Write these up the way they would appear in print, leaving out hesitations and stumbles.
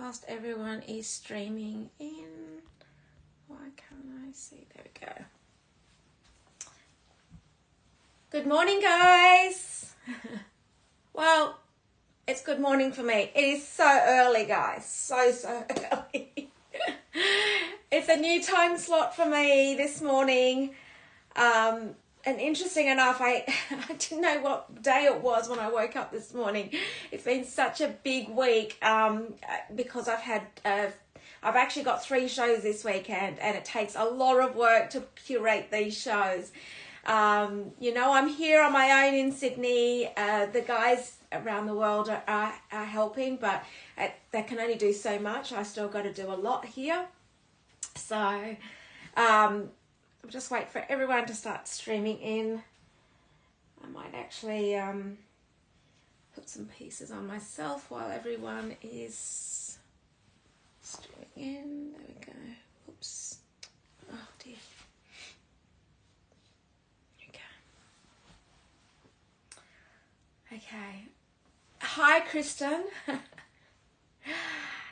fast everyone is streaming in. Why can't I see? There we go. Good morning, guys. Well, it's good morning for me. It is so early, guys. So early. It's a new time slot for me this morning. And interesting enough, I didn't know what day it was when I woke up this morning. It's been such a big week because I've actually got 3 shows this weekend, and it takes a lot of work to curate these shows. You know, I'm here on my own in Sydney. The guys around the world are helping, but they can only do so much. I still got to do a lot here. So, I'll just wait for everyone to start streaming in. I might actually put some pieces on myself while everyone is streaming in. There we go. Oops. Oh dear. Okay. Hi, Kristen.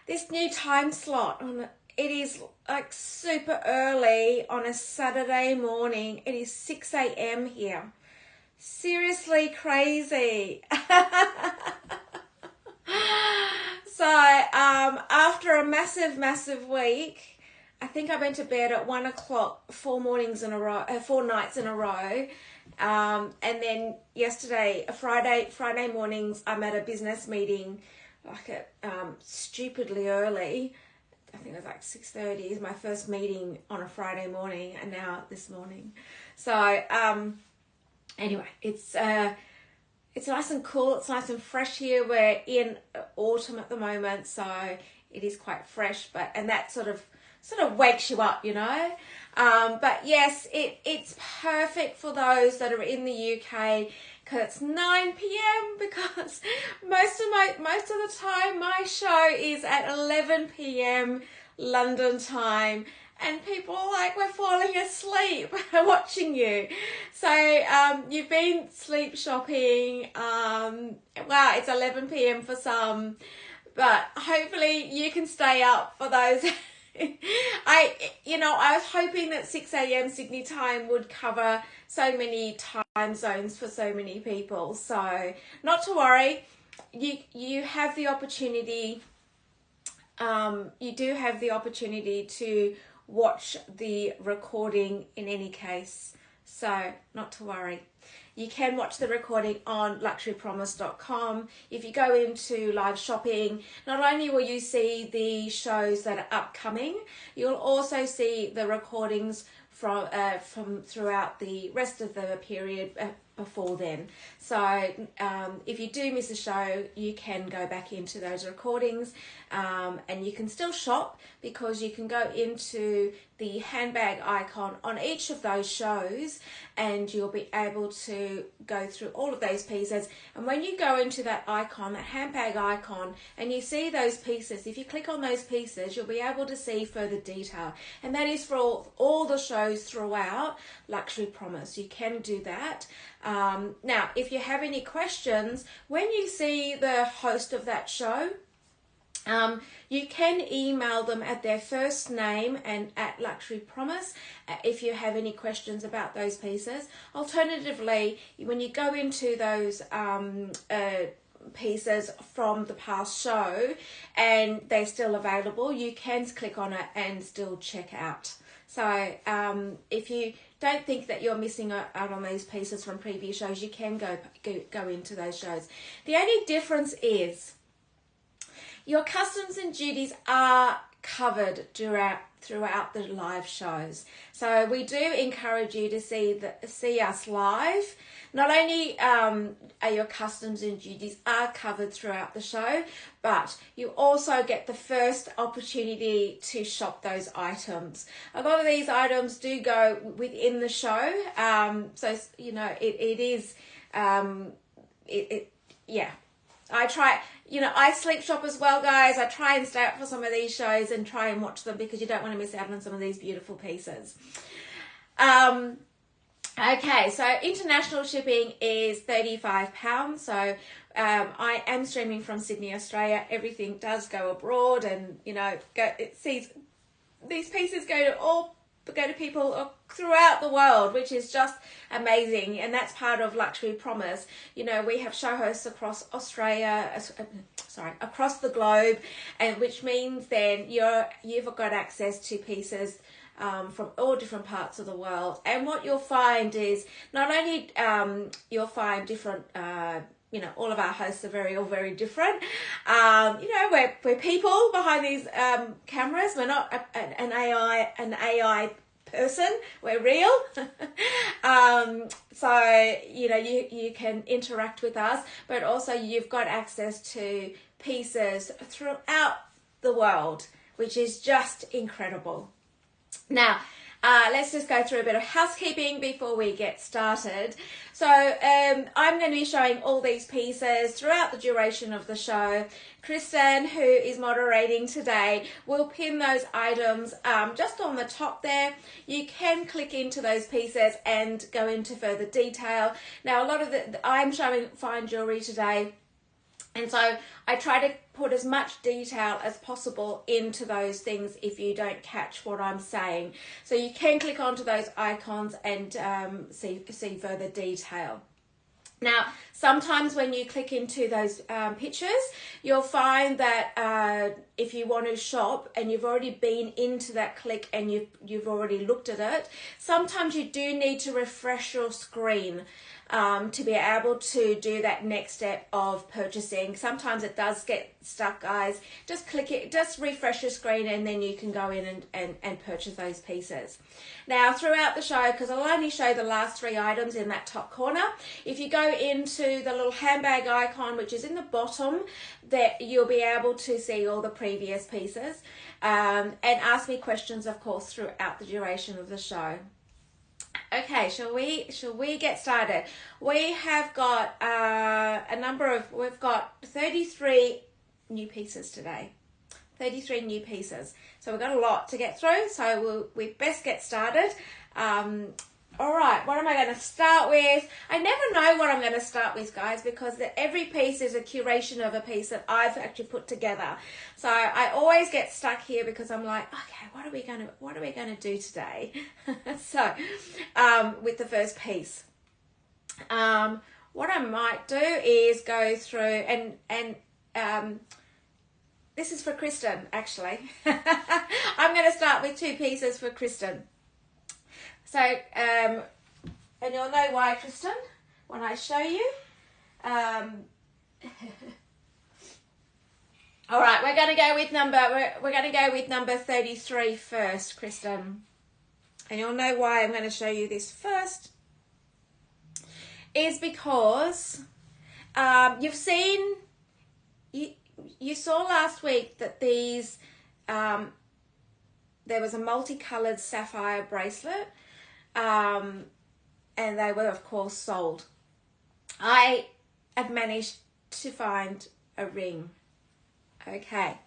This new time slot it is like super early on a Saturday morning. It is 6 a.m. here. Seriously crazy. So, after a massive week, I think I went to bed at 1 o'clock 4 nights in a row. And then yesterday, Friday mornings, I'm at a business meeting, like at stupidly early. I think it was like 6:30 is my first meeting on a Friday morning, and now this morning. So anyway, it's nice and cool. It's nice and fresh here. We're in autumn at the moment, so it is quite fresh. And that sort of wakes you up, you know. But yes, it's perfect for those that are in the UK, because it's 9 p.m. because most of the time my show is at 11 p.m. London time, and people are like, we're falling asleep watching you. So you've been sleep shopping. Wow, it's 11 p.m. for some, but hopefully you can stay up for those. I was hoping that 6 a.m. Sydney time would cover so many time zones for so many people. So not to worry, you have the opportunity. You do have the opportunity to watch the recording in any case. So not to worry. You can watch the recording on luxurypromise.com. If you go into live shopping, not only will you see the shows that are upcoming, you'll also see the recordings from throughout the rest of the period before then. So if you do miss a show, you can go back into those recordings, and you can still shop, because you can go into the handbag icon on each of those shows, and you'll be able to go through all of those pieces. And when you go into that icon, that handbag icon, and you see those pieces, if you click on those pieces, you'll be able to see further detail. And that is for all the shows throughout Luxury Promise. You can do that. Now, if you have any questions, when you see the host of that show, you can email them at their first name and at Luxury Promise if you have any questions about those pieces. Alternatively, when you go into those pieces from the past show and they're still available, you can click on it and still check out. So if you don't think that you're missing out on these pieces from previous shows, you can go into those shows. The only difference is your customs and duties are covered throughout the live shows. So we do encourage you to see us live. Not only are your customs and duties are covered throughout the show, but you also get the first opportunity to shop those items. A lot of these items do go within the show, so you know it is yeah. I try, I sleep shop as well, guys. I try and stay up for some of these shows and try and watch them, because you don't want to miss out on some of these beautiful pieces. Okay, so international shipping is £35. So I am streaming from Sydney, Australia. Everything does go abroad, and these pieces go to people throughout the world, which is just amazing. And that's part of Luxury Promise. We have show hosts across Australia, across the globe, and which means then you've got access to pieces from all different parts of the world. And what you'll find is not only you'll find different all of our hosts are all very different. We're people behind these cameras. We're not an AI person. We're real. So you can interact with us, but also you've got access to pieces throughout the world, which is just incredible. Now, let's just go through a bit of housekeeping before we get started. So I'm going to be showing all these pieces throughout the duration of the show. Kristen, who is moderating today, will pin those items just on the top there. You can click into those pieces and go into further detail. Now, I'm showing fine jewellery today, and so I try to put as much detail as possible into those things if you don't catch what I'm saying. So you can click onto those icons and see further detail. Now, sometimes when you click into those pictures, you'll find that if you want to shop and you've already been into that click and you've already looked at it, sometimes you do need to refresh your screen to be able to do that next step of purchasing. Sometimes it does get stuck, guys. Just click it, just refresh your screen, and then you can go in and purchase those pieces. Now, throughout the show, because I'll only show the last 3 items in that top corner, if you go into the little handbag icon, which is in the bottom, that you'll be able to see all the previous pieces and ask me questions, of course, throughout the duration of the show. Okay, shall we get started? We have got we've got 33 new pieces today. 33 new pieces. So we've got a lot to get through, so we best get started. All right, what am I going to start with? I never know what I'm going to start with, guys, because every piece is a curation of a piece that I've actually put together. So I always get stuck here because I'm like, okay, what are we going to do today? So with the first piece, what I might do is go through and this is for Kristen, actually. I'm going to start with 2 pieces for Kristen. So, and you'll know why, Kristen, when I show you. All right, we're going to go with number 33 first, Kristen. And you'll know why I'm going to show you this first. Is because you saw last week that these there was a multicolored sapphire bracelet. And they were, of course, sold. I have managed to find a ring. Okay.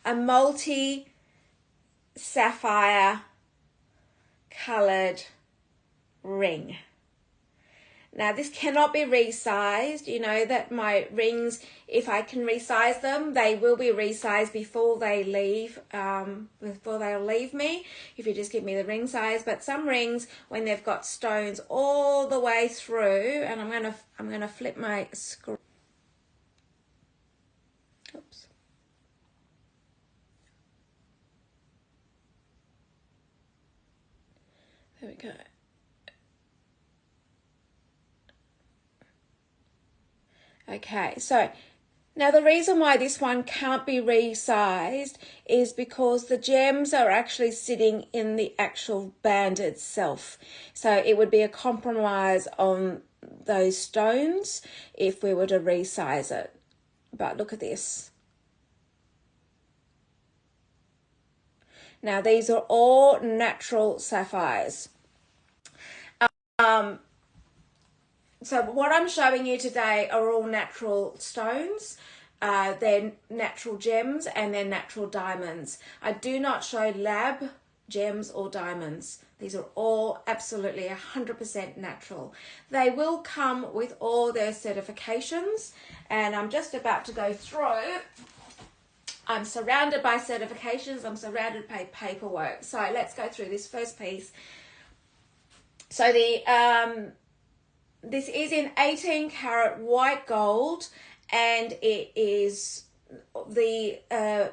A multi-sapphire coloured ring. Now, this cannot be resized. You know that my rings, if I can resize them, they will be resized before they leave, before they'll leave me, if you just give me the ring size. But some rings, when they've got stones all the way through, and I'm gonna flip my screen. Oops. There we go. Okay, so now the reason why this one can't be resized is because the gems are actually sitting in the actual band itself. So it would be a compromise on those stones if we were to resize it. But look at this. Now these are all natural sapphires. So what I'm showing you today are all natural stones. They're natural gems and they're natural diamonds. I do not show lab gems or diamonds. These are all absolutely 100% natural. They will come with all their certifications, and I'm just about to go through. I'm surrounded by certifications. I'm surrounded by paperwork. So let's go through this first piece. So this is in 18 karat white gold, and it is the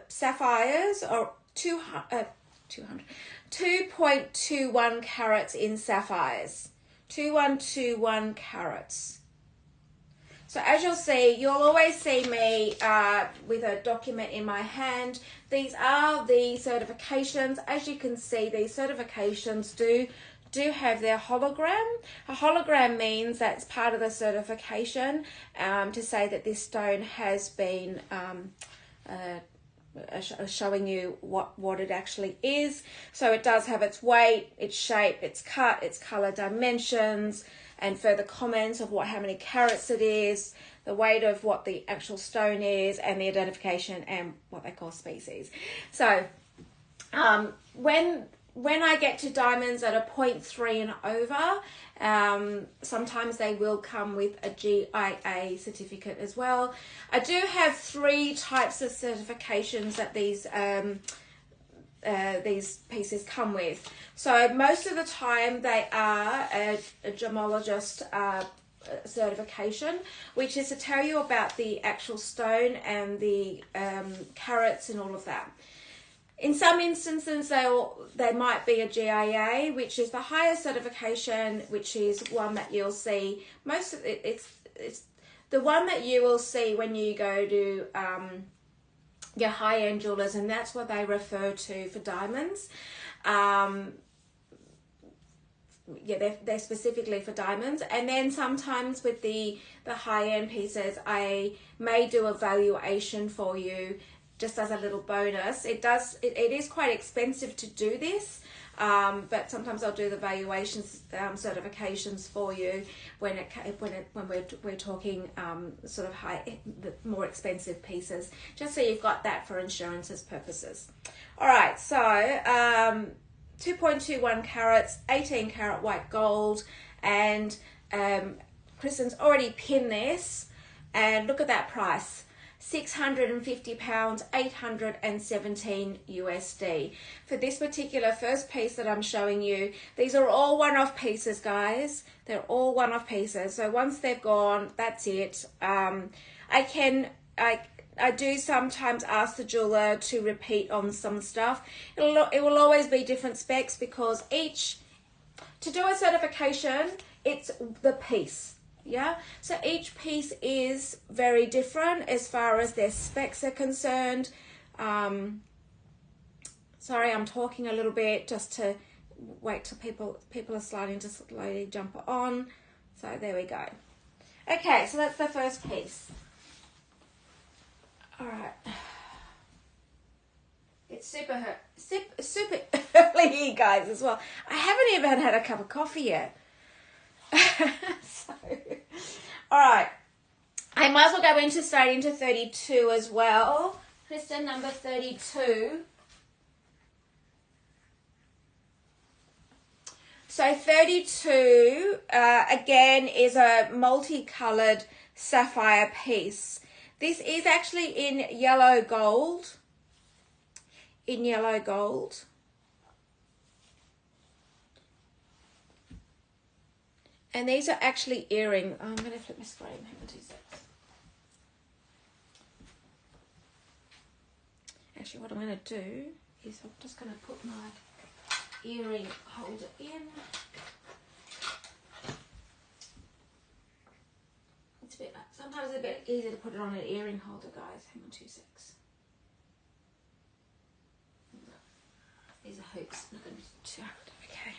sapphires are 2.21 carats in sapphires. 2121 carats. So as you'll see, you'll always see me with a document in my hand. These are the certifications. As you can see, these certifications do have their hologram. A hologram means that's part of the certification to say that this stone has been showing you what it actually is. So it does have its weight, its shape, its cut, its color dimensions, and further comments of how many carats it is, the weight of what the actual stone is, and the identification and what they call species. So when I get to diamonds at a 0.3 and over, sometimes they will come with a GIA certificate as well. I do have 3 types of certifications that these pieces come with. So most of the time they are a gemologist certification, which is to tell you about the actual stone and the carats and all of that. In some instances, they might be a GIA, which is the highest certification, which is one that you'll see. Most of it, it's the one that you will see when you go to your high-end jewelers, and that's what they refer to for diamonds. Yeah, they're specifically for diamonds. And then sometimes with the high-end pieces, I may do a valuation for you just as a little bonus. It is quite expensive to do this, but sometimes I'll do the valuations certifications for you when we're talking sort of the more expensive pieces, just so you've got that for insurances purposes. All right, so 2.21 carats, 18 carat white gold, and Kristen's already pinned this, and look at that price. £650, 817 USD. For this particular first piece that I'm showing you, these are all one-off pieces, guys. They're all one-off pieces. So once they're gone, that's it. I do sometimes ask the jeweler to repeat on some stuff. It will always be different specs, because to do a certification, it's the piece. Yeah, so each piece is very different as far as their specs are concerned. Sorry, I'm talking a little bit just to wait till people are starting to slowly jump on. So there we go. Okay, so that's the first piece. All right. It's super early here, guys, as well. I haven't even had a cup of coffee yet. So, all right, I might as well go straight into 32 as well. Kristen, number 32. So 32 again is a multicolored sapphire piece. This is actually in yellow gold. And these are actually earring. I'm going to flip my screen. Hang on 2 seconds. Actually, what I'm going to do is I'm just going to put my earring holder in. Sometimes it's a bit easier to put it on an earring holder, guys. Hang on 2 seconds. These are hoops. Look at them. Okay.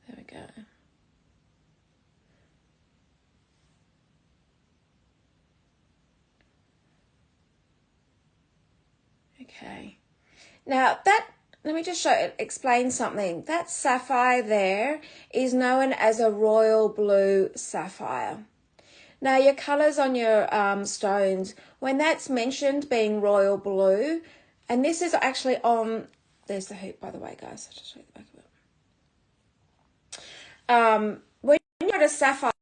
There we go. Okay. Now that let me just explain something. That sapphire there is known as a royal blue sapphire. Now, your colours on your stones, when that's mentioned being royal blue, and this is actually on, there's the hoop, by the way, guys. I'll just show you the back of it. When you've got a sapphire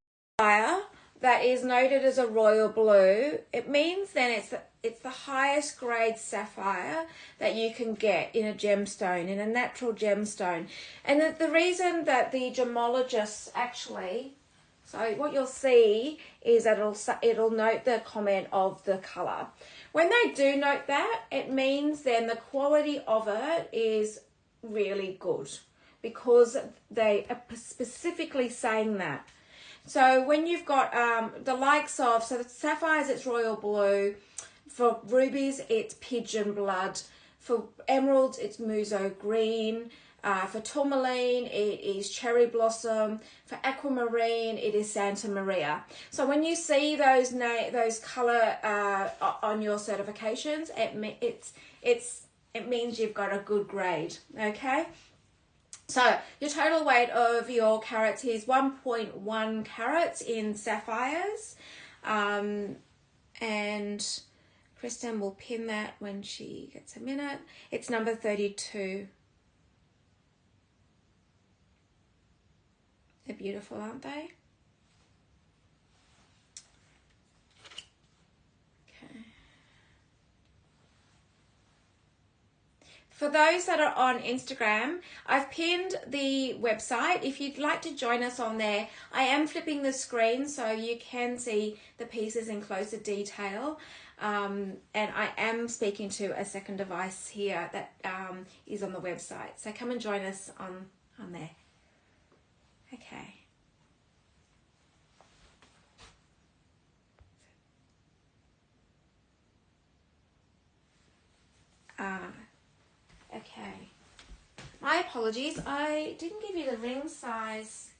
that is noted as a royal blue, it means then it's the highest grade sapphire that you can get in a gemstone, in a natural gemstone. And the reason that the gemologists actually, so what you'll see is that it'll note the comment of the colour. When they do note that, it means then the quality of it is really good, because they are specifically saying that. So when you've got the likes of, so the sapphires, it's royal blue. For rubies, it's pigeon blood. For emeralds, it's muso green. For tourmaline, it is cherry blossom. For aquamarine, it is Santa Maria. So when you see those colour on your certifications, it means you've got a good grade. Okay. So your total weight of your carats is 1.1 carats in sapphires, and Kristen will pin that when she gets a minute. It's number 32. They're beautiful, aren't they? For those that are on Instagram, I've pinned the website. If you'd like to join us on there, I am flipping the screen so you can see the pieces in closer detail. And I am speaking to a second device here that is on the website. So come and join us on there. Okay. Okay. My apologies, I didn't give you the ring size.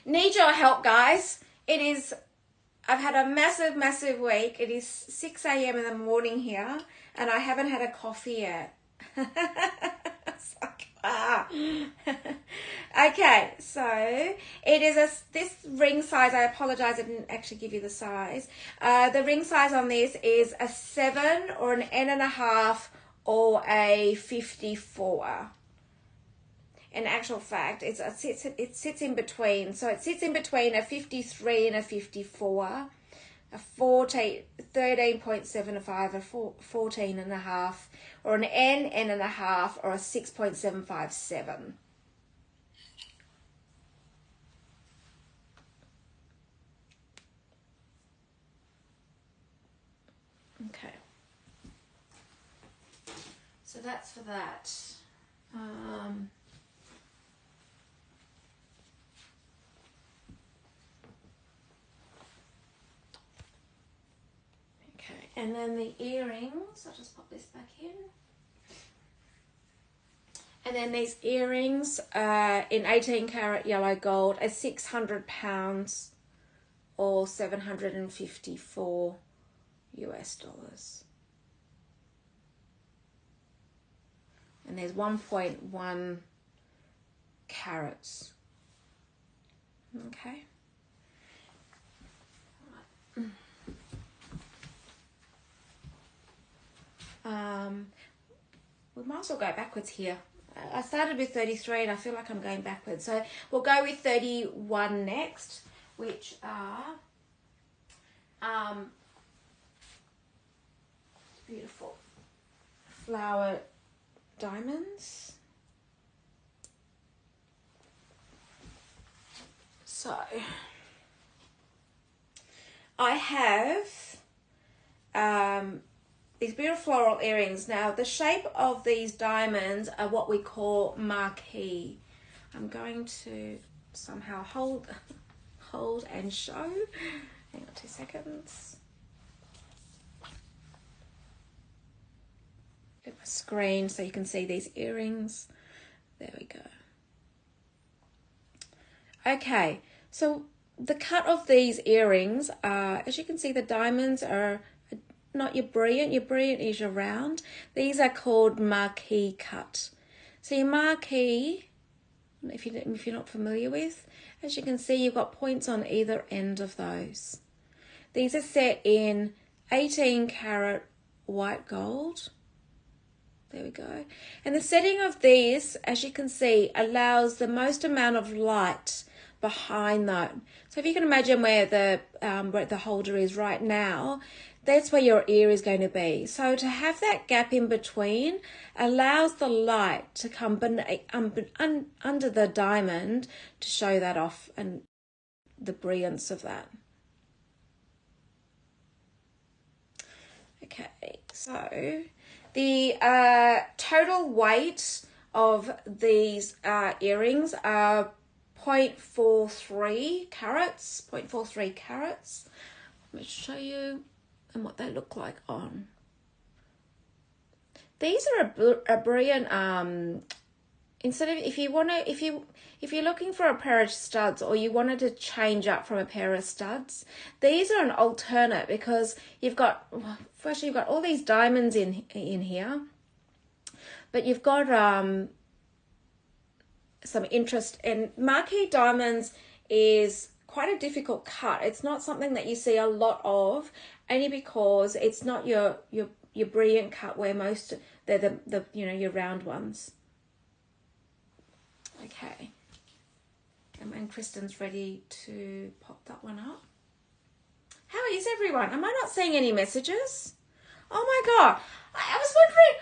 Need your help, guys. I've had a massive week. It is 6 a.m. in the morning here, and I haven't had a coffee yet. It's like, Okay, so it is this ring size. I apologize, I didn't actually give you the size. The ring size on this is a 7 or an N.5 or a 54. In actual fact, it sits in between. So it sits in between a 53 and a 54, a 13.75, a 14.5, or an N.5, or a 6.757. Okay. So that's for that. Okay, and then the earrings, I'll just pop this back in. And then these earrings in 18 karat yellow gold are £600 or $754 US. And there's 1.1 carats. Okay. We might as well go backwards here. I started with 33 and I feel like I'm going backwards. So we'll go with 31 next, which are beautiful flower diamonds. So I have these beautiful floral earrings. Now the shape of these diamonds are what we call marquee. I'm going to somehow hold and show. Hang on 2 seconds. Get my screen so you can see these earrings. There we go. Okay, so the cut of these earrings are, as you can see, the diamonds are not your brilliant. Your brilliant is your round. These are called marquee cut. So your marquee, if you're not familiar with, as you can see, you've got points on either end of those. These are set in 18 karat white gold. There we go. And the setting of these, as you can see, allows the most amount of light behind that. So if you can imagine where the holder is right now, that's where your ear is going to be. So to have that gap in between allows the light to come under the diamond to show that off and the brilliance of that. Okay, so the total weight of these earrings are 0.43 carats, 0.43 carats. Let me show you and what they look like on. These are a brilliant instead of if you're looking for a pair of studs or you wanted to change up from a pair of studs, these are an alternate because you've got all these diamonds in here, but you've got some interest in marquee diamonds. Is quite a difficult cut. It's not something that you see a lot of, only because it's not your brilliant cut where most they're the your round ones. Okay, and Kristen's ready to pop that one up. How is everyone? Am I not seeing any messages? Oh my god, I was wondering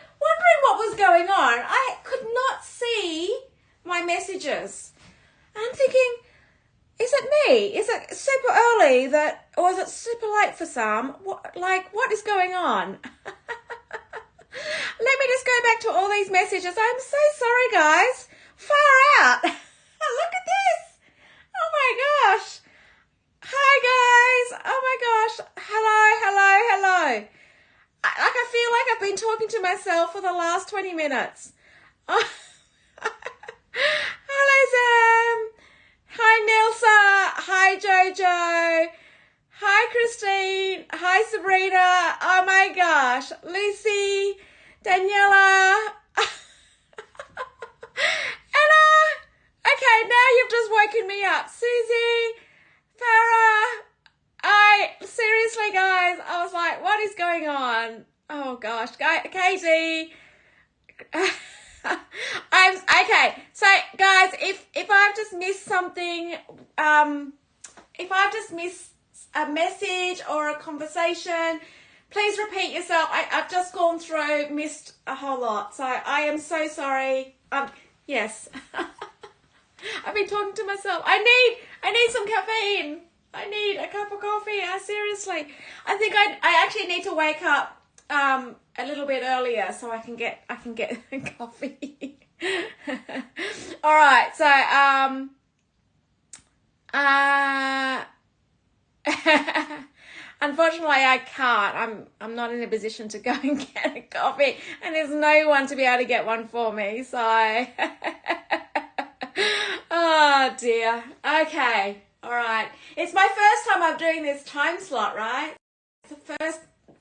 what was going on. I could not see my messages. I'm thinking, is it me? Is it super early or is it super late for some? What is going on? Let me just go back to all these messages. I'm so sorry, guys. Far out. Look at this. Oh my gosh. Hi, guys. Oh my gosh. Hello. I feel like I've been talking to myself for the last 20 minutes. Oh. Hello, Sam. Hi, Nelsa. Hi, Jojo. Hi, Christine. Hi, Sabrina. Oh my gosh. Lucy. Daniela. Anna. Okay, now you've just woken me up. Susie. Farah. Seriously, guys, I was like, what is going on? Oh gosh. Katie. Okay, so guys, if I've just missed something, if I've just missed a message or a conversation, please repeat yourself. I've just gone through, missed a whole lot, so I am so sorry. Yes. I've been talking to myself. I need some caffeine. I need a cup of coffee. Seriously, I think I actually need to wake up a little bit earlier so I can get coffee. All right, so unfortunately I can't. I'm not in a position to go and get a coffee, and there's no one to be able to get one for me. So oh dear. Okay. All right. It's my first time I'm doing this time slot, right? It's the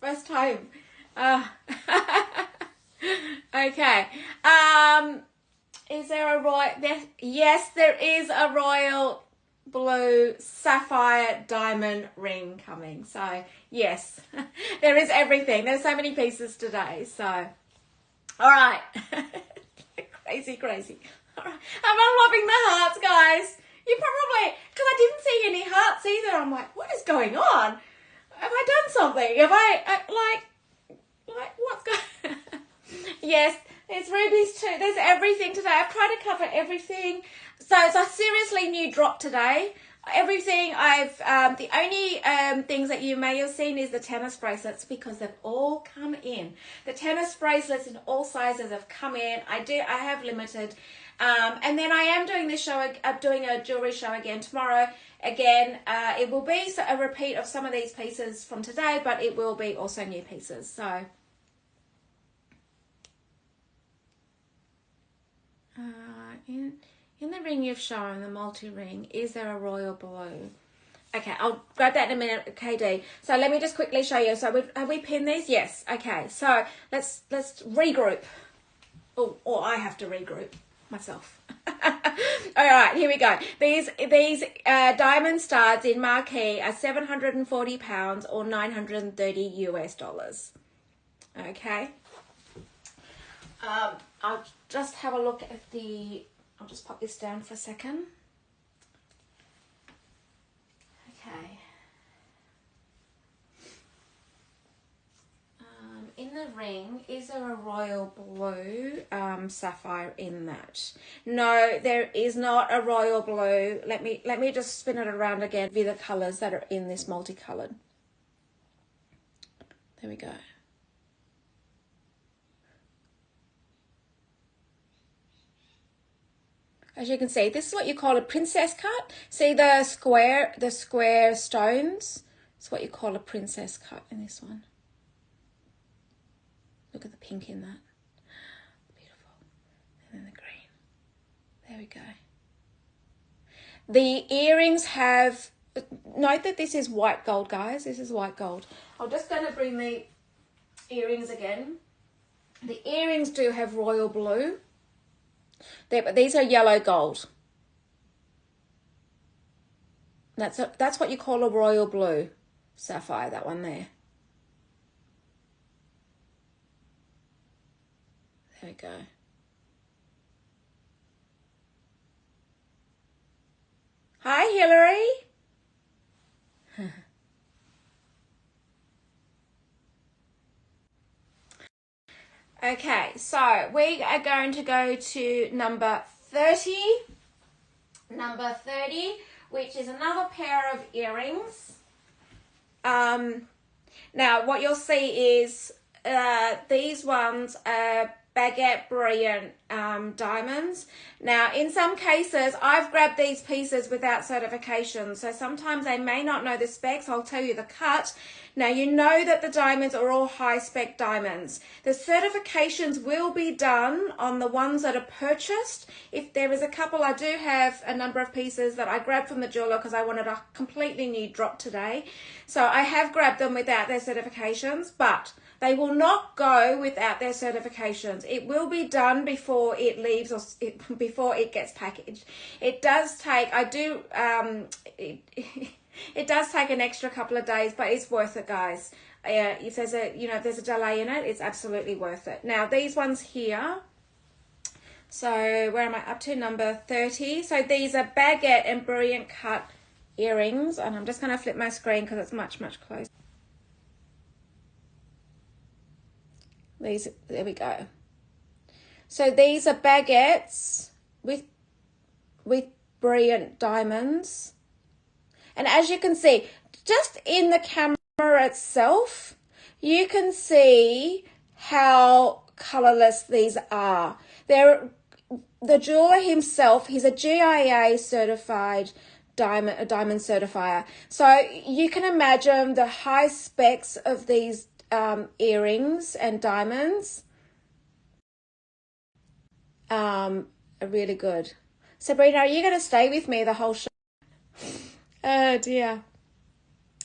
first time. Okay. Is there a royal? Yes, there is a royal blue sapphire diamond ring coming. So yes, there is everything. There's so many pieces today. So, all right. Crazy. All right. I'm loving the hearts, guys. You probably, because I didn't see any hearts either. I'm like, what is going on? Have I done something? Have I what's going? Yes, there's rubies too. There's everything today. I've tried to cover everything. So it's a seriously new drop today. Everything the only things that you may have seen is the tennis bracelets, because they've all come in. The tennis bracelets in all sizes have come in. I have limited. And then I am doing this show, doing a jewellery show again tomorrow. Again, it will be a repeat of some of these pieces from today, but it will be also new pieces. So, in the ring you've shown, the multi-ring, is there a royal blue? Okay, I'll grab that in a minute, KD. So let me just quickly show you. So have we pinned these? Yes. Okay, so let's regroup. Oh, or I have to regroup myself. All right, here we go. These diamond studs in marquee are £740 or $930 US. Okay. I'll just have a look at I'll just pop this down for a second. Okay. In the ring, is there a royal blue sapphire in that? No, there is not a royal blue. Let me just spin it around again with the colours that are in this multicolored. There we go. As you can see, this is what you call a princess cut. See the square stones? It's what you call a princess cut in this one. Look at the pink in that. Beautiful. And then the green. There we go. The earrings have, note that this is white gold, guys. This is white gold. I'm just going to bring the earrings again. The earrings do have royal blue. But these are yellow gold. That's what you call a royal blue sapphire, that one there. There we go. Hi, Hillary. Okay, so we are going to go to number 30. Number 30, which is another pair of earrings. Now, what you'll see is these ones are baguette brilliant diamonds. Now, in some cases, I've grabbed these pieces without certification, so sometimes they may not know the specs. I'll tell you the cut. Now, you know that the diamonds are all high-spec diamonds. The certifications will be done on the ones that are purchased. If there is a couple, I do have a number of pieces that I grabbed from the jeweler because I wanted a completely new drop today. So I have grabbed them without their certifications, but they will not go without their certifications. It will be done before it leaves or before it gets packaged. It does take, it does take an extra couple of days, but it's worth it, guys. If there's if there's a delay in it, it's absolutely worth it. Now, these ones here. So where am I up to? Number 30. So these are baguette and brilliant cut earrings. And I'm just going to flip my screen because it's much, much closer. There we go. So these are baguettes with brilliant diamonds. And as you can see, just in the camera itself, you can see how colorless these are. The jeweler himself, he's a GIA certified diamond certifier. So you can imagine the high specs of these earrings and diamonds are really good. Sabrina, are you going to stay with me the whole show? Oh dear.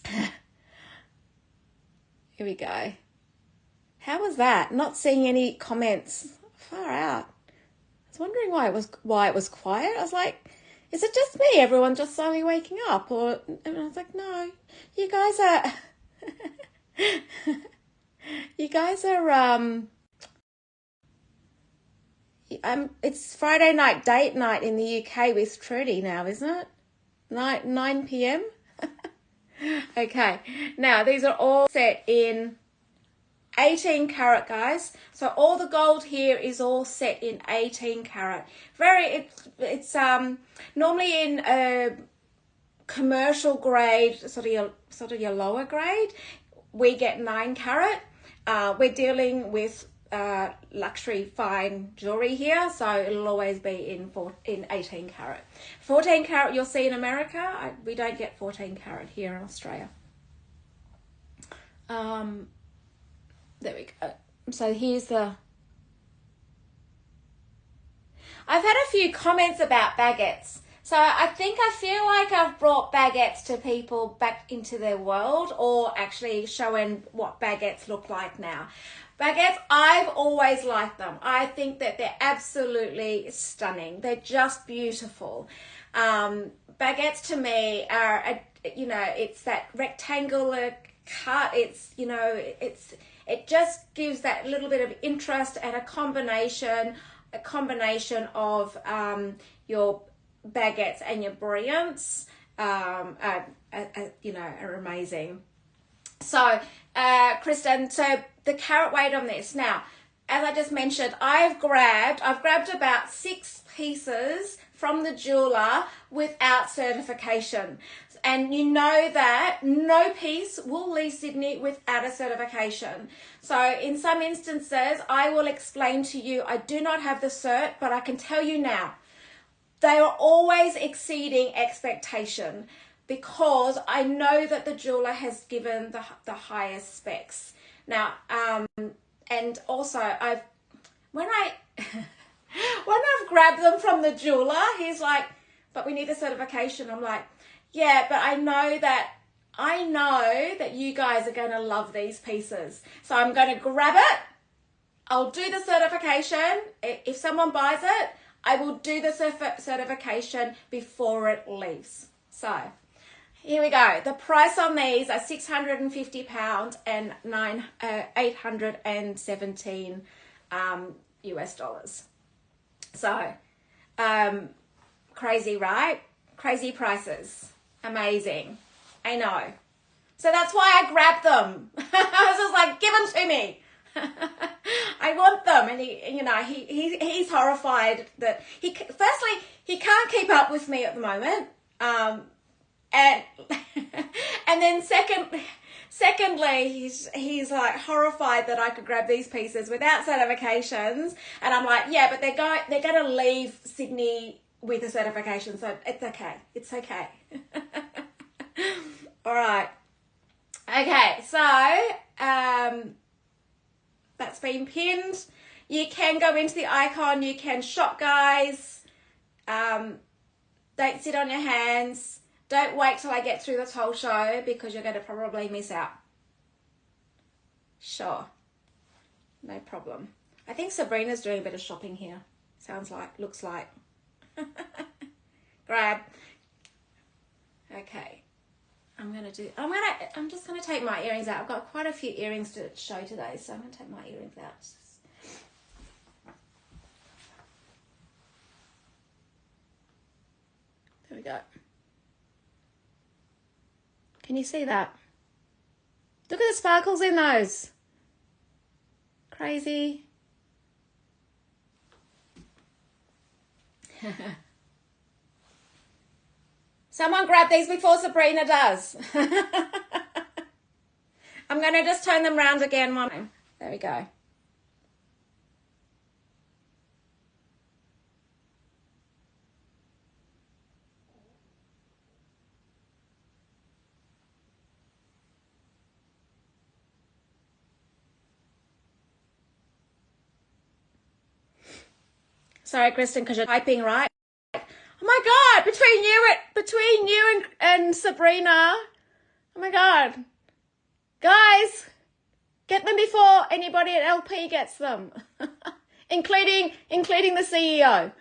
Here we go. How was that? Not seeing any comments. Far out. I was wondering why it was quiet. I was like, is it just me? Everyone just suddenly waking up? And I was like, no. You guys are you guys are it's Friday night date night in the UK with Trudi now, isn't it? 9 p.m. Okay, now these are all set in 18 karat, guys. So all the gold here is all set in 18 karat. It's normally in a commercial grade, sort of your lower grade. We get 9 karat. We're dealing with luxury fine jewelry here, so it'll always be in 18 karat. 14 karat you'll see in America. We don't get 14 karat here in Australia. There we go. So here's the... I've had a few comments about baguettes. So I feel like I've brought baguettes to people back into their world, or actually showing what baguettes look like now. Baguettes, I've always liked them. I think that they're absolutely stunning. They're just beautiful. Baguettes to me are, it's that rectangular cut. It's, it just gives that little bit of interest, and a combination of your baguettes and your brilliants are amazing. So Kristen, so the carat weight on this, now as I just mentioned, I've grabbed about 6 pieces from the jeweler without certification, and you know that no piece will leave Sydney without a certification. So in some instances, I will explain to you, I do not have the cert, but I can tell you now, they are always exceeding expectation, because I know that the jeweler has given the highest specs. Now, and also when I've grabbed them from the jeweler, he's like, but we need a certification. I'm like, yeah, but I know that you guys are going to love these pieces. So I'm going to grab it. I'll do the certification. If someone buys it, I will do the certification before it leaves. So here we go. The price on these are £650 and $817 US dollars. So crazy, right? Crazy prices. Amazing. I know. So that's why I grabbed them. I was just like, give them to me. I want them. And he's horrified that he can't keep up with me at the moment. And then secondly, he's like horrified that I could grab these pieces without certifications. And I'm like, yeah, but they're going to leave Sydney with a certification, so it's okay. It's okay. All right. Okay, so that's been pinned. You can go into the icon. You can shop, guys. Don't sit on your hands. Don't wait till I get through this whole show, because you're going to probably miss out. Sure. No problem. I think Sabrina's doing a bit of shopping here. Looks like. Grab. Okay. I'm just going to take my earrings out. I've got quite a few earrings to show today, so I'm going to take my earrings out. There we go. Can you see that? Look at the sparkles in those. Crazy. Someone grab these before Sabrina does. I'm going to just turn them round again. There we go. Sorry, Kristen, because you're typing, right? Oh my God, between you and Sabrina. Oh my God. Guys, get them before anybody at LP gets them. including the CEO.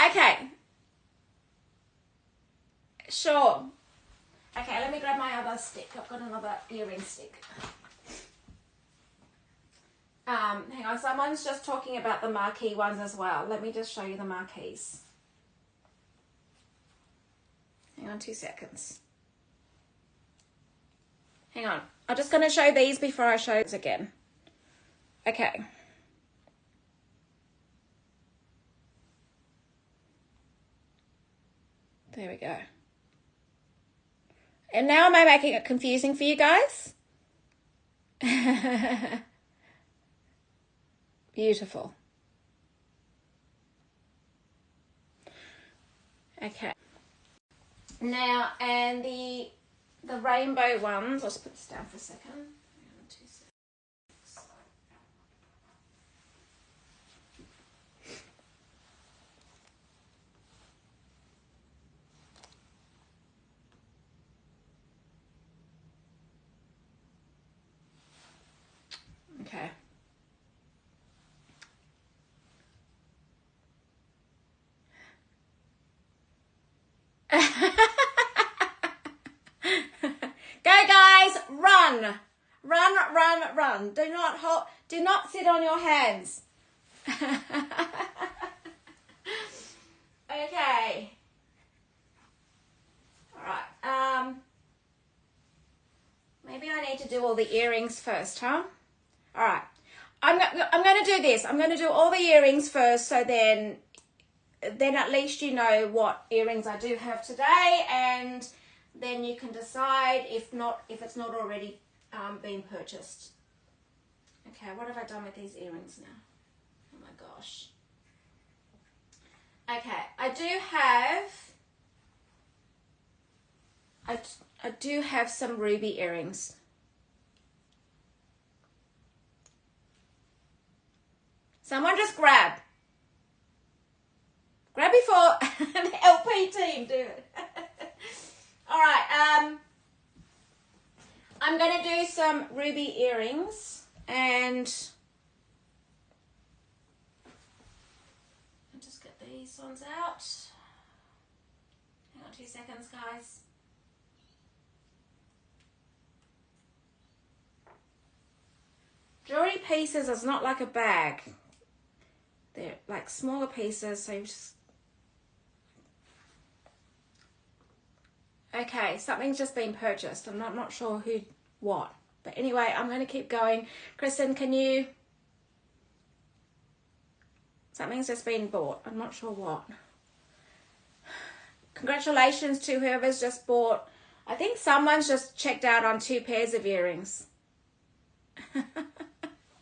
Okay. Sure. Okay, let me grab my other stick. I've got another earring stick. Hang on, someone's just talking about the marquee ones as well. Let me just show you the marquees. Hang on 2 seconds. Hang on. I'm just going to show these before I show this again. Okay. There we go. And now am I making it confusing for you guys? Beautiful. Okay. Now, and the rainbow ones, I'll just put this down for a second. run. Run, run, run. Do not sit on your hands. Okay. All right. Maybe I need to do all the earrings first, huh? All right. I'm going to do this. I'm going to do all the earrings first, so then at least you know what earrings I do have today, and then you can decide if it's not already been purchased. Okay, what have I done with these earrings now? Oh my gosh. Okay, I do have some ruby earrings. Someone just grab before the LP team do it. All right, I'm going to do some ruby earrings, and I'll just get these ones out. Hang on 2 seconds, guys. Jewelry pieces is not like a bag. They're like smaller pieces, so you just... Okay, something's just been purchased. I'm not sure what. But anyway, I'm going to keep going. Kristen, can you... Something's just been bought. I'm not sure what. Congratulations to whoever's just bought. I think someone's just checked out on 2 pairs of earrings.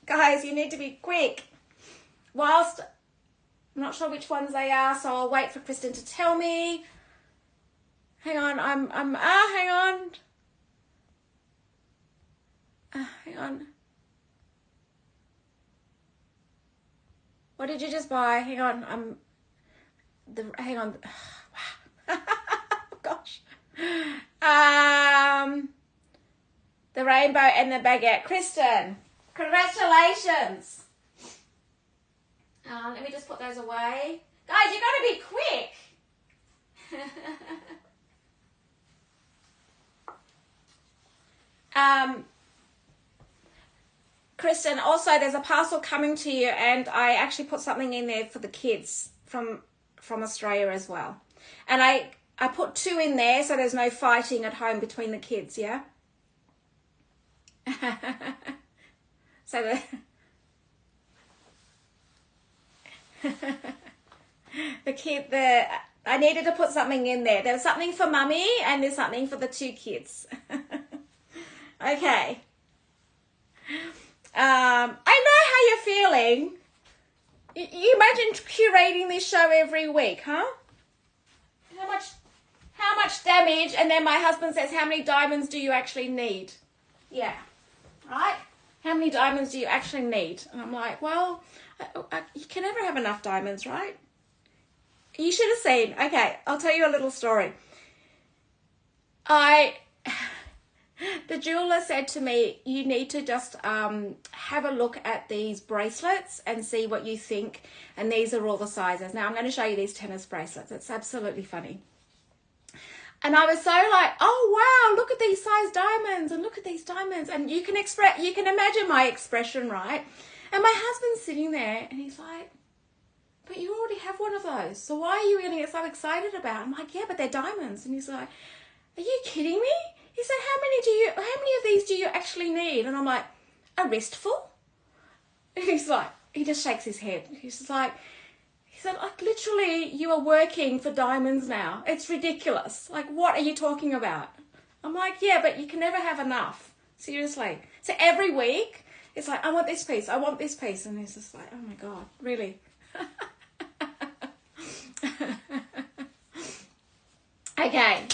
Guys, you need to be quick. Whilst I'm not sure which ones they are, so I'll wait for Kristen to tell me. Hang on, hang on. Hang on. What did you just buy? Hang on, hang on. Wow. Gosh. The rainbow and the baguette. Kristen, congratulations. Let me just put those away. Guys, you got to be quick. Kristen, also there's a parcel coming to you, and I actually put something in there for the kids from Australia as well. And I put 2 in there so there's no fighting at home between the kids, yeah? So I needed to put something in there. There was something for mummy and there's something for the 2 kids. Okay. I know how you're feeling. You imagine curating this show every week, huh? How much damage? And then my husband says, how many diamonds do you actually need? Yeah. Right? How many diamonds do you actually need? And I'm like, well, you can never have enough diamonds, right? You should have seen. Okay, I'll tell you a little story. The jeweler said to me, you need to just have a look at these bracelets and see what you think. And these are all the sizes. Now I'm going to show you these tennis bracelets. It's absolutely funny. And I was so like, oh wow, look at these size diamonds and look at these diamonds. And you can imagine my expression, right? And my husband's sitting there and he's like, but you already have one of those. So why are you getting so excited about it? I'm like, yeah, but they're diamonds. And he's like, are you kidding me? He said, how many of these do you actually need? And I'm like, a wristful? And he's like, he just shakes his head. He said, like, literally, you are working for diamonds now. It's ridiculous. Like, what are you talking about? I'm like, yeah, but you can never have enough. Seriously. So every week, it's like, I want this piece. I want this piece. And he's just like, oh my God, really? Okay.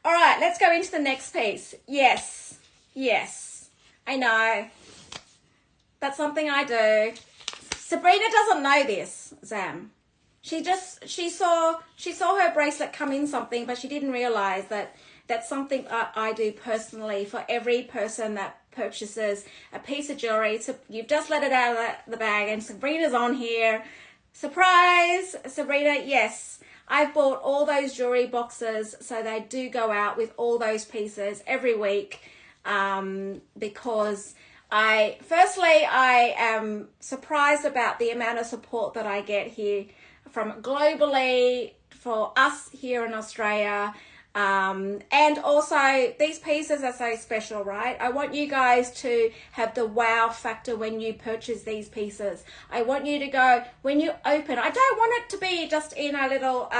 All right, let's go into the next piece. Yes. I know. That's something I do. Sabrina doesn't know this, Zam. She saw her bracelet come in something, but she didn't realize that that's something I do personally for every person that purchases a piece of jewelry. So you've just let it out of the bag, and Sabrina's on here. Surprise, Sabrina. Yes, I've bought all those jewelry boxes, so they do go out with all those pieces every week. because I am surprised about the amount of support that I get here from globally for us here in Australia. And also these pieces are so special, right? I want you guys to have the wow factor when you purchase these pieces. I want you to go, when you open, I don't want it to be just in a little,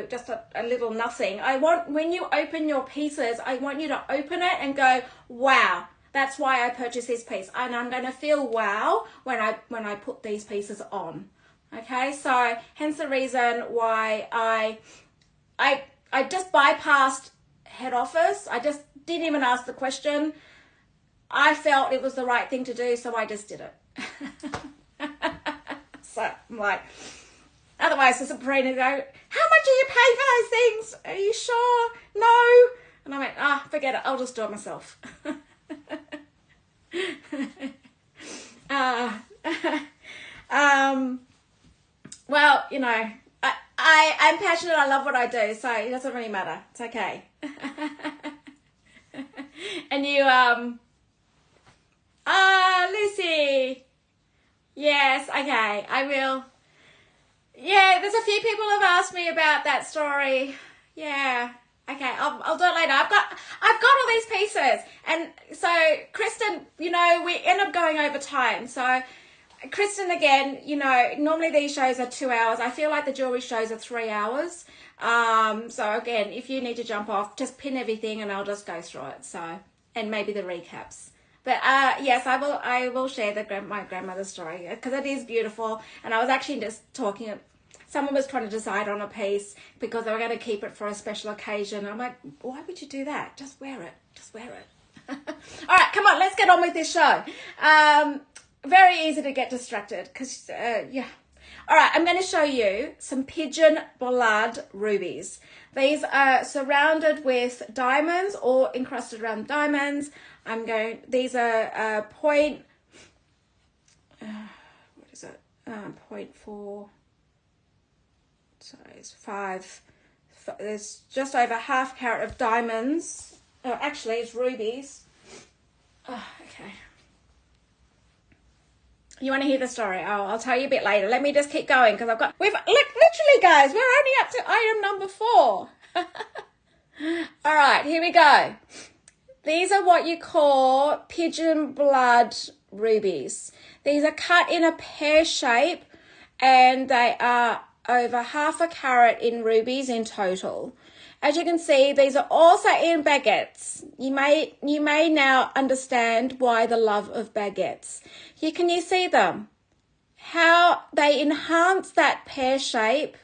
just a little nothing. I want, when you open your pieces, I want you to open it and go, wow, that's why I purchased this piece. And I'm going to feel wow when I put these pieces on. Okay, so hence the reason why I just bypassed head office. I just didn't even ask the question. I felt it was the right thing to do, so I just did it. So I'm like, otherwise the Sabrina go, how much are you paying for those things? Are you sure? No. And I went, forget it. I'll just do it myself. Well, I'm passionate. I love what I do, so it doesn't really matter. It's okay. And you, Lucy. Yes, okay, I will. Yeah, there's a few people have asked me about that story. Yeah, okay, I'll do it later. I've got all these pieces, and so Kristen, we end up going over time, so. Kristen, again, normally these shows are 2 hours. I feel like the jewelry shows are 3 hours. So again, if you need to jump off, just pin everything and I'll just go through it. So, and maybe the recaps. But yes, I will share my grandmother's story because it is beautiful. And I was actually just talking. Someone was trying to decide on a piece because they were going to keep it for a special occasion. I'm like, why would you do that? Just wear it. Just wear it. All right, come on, let's get on with this show. Very easy to get distracted because, yeah. All right, I'm going to show you some pigeon blood rubies. These are surrounded with diamonds or encrusted around diamonds. These are what is it? 0.4, so it's 5. There's just over ½ carat of diamonds. Oh, actually, it's rubies. Oh, okay. You want to hear the story? Oh, I'll tell you a bit later. Let me just keep going because literally, guys, we're only up to item number 4. All right, here we go. These are what you call pigeon blood rubies. These are cut in a pear shape and they are over ½ carat in rubies in total. As you can see, these are also in baguettes. You may now understand why the love of baguettes. Here, can you see them? How they enhance that pear shape.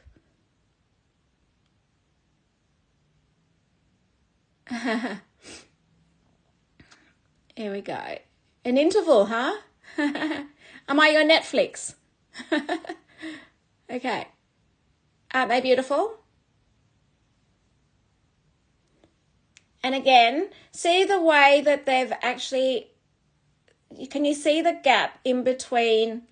Here we go. An interval, huh? Am I your Netflix? Okay. Aren't they beautiful? And again, see the way that they've actually, can you see the gap in between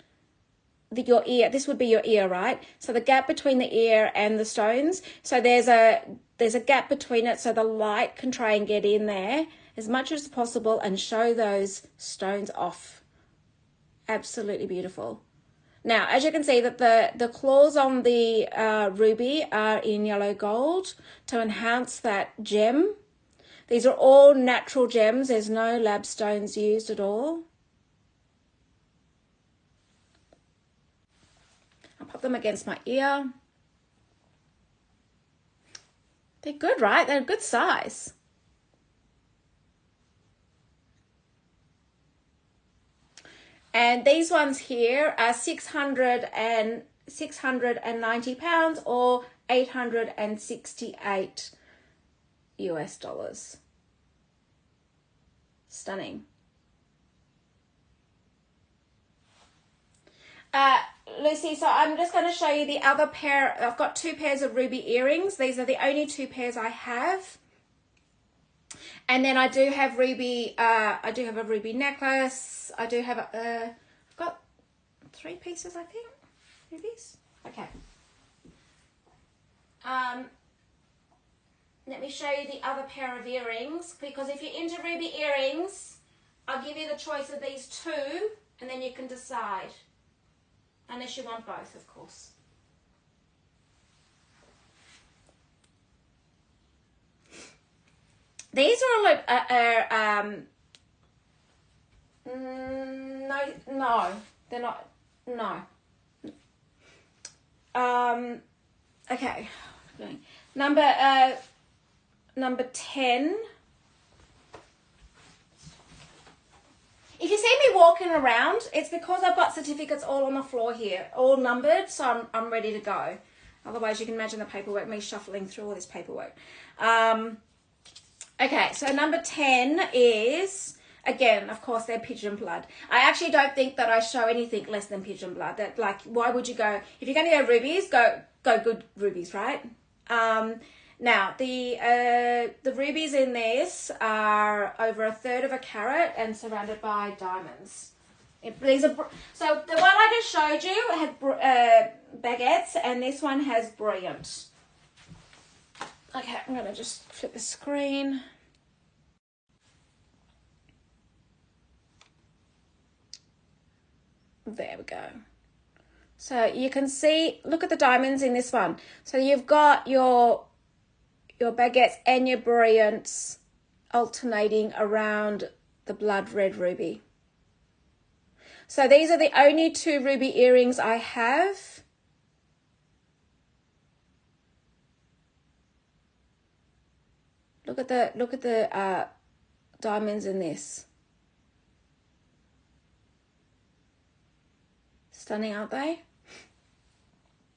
your ear? This would be your ear, right? So the gap between the ear and the stones. So there's a gap between it so the light can try and get in there as much as possible and show those stones off. Absolutely beautiful. Now, as you can see that the claws on the ruby are in yellow gold to enhance that gem. These are all natural gems. There's no lab stones used at all. I'll pop them against my ear. They're good, right? They're a good size. And these ones here are 690 pounds or 868 US dollars. Stunning. Lucy, so I'm just going to show you the other pair. I've got 2 pairs of ruby earrings. These are the only 2 pairs I have. And then I do have ruby, I do have a ruby necklace. I do have I've got 3 pieces, I think. Rubies? Okay. let me show you the other pair of earrings, because if you're into ruby earrings, I'll give you the choice of these two, and then you can decide. Unless you want both, of course. These are like no, they're not. No. Okay. Number 10. If you see me walking around, it's because I've got certificates all on the floor here, all numbered, so I'm ready to go. Otherwise, you can imagine the paperwork, me shuffling through all this paperwork. Okay, so number 10 is, again, of course, they're pigeon blood. I actually don't think that I show anything less than pigeon blood. That, like, why would you go, if you're going to go rubies, go good rubies, right? Now, the rubies in this are over 1/3 of a carat and surrounded by diamonds. These are, so the one I just showed you had baguettes, and this one has brilliant. Okay, I'm going to just flip the screen. There we go. So you can see, look at the diamonds in this one. So you've got your baguettes and your brilliants alternating around the blood red ruby. So these are the only 2 ruby earrings I have. Look at the diamonds in this. Stunning, aren't they?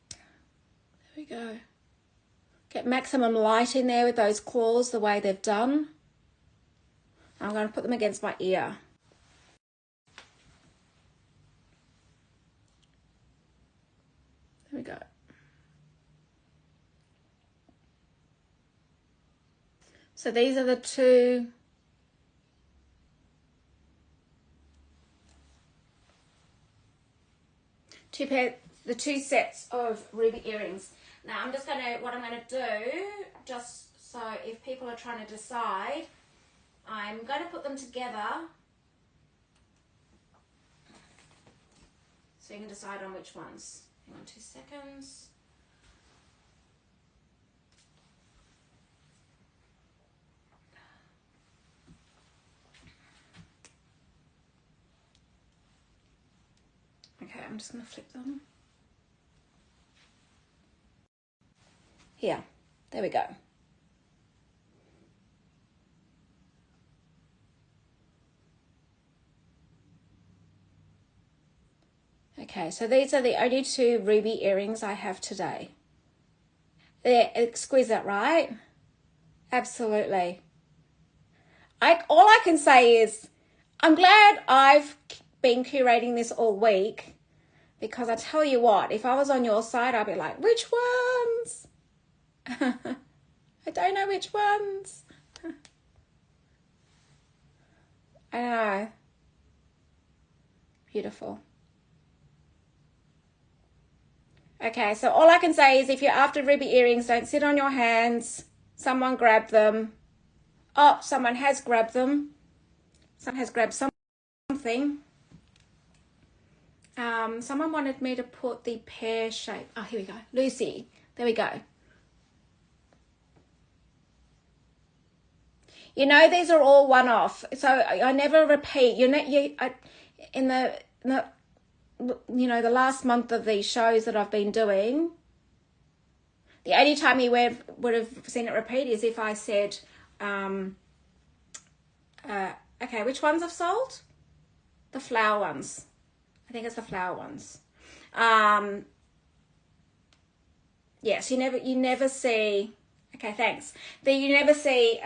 There we go. Get maximum light in there with those claws the way they've done. I'm going to put them against my ear. There we go. So these are the two sets of ruby earrings. Now what I'm gonna do, just so if people are trying to decide, I'm going to put them together so you can decide on which ones. Hang on 2 seconds. Okay, I'm just going to flip them. Here, there we go. Okay, so these are the only 2 ruby earrings I have today. They're exquisite, right? Absolutely. All I can say is I'm glad I've been curating this all week, because I tell you what, if I was on your side, I'd be like, which ones? I don't know which ones. I know. Beautiful. Okay, so all I can say is if you're after ruby earrings, don't sit on your hands. Someone grab them. Oh, someone has grabbed them. Someone has grabbed something. Someone wanted me to put the pear shape. Oh, here we go. Lucy. There we go. You know, these are all one-off. So I never repeat. In the the last month of these shows that I've been doing, the only time you would have seen it repeat is if I said, okay, which ones I've sold? The flower ones. I think it's the flower ones. Yes, you never see. Okay, thanks. You never see.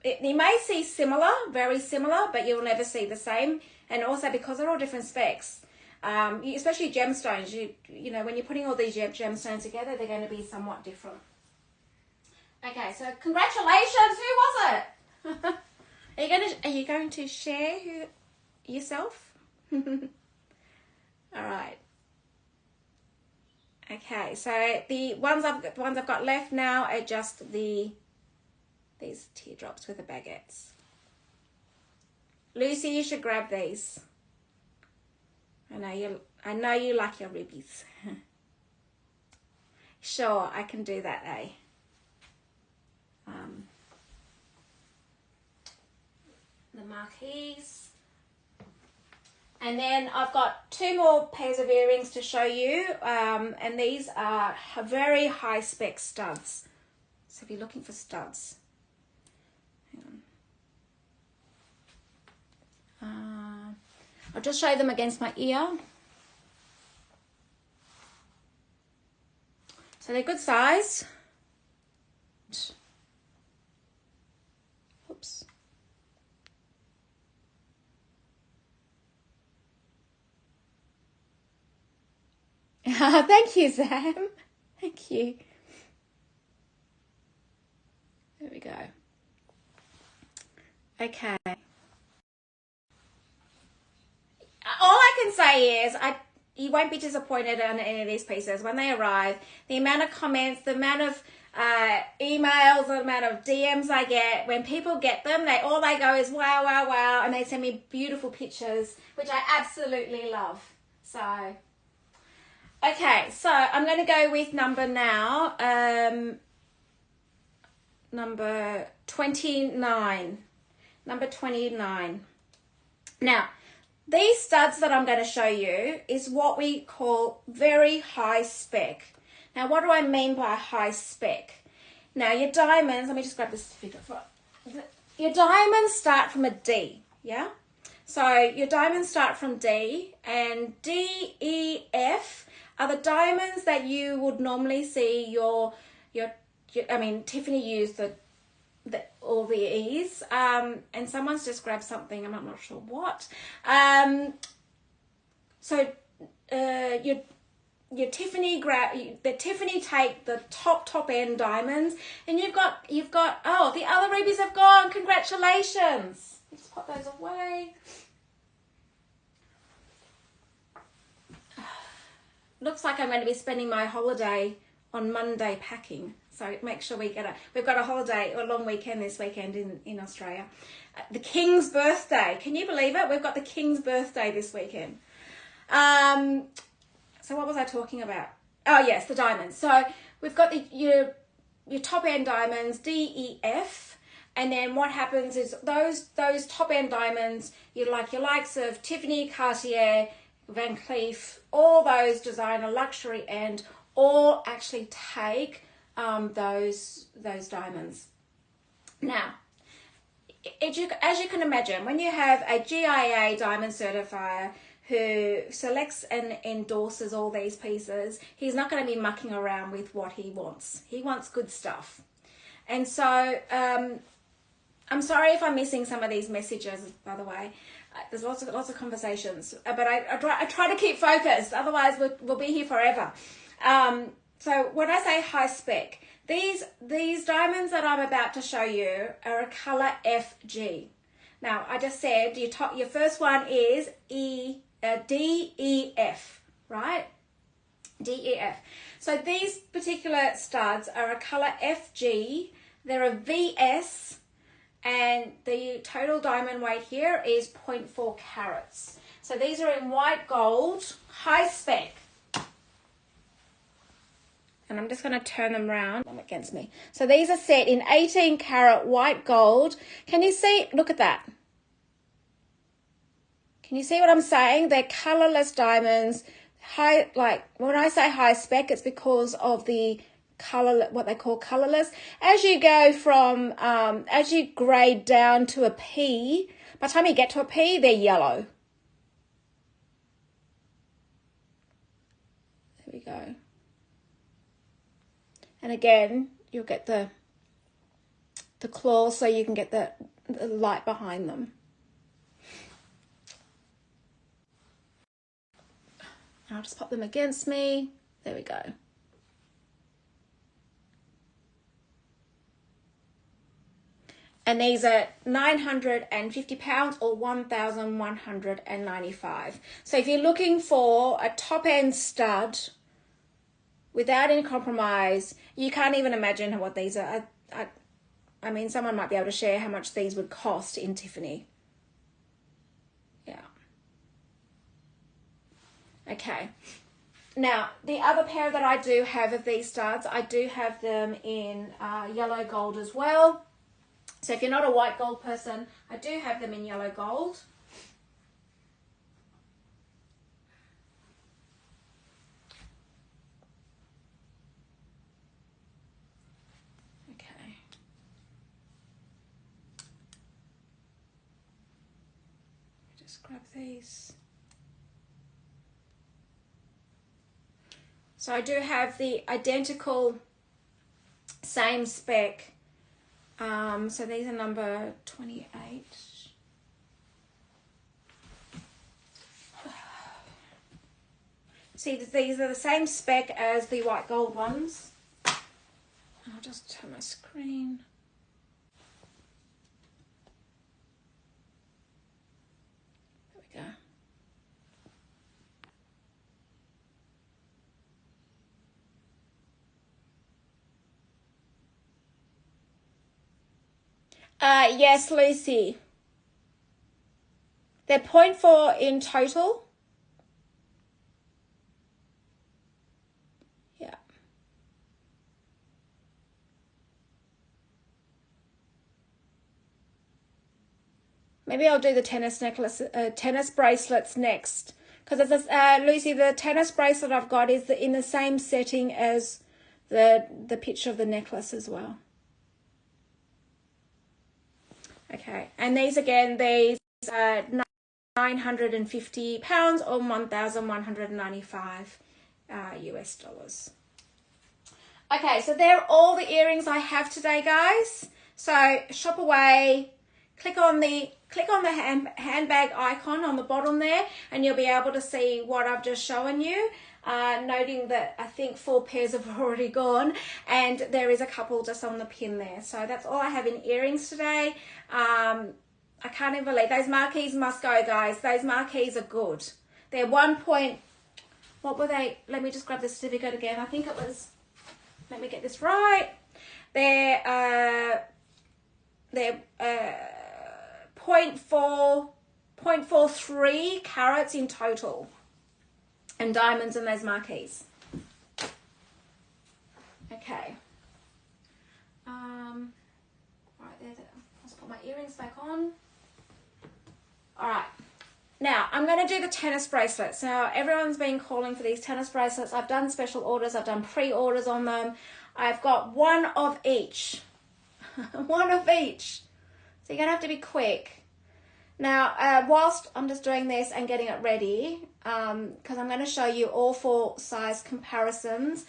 You may see similar, very similar, but you'll never see the same. And also because they're all different specs. Especially gemstones, you know, when you're putting all these gemstones together, they're going to be somewhat different. Okay, so congratulations. Who was it? Are you going to share yourself? All right. Okay, so the ones I've got left now are just the these teardrops with the baguettes. Lucy, you should grab these. I know you like your rubies. Sure, I can do that, eh? The marquees. And then I've got 2 more pairs of earrings to show you. And these are very high spec studs. So if you're looking for studs. Hang on. I'll just show them against my ear. So they're good size. Oops. Thank you, Sam. Thank you. There we go. Okay. All I can say is you won't be disappointed in any of these pieces when they arrive. The amount of comments, the amount of emails, the amount of DMs I get, when people get them, all they go is wow, wow, wow, and they send me beautiful pictures, which I absolutely love. So, okay, so I'm going to go with number 29. Number 29. Now, these studs that I'm going to show you is what we call very high spec. Now, what do I mean by high spec? Now, your diamonds, let me just grab this figure. Your diamonds start from a D, yeah? So your diamonds start from D, and D, E, F are the diamonds that you would normally see Tiffany used all the E's, and someone's just grabbed something, I'm not sure what. Your Tiffany Tiffany take the top end diamonds, and you've got oh, the other rubies have gone. Congratulations. Let's put those away. Looks like I'm going to be spending my holiday on Monday packing. So make sure we've got a holiday or a long weekend this weekend in Australia. The King's birthday. Can you believe it? We've got the King's birthday this weekend. So what was I talking about? Oh yes, the diamonds. So we've got your top end diamonds, D, E, F, and then what happens is those top end diamonds, your likes of Tiffany, Cartier, Van Cleef, all those designer luxury end, all actually take those diamonds. Now, as you can imagine, when you have a GIA diamond certifier who selects and endorses all these pieces, he's not going to be mucking around with what he wants. He wants good stuff. And so I'm sorry if I'm missing some of these messages, by the way. There's lots of conversations, but I try to keep focused. Otherwise, we'll be here forever. So when I say high spec, these diamonds that I'm about to show you are a color FG. Now, I just said your first one is DEF, right? DEF. So these particular studs are a color FG. They're a VS. And the total diamond weight here is 0.4 carats. So these are in white gold, high spec. And I'm just going to turn them around against me. So these are set in 18 carat white gold. Can you see? Look at that. Can you see what I'm saying? They're colorless diamonds. When I say high spec, it's because of the color, what they call colorless. As you go from, as you grade down to a P, by the time you get to a P, they're yellow. There we go. And again, you'll get the claws so you can get the light behind them. I'll just pop them against me. There we go. And these are £950 or 1,195. So if you're looking for a top-end stud without any compromise, you can't even imagine what these are. I mean, someone might be able to share how much these would cost in Tiffany. Yeah. Okay. Now, the other pair that I do have of these studs, I do have them in yellow gold as well. So if you're not a white gold person, I do have them in yellow gold. Okay. Just grab these. So I do have the identical same spec. So these are number 28. See, these are the same spec as the white gold ones. I'll just turn my screen. There we go. Yes, Lucy. They're 0.4 in total. Yeah. Maybe I'll do the tennis necklace, tennis bracelets next. Because Lucy, the tennis bracelet I've got is in the same setting as the picture of the necklace as well. Okay, and these again, these are £950 or 1,195 US dollars. Okay, so they're all the earrings I have today, guys. So shop away, click on the handbag icon on the bottom there, and you'll be able to see what I've just shown you. Noting that I think 4 pairs have already gone, and there is a couple just on the pin there. So that's all I have in earrings today. I can't even believe those marquees must go, guys. Those marquees are good. They're what were they? Let me just grab the certificate again. I think it was, let me get this right. They're 0.43 carats in total. And diamonds in those marquees. Okay. Right there. Let's put my earrings back on. All right. Now, I'm going to do the tennis bracelets. Now, everyone's been calling for these tennis bracelets. I've done special orders. I've done pre-orders on them. I've got one of each. One of each. So you're going to have to be quick. Now, whilst I'm just doing this and getting it ready, because I'm going to show you all 4 size comparisons,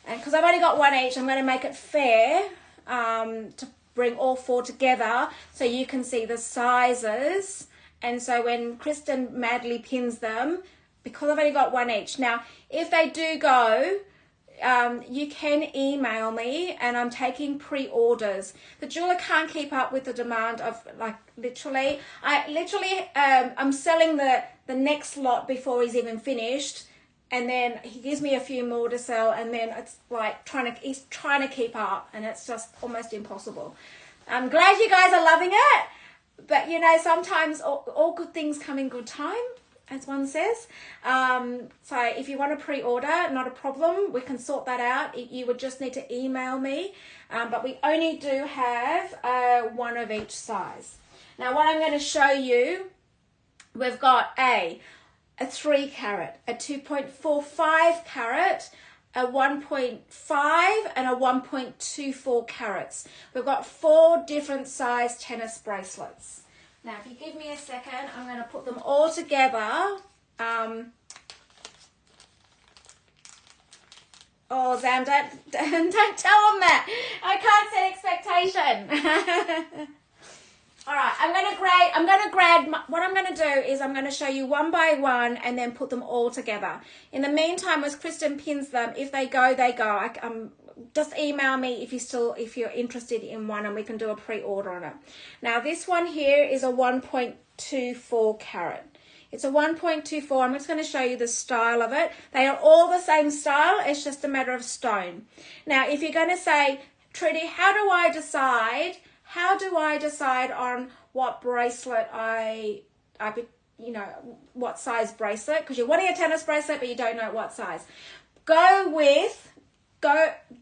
and because I've only got one each, I'm going to make it fair to bring all 4 together so you can see the sizes. And so when Kristen madly pins them, because I've only got one each. Now, if they do go, you can email me, and I'm taking pre-orders. The jeweler can't keep up with the demand of, like, literally. I'm selling the next lot before he's even finished, and then he gives me a few more to sell, and then it's like he's trying to keep up, and it's just almost impossible. I'm glad you guys are loving it, but you know, sometimes all good things come in good time, as one says. So if you want to pre-order, not a problem. We can sort that out. You would just need to email me. But we only do have one of each size. Now, what I'm going to show you, we've got a 3 carat, a 2.45 carat, a 1.5 and a 1.24 carats. We've got 4 different size tennis bracelets. Now, if you give me a second, I'm going to put them all together. Oh, Zam, don't tell them that. I can't set expectation. All right, what I'm going to do is I'm going to show you one by one and then put them all together. In the meantime, as Kristen pins them, if they go, they go. Just email me if you're interested in one, and we can do a pre-order on it. Now, this one here is a 1.24 carat. It's a 1.24. I'm just going to show you the style of it. They are all the same style. It's just a matter of stone. Now, if you're going to say, Trudi, how do I decide? How do I decide on what bracelet what size bracelet? Because you're wanting a tennis bracelet, but you don't know what size.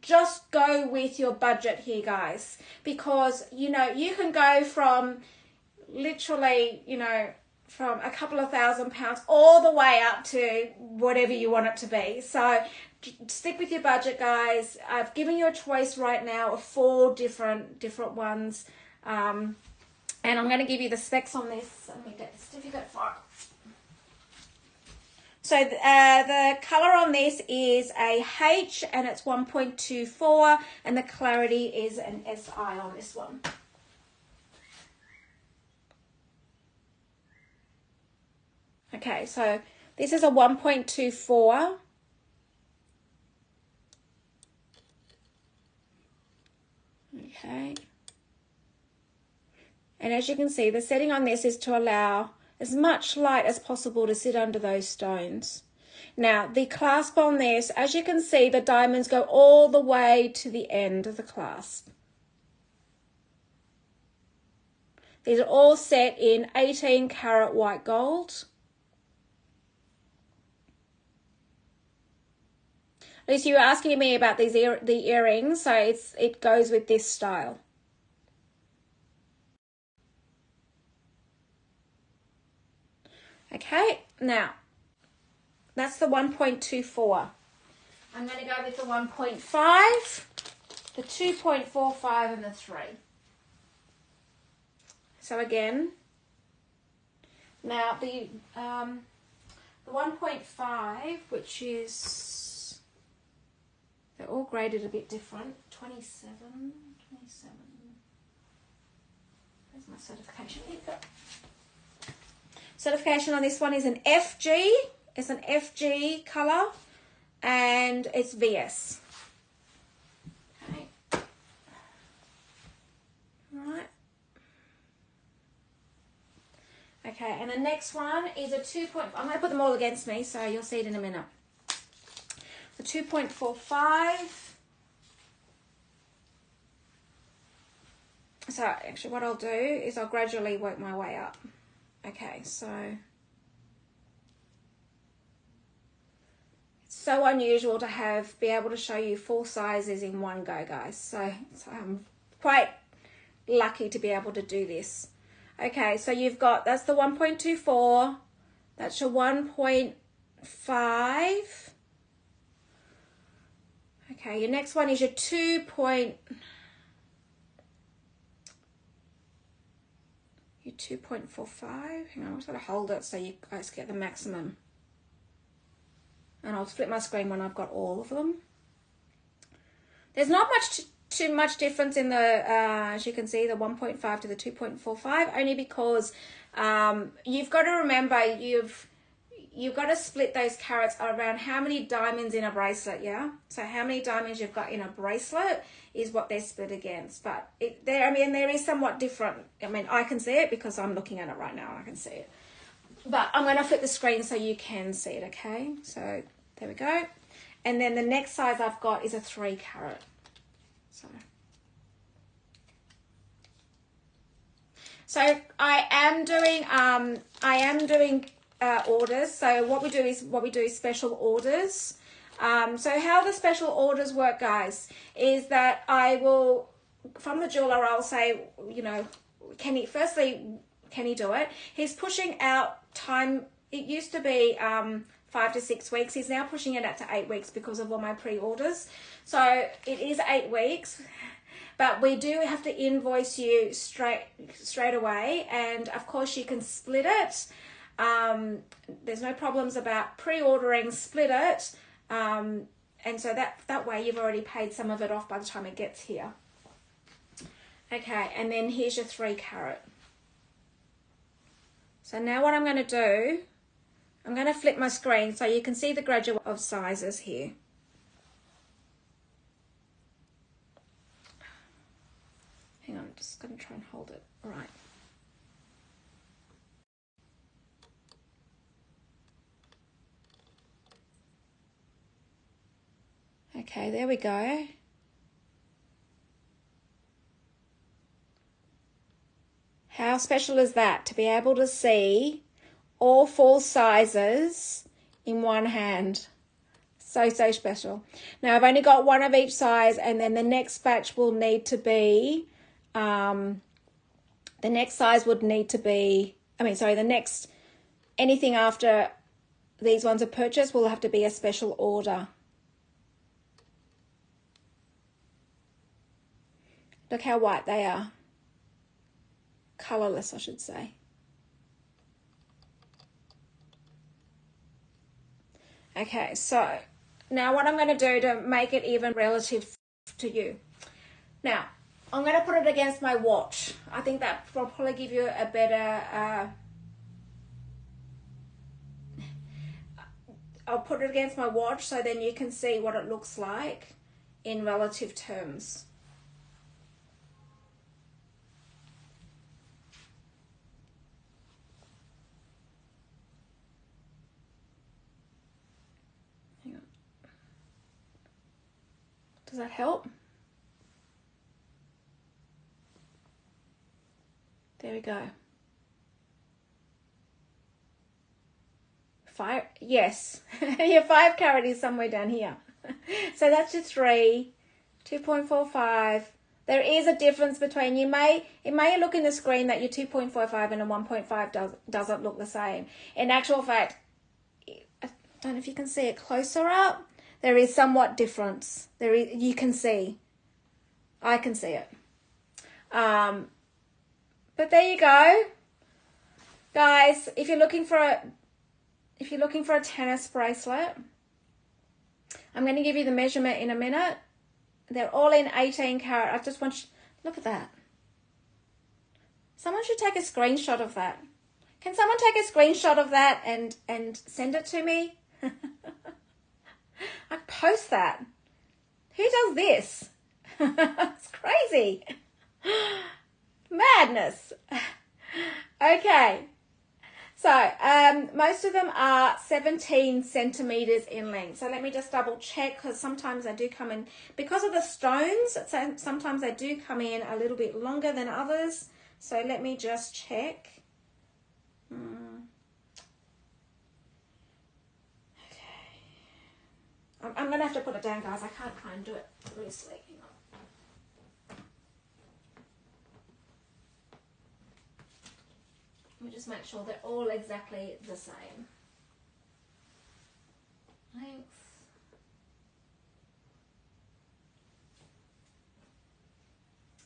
Just go with your budget here, guys, because you can go from literally, from a couple of £1,000 all the way up to whatever you want it to be. So stick with your budget, guys. I've given you a choice right now of 4 different ones, and I'm going to give you the specs on this. Let me get the certificate for it. So the color on this is a H and it's 1.24, and the clarity is an SI on this one. Okay, so this is a 1.24. Okay. And as you can see, the setting on this is to allow as much light as possible to sit under those stones. Now, the clasp on this, as you can see, the diamonds go all the way to the end of the clasp. These are all set in 18 karat white gold. Lisa, you were asking me about the earrings, so it goes with this style. Okay, now that's the 1.24. I'm going to go with the 1.5, the 2.45, and the 3. So again, now the 1.5, which is, they're all graded a bit different. 27. Where's my certification? Here you go. Certification on this one is an FG. It's an FG color, and it's VS. Okay. Right. Okay, and the next one is a 2. I'm going to put them all against me, so you'll see it in a minute. The 2.45. So actually what I'll do is I'll gradually work my way up. Okay, so it's so unusual to be able to show you 4 sizes in one go, guys. So I'm quite lucky to be able to do this. Okay, so you've got, that's the 1.24, that's your 1.5. Okay, your next one is your 2.45. Hang on, I'm just going to hold it so you guys get the maximum. And I'll split my screen when I've got all of them. There's not too much difference in the, as you can see, the 1.5 to the 2.45, only because you've got to remember you've got to split those carats around how many diamonds in a bracelet, yeah? So how many diamonds you've got in a bracelet is what they're split against. But there is somewhat different. I mean, I can see it because I'm looking at it right now. I can see it. But I'm going to flip the screen so you can see it, okay? So there we go. And then the next size I've got is a 3 carat. So I am doing orders. So what we do is special orders. So how the special orders work, guys, is that I will, from the jeweler, I'll say, can he do it? He's pushing out time. It used to be 5 to 6 weeks. He's now pushing it out to 8 weeks because of all my pre-orders. So it is 8 weeks, but we do have to invoice you straight away. And of course you can split it. There's no problems about pre-ordering, split it. And so that way you've already paid some of it off by the time it gets here. Okay, and then here's your 3 carat. So now what I'm going to do, I'm going to flip my screen so you can see the graduate of sizes here. Hang on, I'm just going to try and hold it. All right. Okay, there we go. special is that, to be able to see all 4 sizes in one hand? So special. Now I've only got one of each size, and then the next batch will need to be, the next size would need to be, anything after these ones are purchased will have to be a special order. Look how white they are. Colourless, I should say. Okay, so now what I'm going to do to make it even relative to you. Now, I'm going to put it against my watch. I think that will probably give you a better... I'll put it against my watch so then you can see what it looks like in relative terms. Hang on. Does that help? There we go. 5, yes. Your 5 carat is somewhere down here. So that's your 3, 2.45. There is a difference between, it may look in the screen that your 2.45 and a 1.5 doesn't look the same. In actual fact, I don't know if you can see it closer up. There is somewhat difference. You can see. I can see it. But there you go. Guys, if you're looking for a tennis bracelet, I'm going to give you the measurement in a minute. They're all in 18 carat. I just want you, look at that. Someone should take a screenshot of that. Can someone take a screenshot of that and send it to me? I'd post that. Who does this? It's crazy. Madness. Okay. So, most of them are 17 centimeters in length. So let me just double check, because sometimes they do come in, because of the stones, sometimes they do come in a little bit longer than others. So let me just check. Okay. I'm going to have to put it down, guys. I can't try and do it loosely. Hang on. Let me just make sure they're all exactly the same. Length.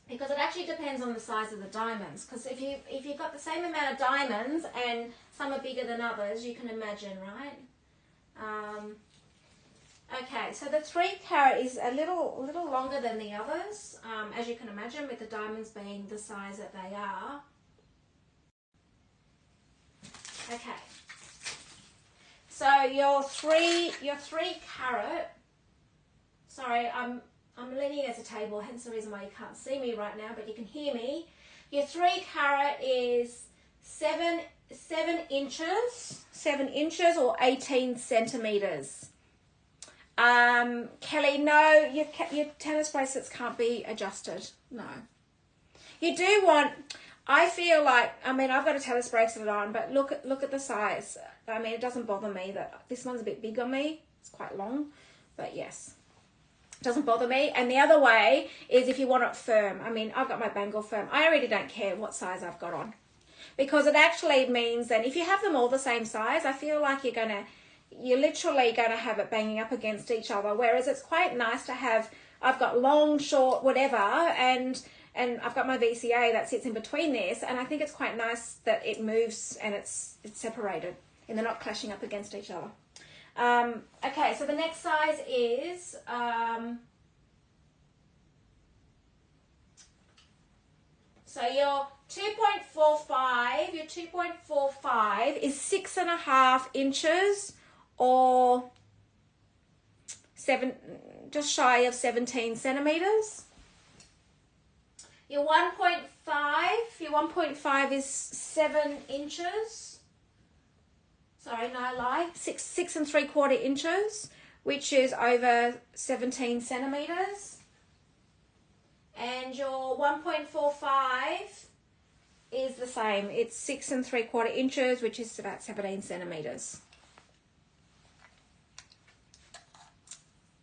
Because it actually depends on the size of the diamonds. Because if you've got the same amount of diamonds and some are bigger than others, you can imagine, right? Okay, so the 3 carat is a little longer than the others, as you can imagine, with the diamonds being the size that they are. Okay, so your three carat, sorry, I'm leaning against a table, hence the reason why you can't see me right now, but you can hear me. Your 3 carat is 7 inches or 18 centimeters. Kelly, no, your tennis bracelets can't be adjusted. No, you do want. I feel like, I've got a tennis bracelet on, but look at the size. It doesn't bother me that this one's a bit big on me. It's quite long, but yes, it doesn't bother me. And the other way is if you want it firm. I've got my bangle firm. I really don't care what size I've got on, because it actually means that if you have them all the same size, I feel like you're literally going to have it banging up against each other. Whereas it's quite nice to have, I've got long, short, whatever, and I've got my VCA that sits in between this, and I think it's quite nice that it moves and it's separated and they're not clashing up against each other. Okay, so the next size is so your 2.45 is 6.5 inches or just shy of 17 centimeters. Your 1.5 is 7 inches. Sorry, no, I lie. 6 3/4 inches, which is over 17 centimeters. And your 1.45 is the same. It's 6 3/4 inches, which is about 17 centimeters.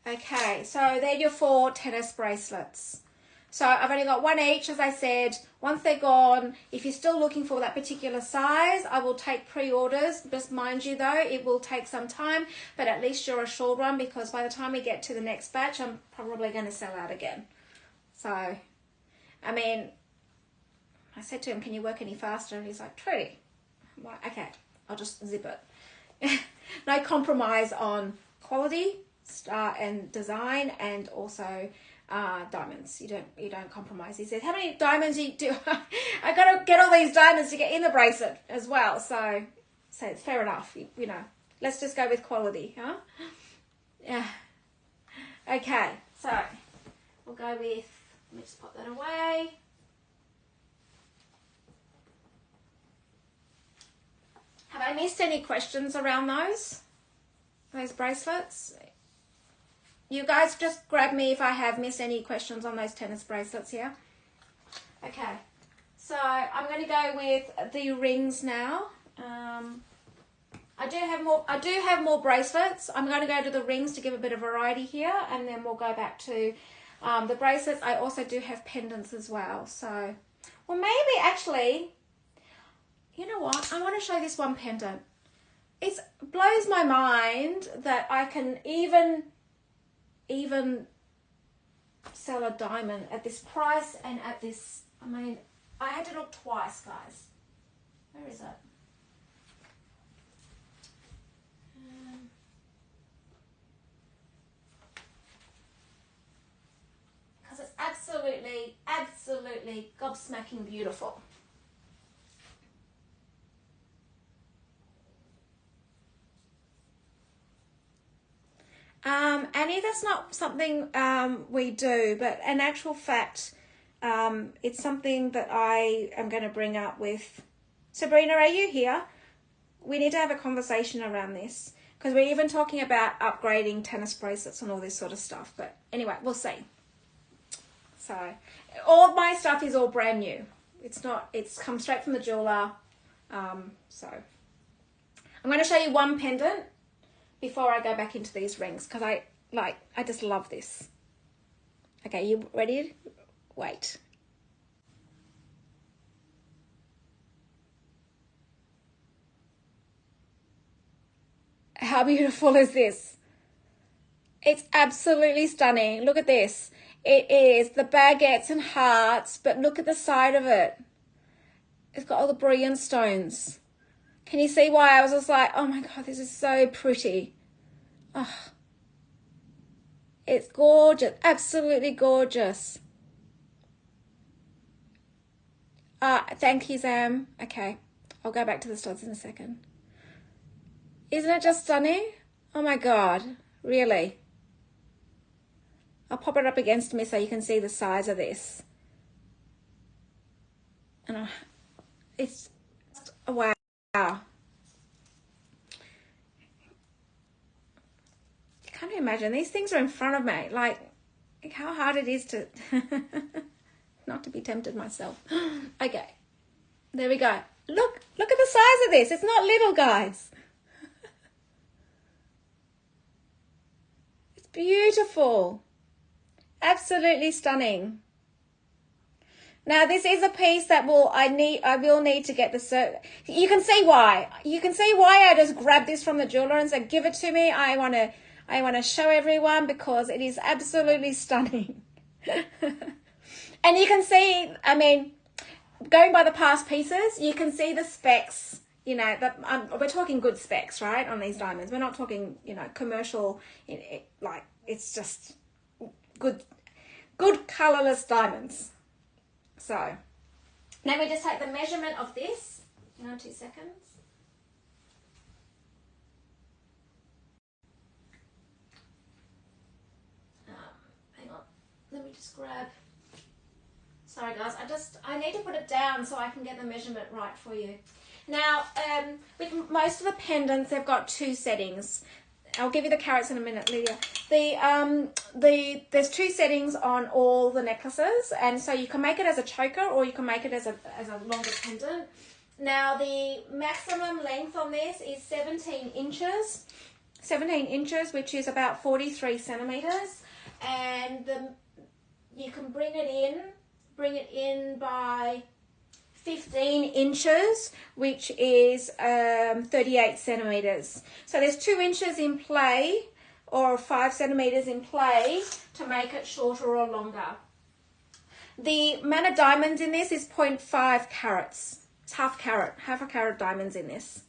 Okay, so they're your 4 tennis bracelets. So I've only got one each, as I said. Once they're gone, if you're still looking for that particular size, I will take pre-orders. Just mind you though, it will take some time, but at least you're assured one, because by the time we get to the next batch, I'm probably going to sell out again. So, I mean, I said to him, can you work any faster? And he's like, Trudi. I'm like, okay, I'll just zip it. No compromise on quality and design, and also diamonds. You don't compromise. He said, how many diamonds do you do? I got to get all these diamonds to get in the bracelet as well. So it's fair enough. You know, let's just go with quality, huh? Yeah. Okay, so we'll go with, let me just pop that away. Have I missed any questions around those bracelets? You guys just grab me if I have missed any questions on those tennis bracelets here. Okay, so I'm going to go with the rings now. I do have more bracelets. I'm going to go to the rings to give a bit of variety here, and then we'll go back to the bracelets. I also do have pendants as well. So, well, maybe actually, you know what? I want to show this one pendant. It blows my mind that I can even sell a diamond at this price and at this. I mean, I had to look twice, guys. Where is it? Because it's absolutely gobsmacking beautiful. Annie, that's not something we do, but in actual fact, it's something that I am going to bring up with Sabrina. Are you here? We need to have a conversation around this, because we're even talking about upgrading tennis bracelets and all this sort of stuff. But anyway, we'll see. So all my stuff is all brand new. It's come straight from the jeweler. So I'm going to show you one pendant before I go back into these rings, because I just love this. Okay, you ready? Wait. How beautiful is this? It's absolutely stunning. Look at this. It is the baguettes and hearts, but look at the side of it. It's got all the brilliant stones. Can you see why I was just like, oh my God, this is so pretty. Oh, it's gorgeous. Absolutely gorgeous. Thank you, Sam. Okay, I'll go back to the studs in a second. Isn't it just stunning? Oh my God, really? I'll pop it up against me so you can see the size of this. And it's, wow. Can't you imagine? These things are in front of me. Like how hard it is to not to be tempted myself. Okay, there we go. Look at the size of this. It's not little, guys. It's beautiful. Absolutely stunning. Now this is a piece that I will need to get the you can see why. You can see why I just grabbed this from the jeweler and said, give it to me. I want to show everyone, because it is absolutely stunning. And you can see, I mean, going by the past pieces, you can see the specs, you know, we're talking good specs, right, on these diamonds. We're not talking, you know, commercial, like, it's just good colourless diamonds. So, now we just take the measurement of this. Hang on 2 seconds. Hang on. Let me just grab. Sorry guys, I need to put it down so I can get the measurement right for you. Now, with most of the pendants, they've got 2 settings. I'll give you the carats in a minute, Lydia. There's 2 settings on all the necklaces, and so you can make it as a choker or you can make it as a longer pendant. Now the maximum length on this is 17 inches. 17 inches, which is about 43 centimeters, and you can bring it in by 15 inches, which is 38 centimeters. So there's 2 inches in play, or 5 centimeters in play, to make it shorter or longer. The amount of diamonds in this is 0.5 carats. It's half a carat diamonds in this.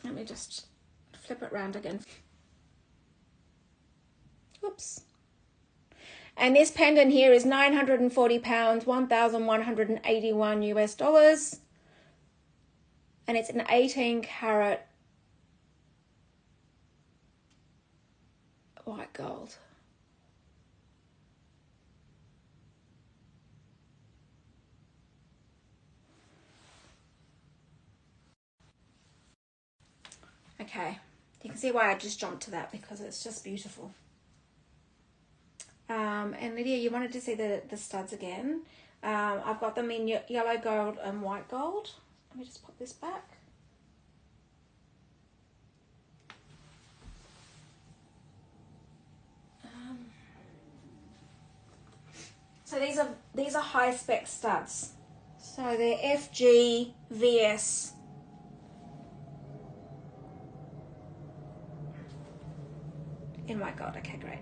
Let me just flip it around again. Oops. And this pendant here is 940 pounds, 1,181 US dollars. And it's an 18 carat white gold. Okay, you can see why I just jumped to that, because it's just beautiful. And Lydia, you wanted to see the studs again. I've got them in yellow gold and white gold. Let me just pop this back. So these are high spec studs. So they're FG VS. In white gold. Okay, great.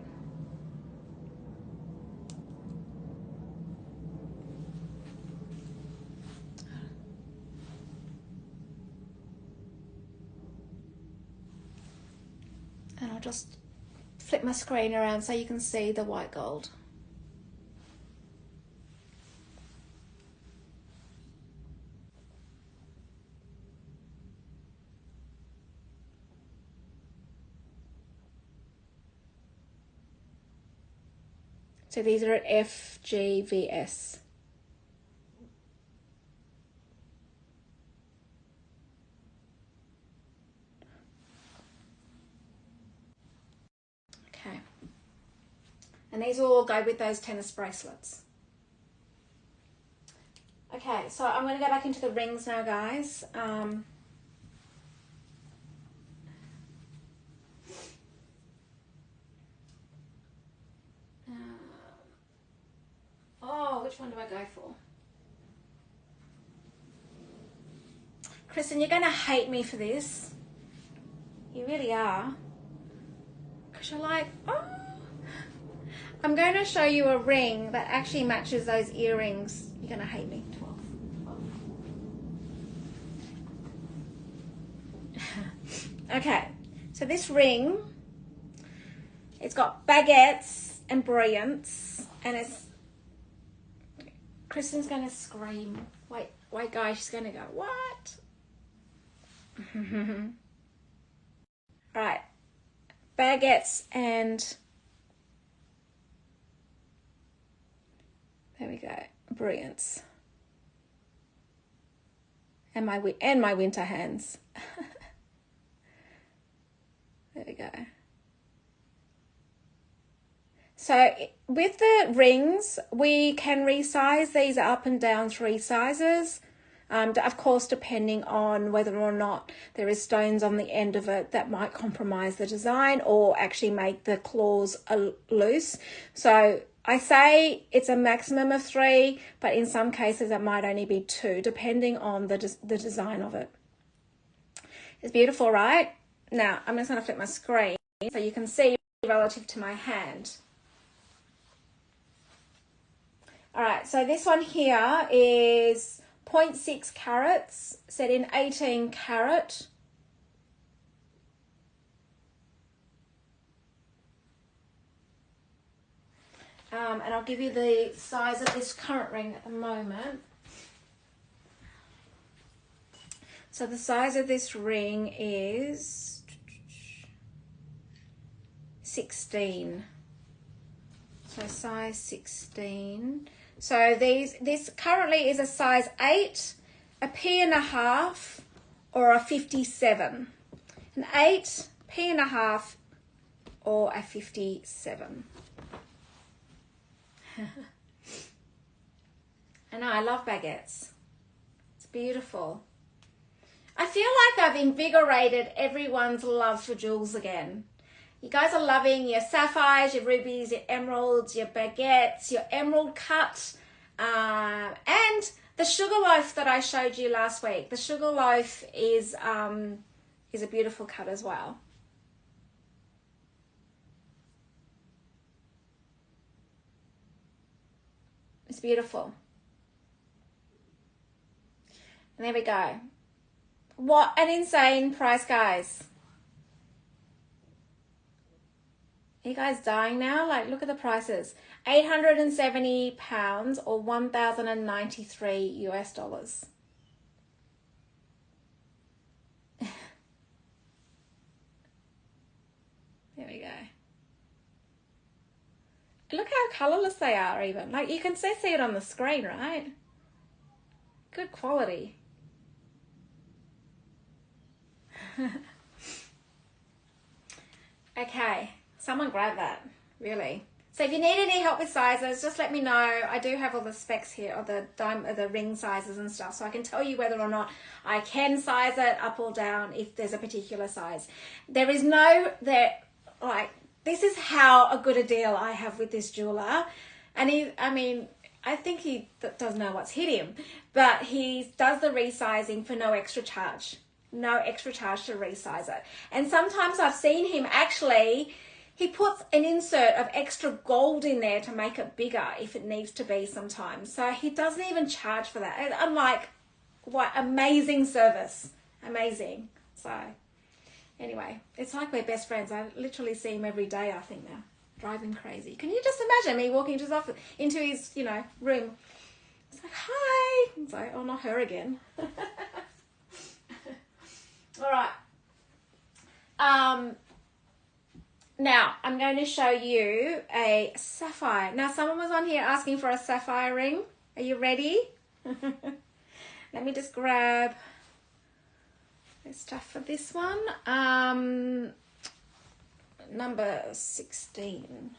And I'll just flip my screen around so you can see the white gold. So these are at FGVS. Okay. And these all go with those tennis bracelets. Okay, so I'm going to go back into the rings now, guys. Oh, which one do I go for? Kristen, you're going to hate me for this. You really are. Because you're like, oh. I'm going to show you a ring that actually matches those earrings. You're going to hate me. 12. Okay, so this ring, it's got baguettes and brilliants, and it's, Kristen's going to scream. Wait, guys, she's going to go, what? Right, baguettes and, there we go, brilliants. And my winter hands. There we go. So with the rings, we can resize these up and down 3 sizes. Of course, depending on whether or not there is stones on the end of it that might compromise the design or actually make the claws loose. So I say it's a maximum of 3, but in some cases it might only be 2, depending on the design of it. It's beautiful, right? Now, I'm just going to flip my screen so you can see relative to my hand. All right, so this one here is 0.6 carats, set in 18 carat. And I'll give you the size of this current ring at the moment. So the size of this ring is 16. So size 16. So this currently is a size 8, a P&1/2, or a 57. And An 8, P&a-half, or a 57. I know, I love baguettes. It's beautiful. I feel like I've invigorated everyone's love for jewels again. You guys are loving your sapphires, your rubies, your emeralds, your baguettes, your emerald cut, and the sugar loaf that I showed you last week. The sugar loaf is a beautiful cut as well. It's beautiful. And there we go. What an insane price, guys. Are you guys dying now? Like, look at the prices. £870 or 1,093 US dollars. There we go. Look how colourless they are even. Like, you can see it on the screen, right? Good quality. Okay, someone grab that, really. So if you need any help with sizes, just let me know. I do have all the specs here, or the ring sizes and stuff, so I can tell you whether or not I can size it up or down if there's a particular size. There is no, this is how a good a deal I have with this jeweler. And I think he doesn't know what's hit him, but he does the resizing for no extra charge. No extra charge to resize it. And sometimes I've seen him actually, he puts an insert of extra gold in there to make it bigger if it needs to be sometimes. So he doesn't even charge for that. And I'm like, what amazing service. Amazing. So anyway, it's like we're best friends. I literally see him every day, I think now. Driving crazy. Can you just imagine me walking into his office, into his, room? It's like, hi. It's like, oh, not her again. All right. Now I'm going to show you a sapphire. Now someone was on here asking for a sapphire ring. Are you ready? Let me just grab the stuff for this one. Number 16.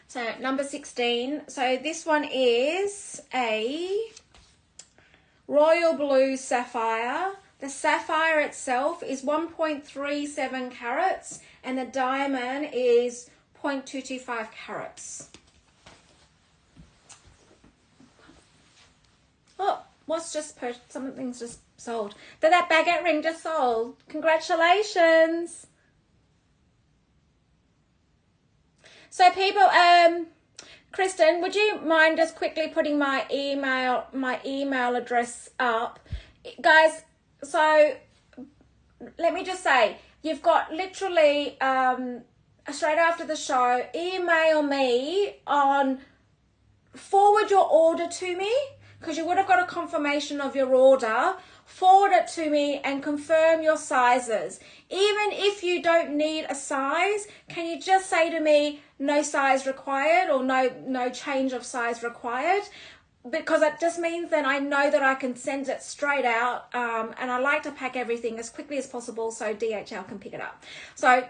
So number 16. So this one is a royal blue sapphire. The sapphire itself is 1.37 carats and the diamond is 0.225 carats. Oh, something's just sold. That baguette ring just sold. Congratulations. So people, Kristen, would you mind just quickly putting my email address up? Guys, so let me just say, you've got literally straight after the show, email me forward your order to me, because you would have got a confirmation of your order. Forward it to me and confirm your sizes. Even if you don't need a size, can you just say to me, no size required, or no change of size required? Because it just means then I know that I can send it straight out, and I like to pack everything as quickly as possible so DHL can pick it up. So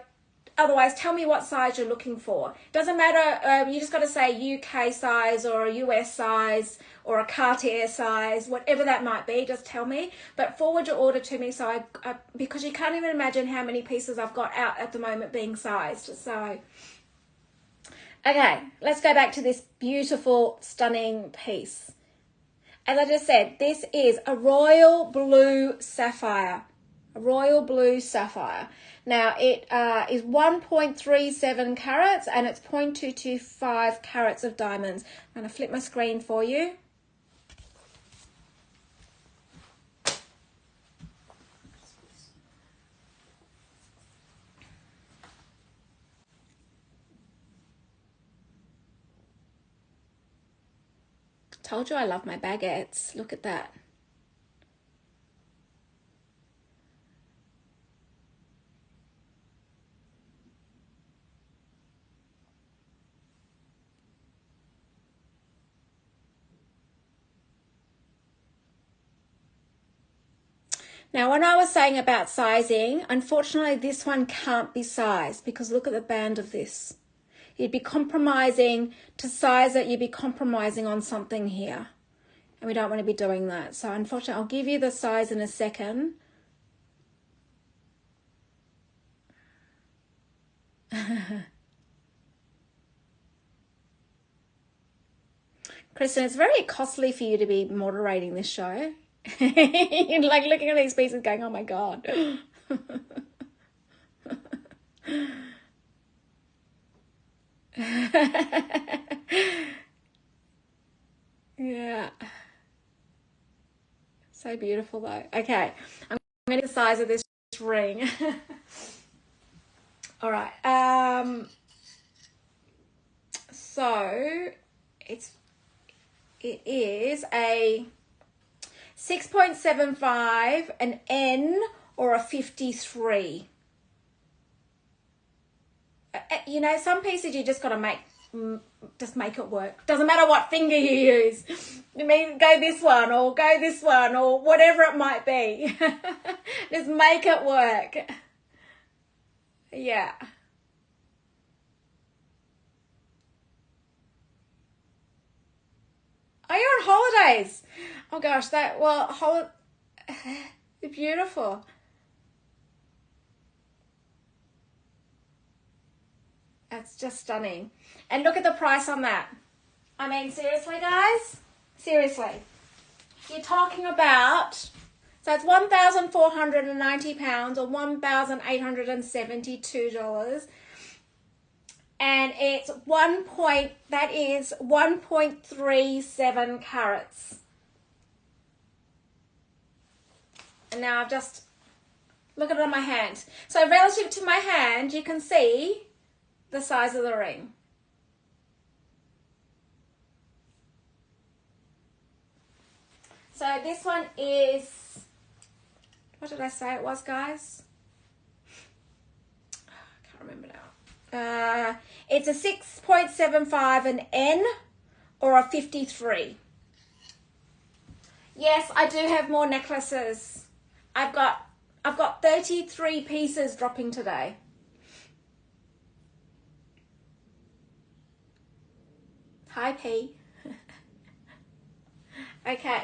otherwise, tell me what size you're looking for. Doesn't matter, you just got to say UK size or a US size or a Cartier size, whatever that might be, just tell me. But forward your order to me, so because you can't even imagine how many pieces I've got out at the moment being sized. So, okay, let's go back to this beautiful, stunning piece. As I just said, this is a royal blue sapphire. A royal blue sapphire. Now, it is 1.37 carats and it's 0.225 carats of diamonds. I'm going to flip my screen for you. Told you I love my baguettes. Look at that. Now, when I was saying about sizing, unfortunately, this one can't be sized because look at the band of this. You'd be compromising to size it. You'd be compromising on something here. And we don't want to be doing that. So unfortunately, I'll give you the size in a second. Kristen, it's very costly for you to be moderating this show. You're like looking at these pieces going, oh my God. Yeah. So beautiful though. Okay. I'm going to the size of this ring. All right. So it is a 6.75, an N, or a 53. You know, some pieces you just got to make it work. Doesn't matter what finger you use. You mean go this one or whatever it might be. Just make it work. Yeah. Oh, you're on holidays. Oh gosh, beautiful. That's just stunning. And look at the price on that. I mean, seriously, guys? Seriously. You're talking about, so it's £1,490 or $1,872. And it's 1.37 carats. And now I've just, look at it on my hand. So relative to my hand, you can see the size of the ring. So this one is, what did I say it was, guys? I can't remember now. It's a 6.75, an N, or a 53. Yes, I do have more necklaces. I've got 33 pieces dropping today. Hi, P. Okay.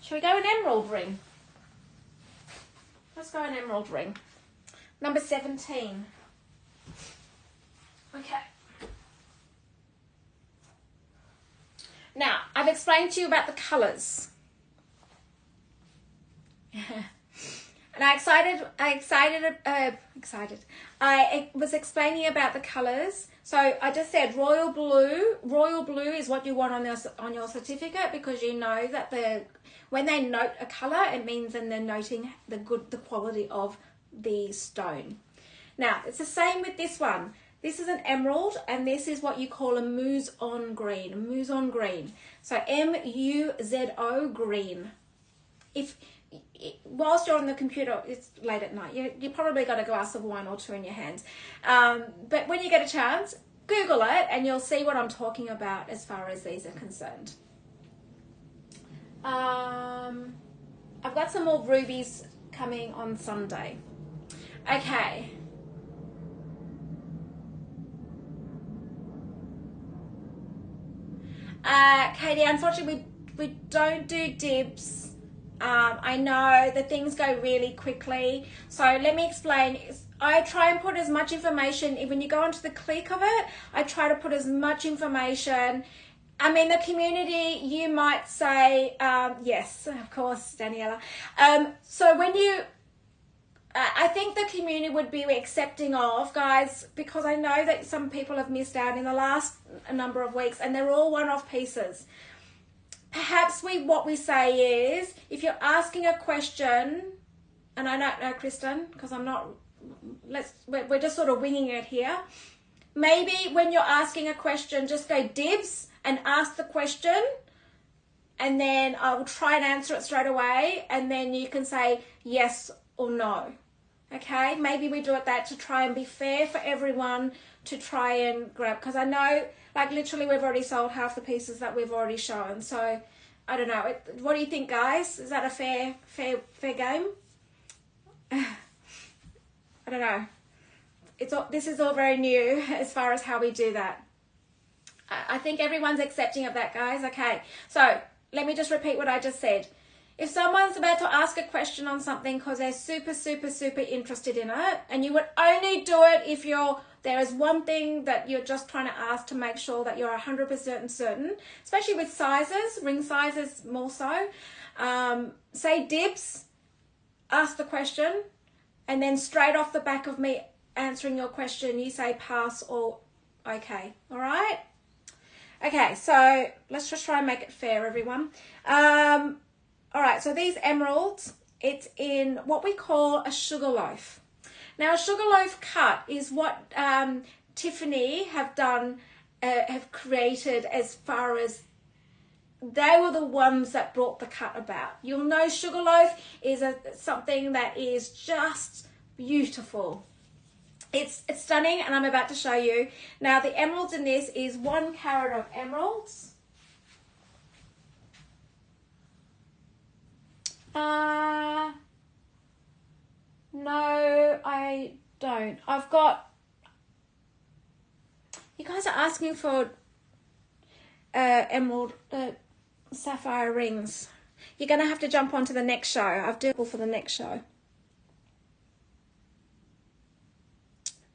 Shall we go an emerald ring? Let's go an emerald ring. Number 17. Okay. Now, I've explained to you about the colours. And I was explaining about the colours. So I just said royal blue. Royal blue is what you want on your certificate, because you know that when they note a colour, it means then they're noting the quality of the stone. Now, it's the same with this one. This is an emerald, and this is what you call a Muzo green. A Muzo green. So M-U-Z-O green. Whilst you're on the computer, it's late at night, you probably got a glass of wine or two in your hands. But when you get a chance, Google it and you'll see what I'm talking about as far as these are concerned. I've got some more rubies coming on Sunday. Okay. Katie, unfortunately, we don't do dibs. I know that things go really quickly. So let me explain. I try and put as much information, when you go onto the click of it, I try to put as much information. I mean, the community, you might say, yes, of course, Daniela. So when I think the community would be accepting of, guys, because I know that some people have missed out in the last number of weeks, and they're all one-off pieces. Perhaps what we say is, if you're asking a question, and I don't know, Kristen, because we're just sort of winging it here. Maybe when you're asking a question, just go dibs and ask the question, and then I will try and answer it straight away, and then you can say yes or no. Okay, maybe we do it that to try and be fair for everyone to try and grab, because I know, like, literally we've already sold half the pieces that we've already shown. So I don't know. What do you think, guys? Is that a fair game? I don't know. This is all very new as far as how we do that. I think everyone's accepting of that, guys. Okay, so let me just repeat what I just said. If someone's about to ask a question on something because they're super, super, super interested in it, and you would only do it if there is one thing that you're just trying to ask to make sure that you're 100% certain, especially with sizes, ring sizes more so. Say dibs, ask the question, and then straight off the back of me answering your question, you say pass or okay. All right? Okay, so let's just try and make it fair, everyone. All right, so these emeralds, it's in what we call a sugar loaf. Now, a sugar loaf cut is what Tiffany have created, as far as they were the ones that brought the cut about. You'll know sugar loaf is something that is just beautiful. It's stunning, and I'm about to show you. Now, the emeralds in this is 1 carat of emeralds. No, I don't. I've got... You guys are asking for emerald, sapphire rings. You're going to have to jump onto the next show. I've done it for the next show.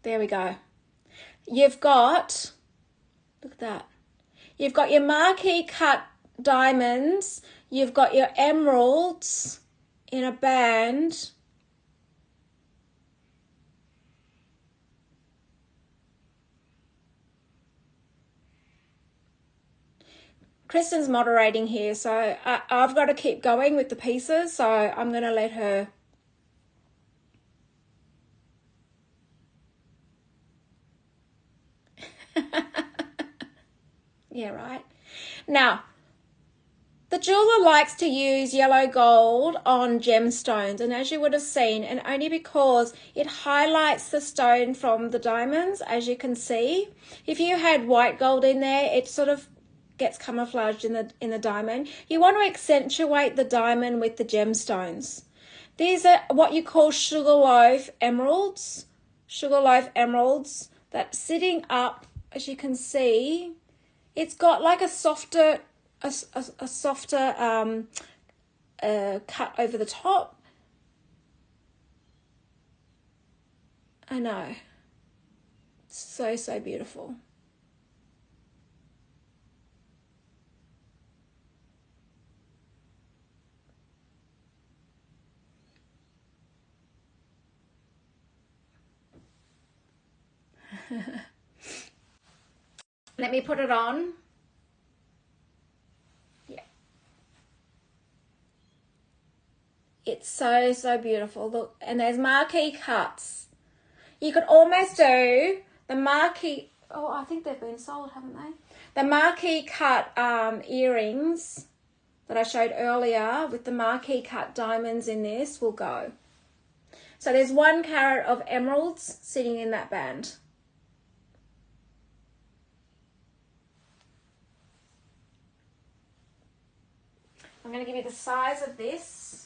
There we go. You've got, look at that. You've got your marquee cut diamonds. You've got your emeralds in a band. Kristen's moderating here, so I've got to keep going with the pieces, so I'm going to let her. Yeah, right. Now, the jeweler likes to use yellow gold on gemstones, and as you would have seen, and only because it highlights the stone from the diamonds, as you can see. If you had white gold in there, it sort of gets camouflaged in the diamond. You want to accentuate the diamond with the gemstones. These are what you call sugarloaf emeralds. Sugarloaf emeralds that sitting up, as you can see, it's got like a softer cut over the top. I know. So, so beautiful. Let me put it on. Yeah. It's so, so beautiful. Look, and there's marquee cuts. You could almost do the marquee, oh, I think they've been sold, haven't they? The marquee cut earrings that I showed earlier with the marquee cut diamonds in this will go. So there's 1 carat of emeralds sitting in that band. I'm going to give you the size of this.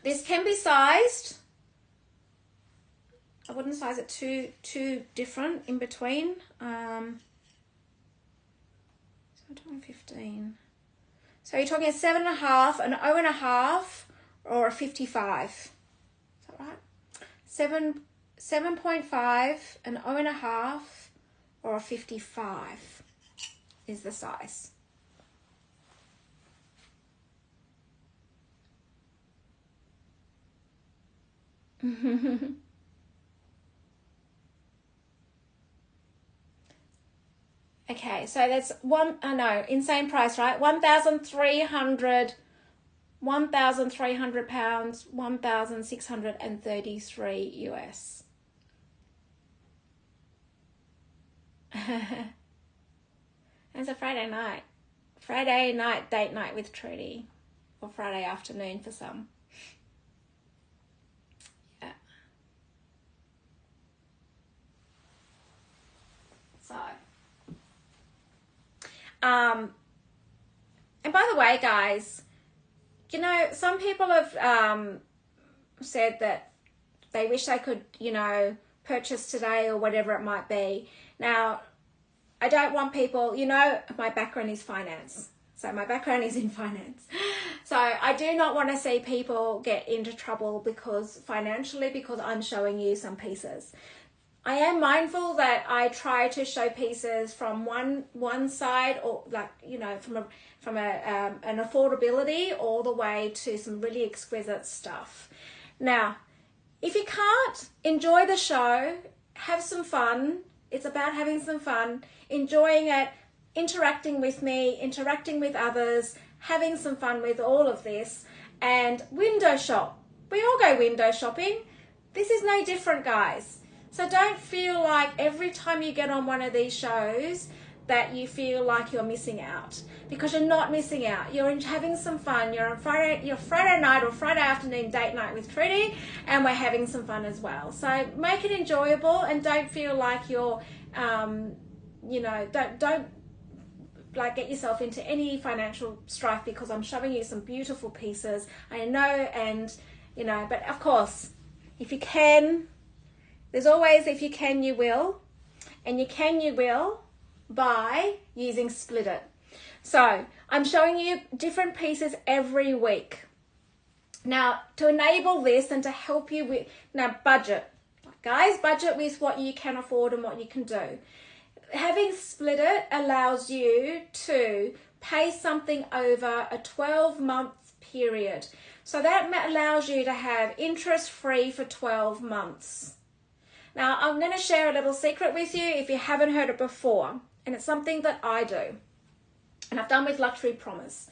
This can be sized. I wouldn't size it too different in between. So 15. So you're talking a 7.5, an 0.5, or a 55. Is that right? 7.5, an 0.5, or a 55 is the size. Okay, so that's insane price, right? 1,300 pounds, 1,633 US. It's a Friday night date night with Trudi, or Friday afternoon for some. Yeah. So, and by the way, guys, you know, some people have said that they wish they could, you know, purchase today or whatever it might be. Now, I don't want people, you know, my background is finance. So my background is in finance. So I do not want to see people get into trouble because I'm showing you some pieces. I am mindful that I try to show pieces from one side, or like, you know, from an affordability all the way to some really exquisite stuff. Now, if you can't enjoy the show, have some fun. It's about having some fun, enjoying it, interacting with me, interacting with others, having some fun with all of this, and window shop. We all go window shopping. This is no different, guys. So don't feel like every time you get on one of these shows that you feel like you're missing out, because you're not missing out. You're having some fun. You're on Friday night or Friday afternoon date night with Trudi, and we're having some fun as well. So make it enjoyable, and don't feel like you're, you know, don't like get yourself into any financial strife, because I'm showing you some beautiful pieces. I know, and you know, but of course, if you can, there's always if you can, you will, and you will by using Split It. So I'm showing you different pieces every week. Now, to enable this and to help you with, now budget. Guys, budget with what you can afford and what you can do. Having Split It allows you to pay something over a 12-month period. So that allows you to have interest-free for 12 months. Now, I'm going to share a little secret with you if you haven't heard it before, and it's something that I do, and I've done with Luxury Promise,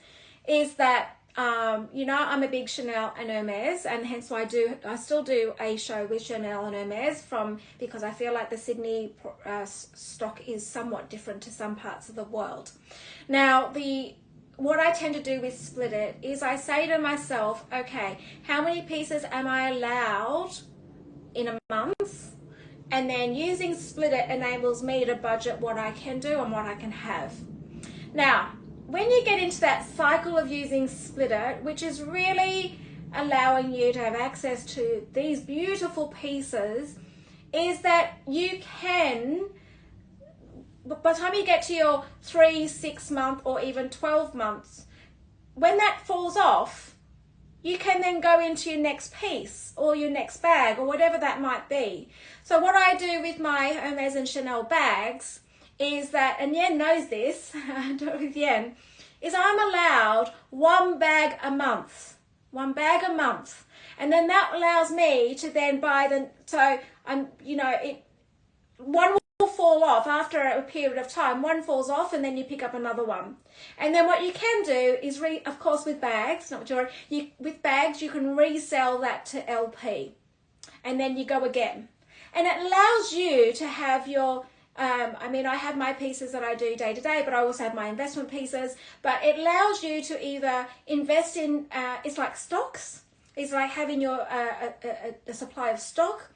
is that, you know, I'm a big Chanel and Hermes, and hence why I still do a show with Chanel and Hermes because I feel like the Sydney stock is somewhat different to some parts of the world. Now, what I tend to do with Split It is I say to myself, okay, how many pieces am I allowed in a month? And then using Split It enables me to budget what I can do and what I can have. Now, when you get into that cycle of using Split It, which is really allowing you to have access to these beautiful pieces, is that you can, by the time you get to your 3, 6 month or even 12 months, when that falls off, you can then go into your next piece or your next bag or whatever that might be. So what I do with my Hermes and Chanel bags is that, and Yen knows this, I do it with Yen, is I'm allowed one bag a month. One bag a month. And then that allows me to then buy so I'm, you know, one will fall off after a period of time. One falls off and then you pick up another one. And then what you can do is, of course with bags, not jewelry, with bags you can resell that to LP. And then you go again. And it allows you to have your, I mean, I have my pieces that I do day to day, but I also have my investment pieces. But it allows you to either invest in, it's like stocks. It's like having your a supply of stock,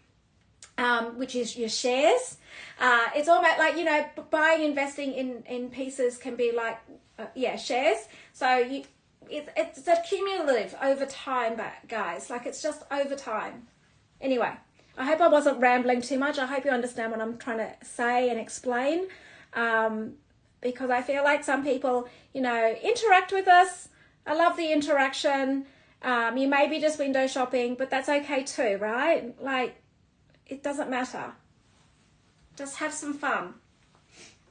which is your shares. It's all about, like, you know, buying, investing in pieces can be like, shares. So it's a cumulative over time, guys. Like, it's just over time. Anyway, I hope I wasn't rambling too much. I hope you understand what I'm trying to say and explain, because I feel like some people, you know, interact with us. I love the interaction. You may be just window shopping, but that's okay too, right? Like, it doesn't matter. Just have some fun.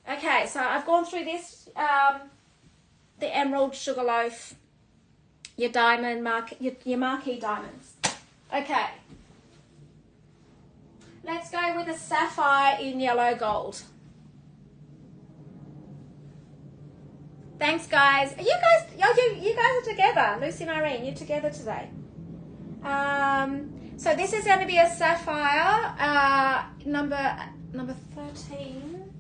Okay, so I've gone through this, the emerald sugarloaf, your diamond your marquee diamonds. Okay. Let's go with a sapphire in yellow gold. Thanks, guys. You guys are together. Lucy and Irene, you're together today. So this is going to be a sapphire, number 13.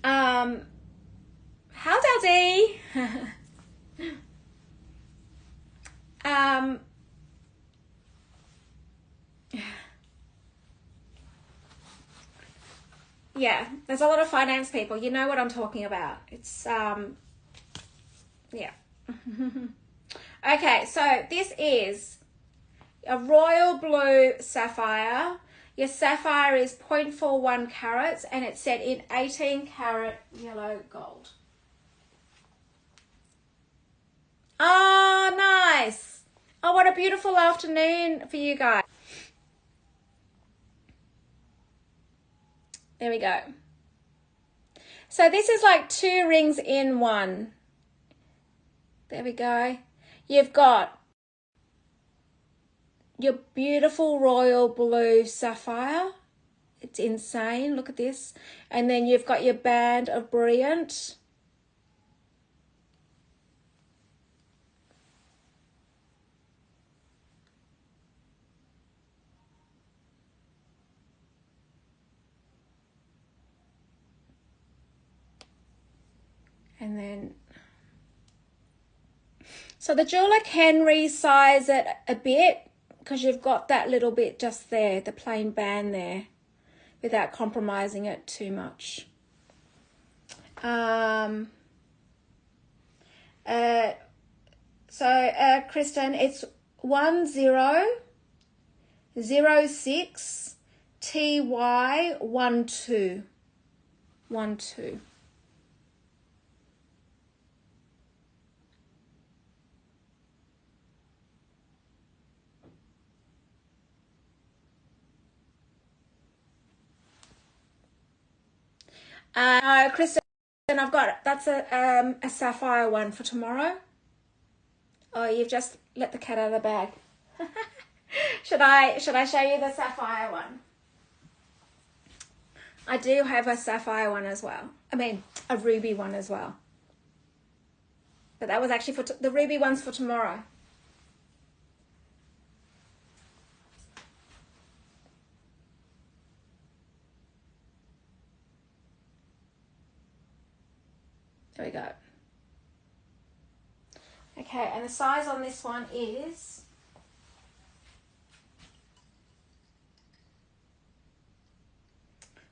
How's LD? Yeah, there's a lot of finance people. You know what I'm talking about. It's, yeah. Okay, so this is a royal blue sapphire. Your sapphire is 0.41 carats and it's set in 18 carat yellow gold. Oh, nice. Oh, what a beautiful afternoon for you guys. There we go. So this is like 2 rings in one. There we go. You've got your beautiful royal blue sapphire. It's insane. Look at this. And then you've got your band of brilliant. And then, so the jeweler can resize it a bit because you've got that little bit just there, the plain band there, without compromising it too much. Kristen, it's 1006 TY12. 12. Kristen, I've got that's a sapphire one for tomorrow. Oh, you've just let the cat out of the bag. Should I show you the sapphire one? I do have a sapphire one as well. I mean, a ruby one as well. But that was actually for the ruby one's for tomorrow. There we go. Okay, and the size on this one is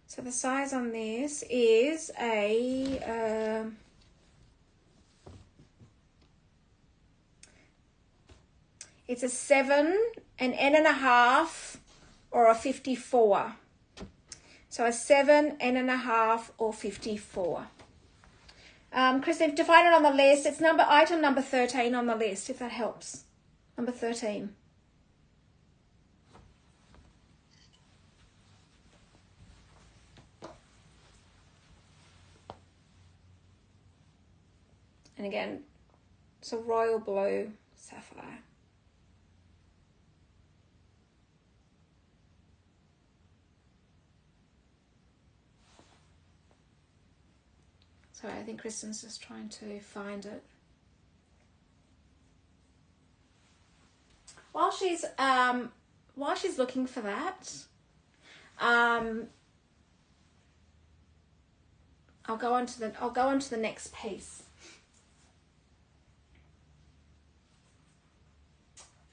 so the size on this is a it's a 7, an N.5, or a 54. So a 7, N.5, or 54. Kristen, to find it on the list, it's item number 13 on the list, if that helps. Number 13. And again, it's a royal blue sapphire. Sorry, I think Kristen's just trying to find it. While she's looking for that, I'll go on to the next piece.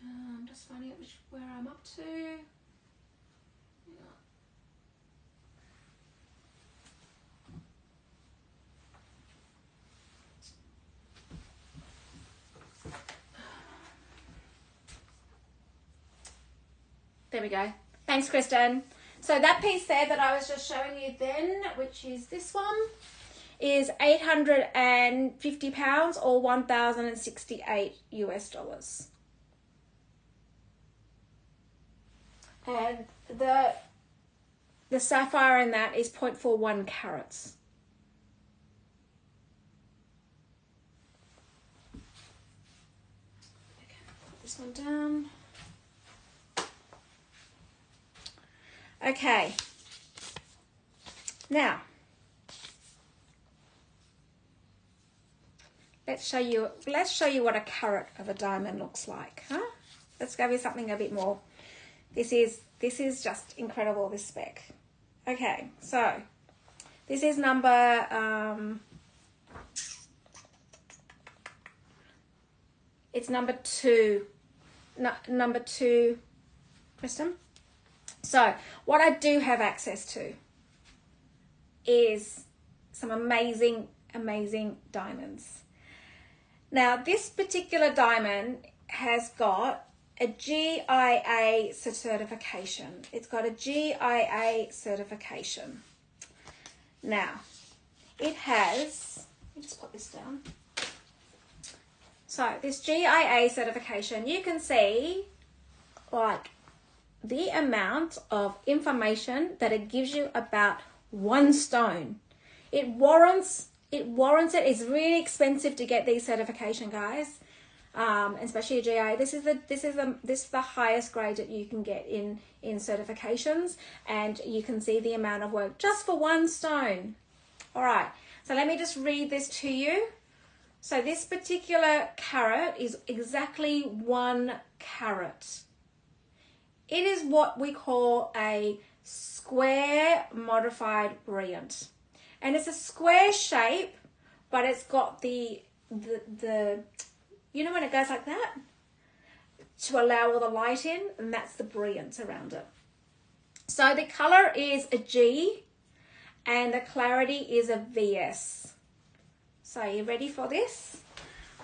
I'm just finding out where I'm up to. There we go. Thanks, Kristen. So that piece there that I was just showing you then, which is this one, is £850 or $1,068. And the sapphire in that is 0.41 carats. Okay, put this one down. Okay, now let's show you what a carat of a diamond looks like, huh? Let's go with something a bit more. This is just incredible, this spec. Okay, so this is number it's number 2. Number 2, Kristen. So what I do have access to is some amazing, amazing diamonds. Now, this particular diamond has got a GIA certification. It's got a GIA certification. Now, it has, let me just put this down. So, this GIA certification, you can see like the amount of information that it gives you about one stone. It warrants it. It's really expensive to get these certification, guys. Especially a GIA. This is the highest grade that you can get in certifications, and you can see the amount of work just for one stone. All right, so let me just read this to you. So this particular carat is exactly 1 carat. It is what we call a square modified brilliant, and it's a square shape, but it's got the you know when it goes like that to allow all the light in, and that's the brilliance around it. So the color is a G and the clarity is a VS. So are you ready for this?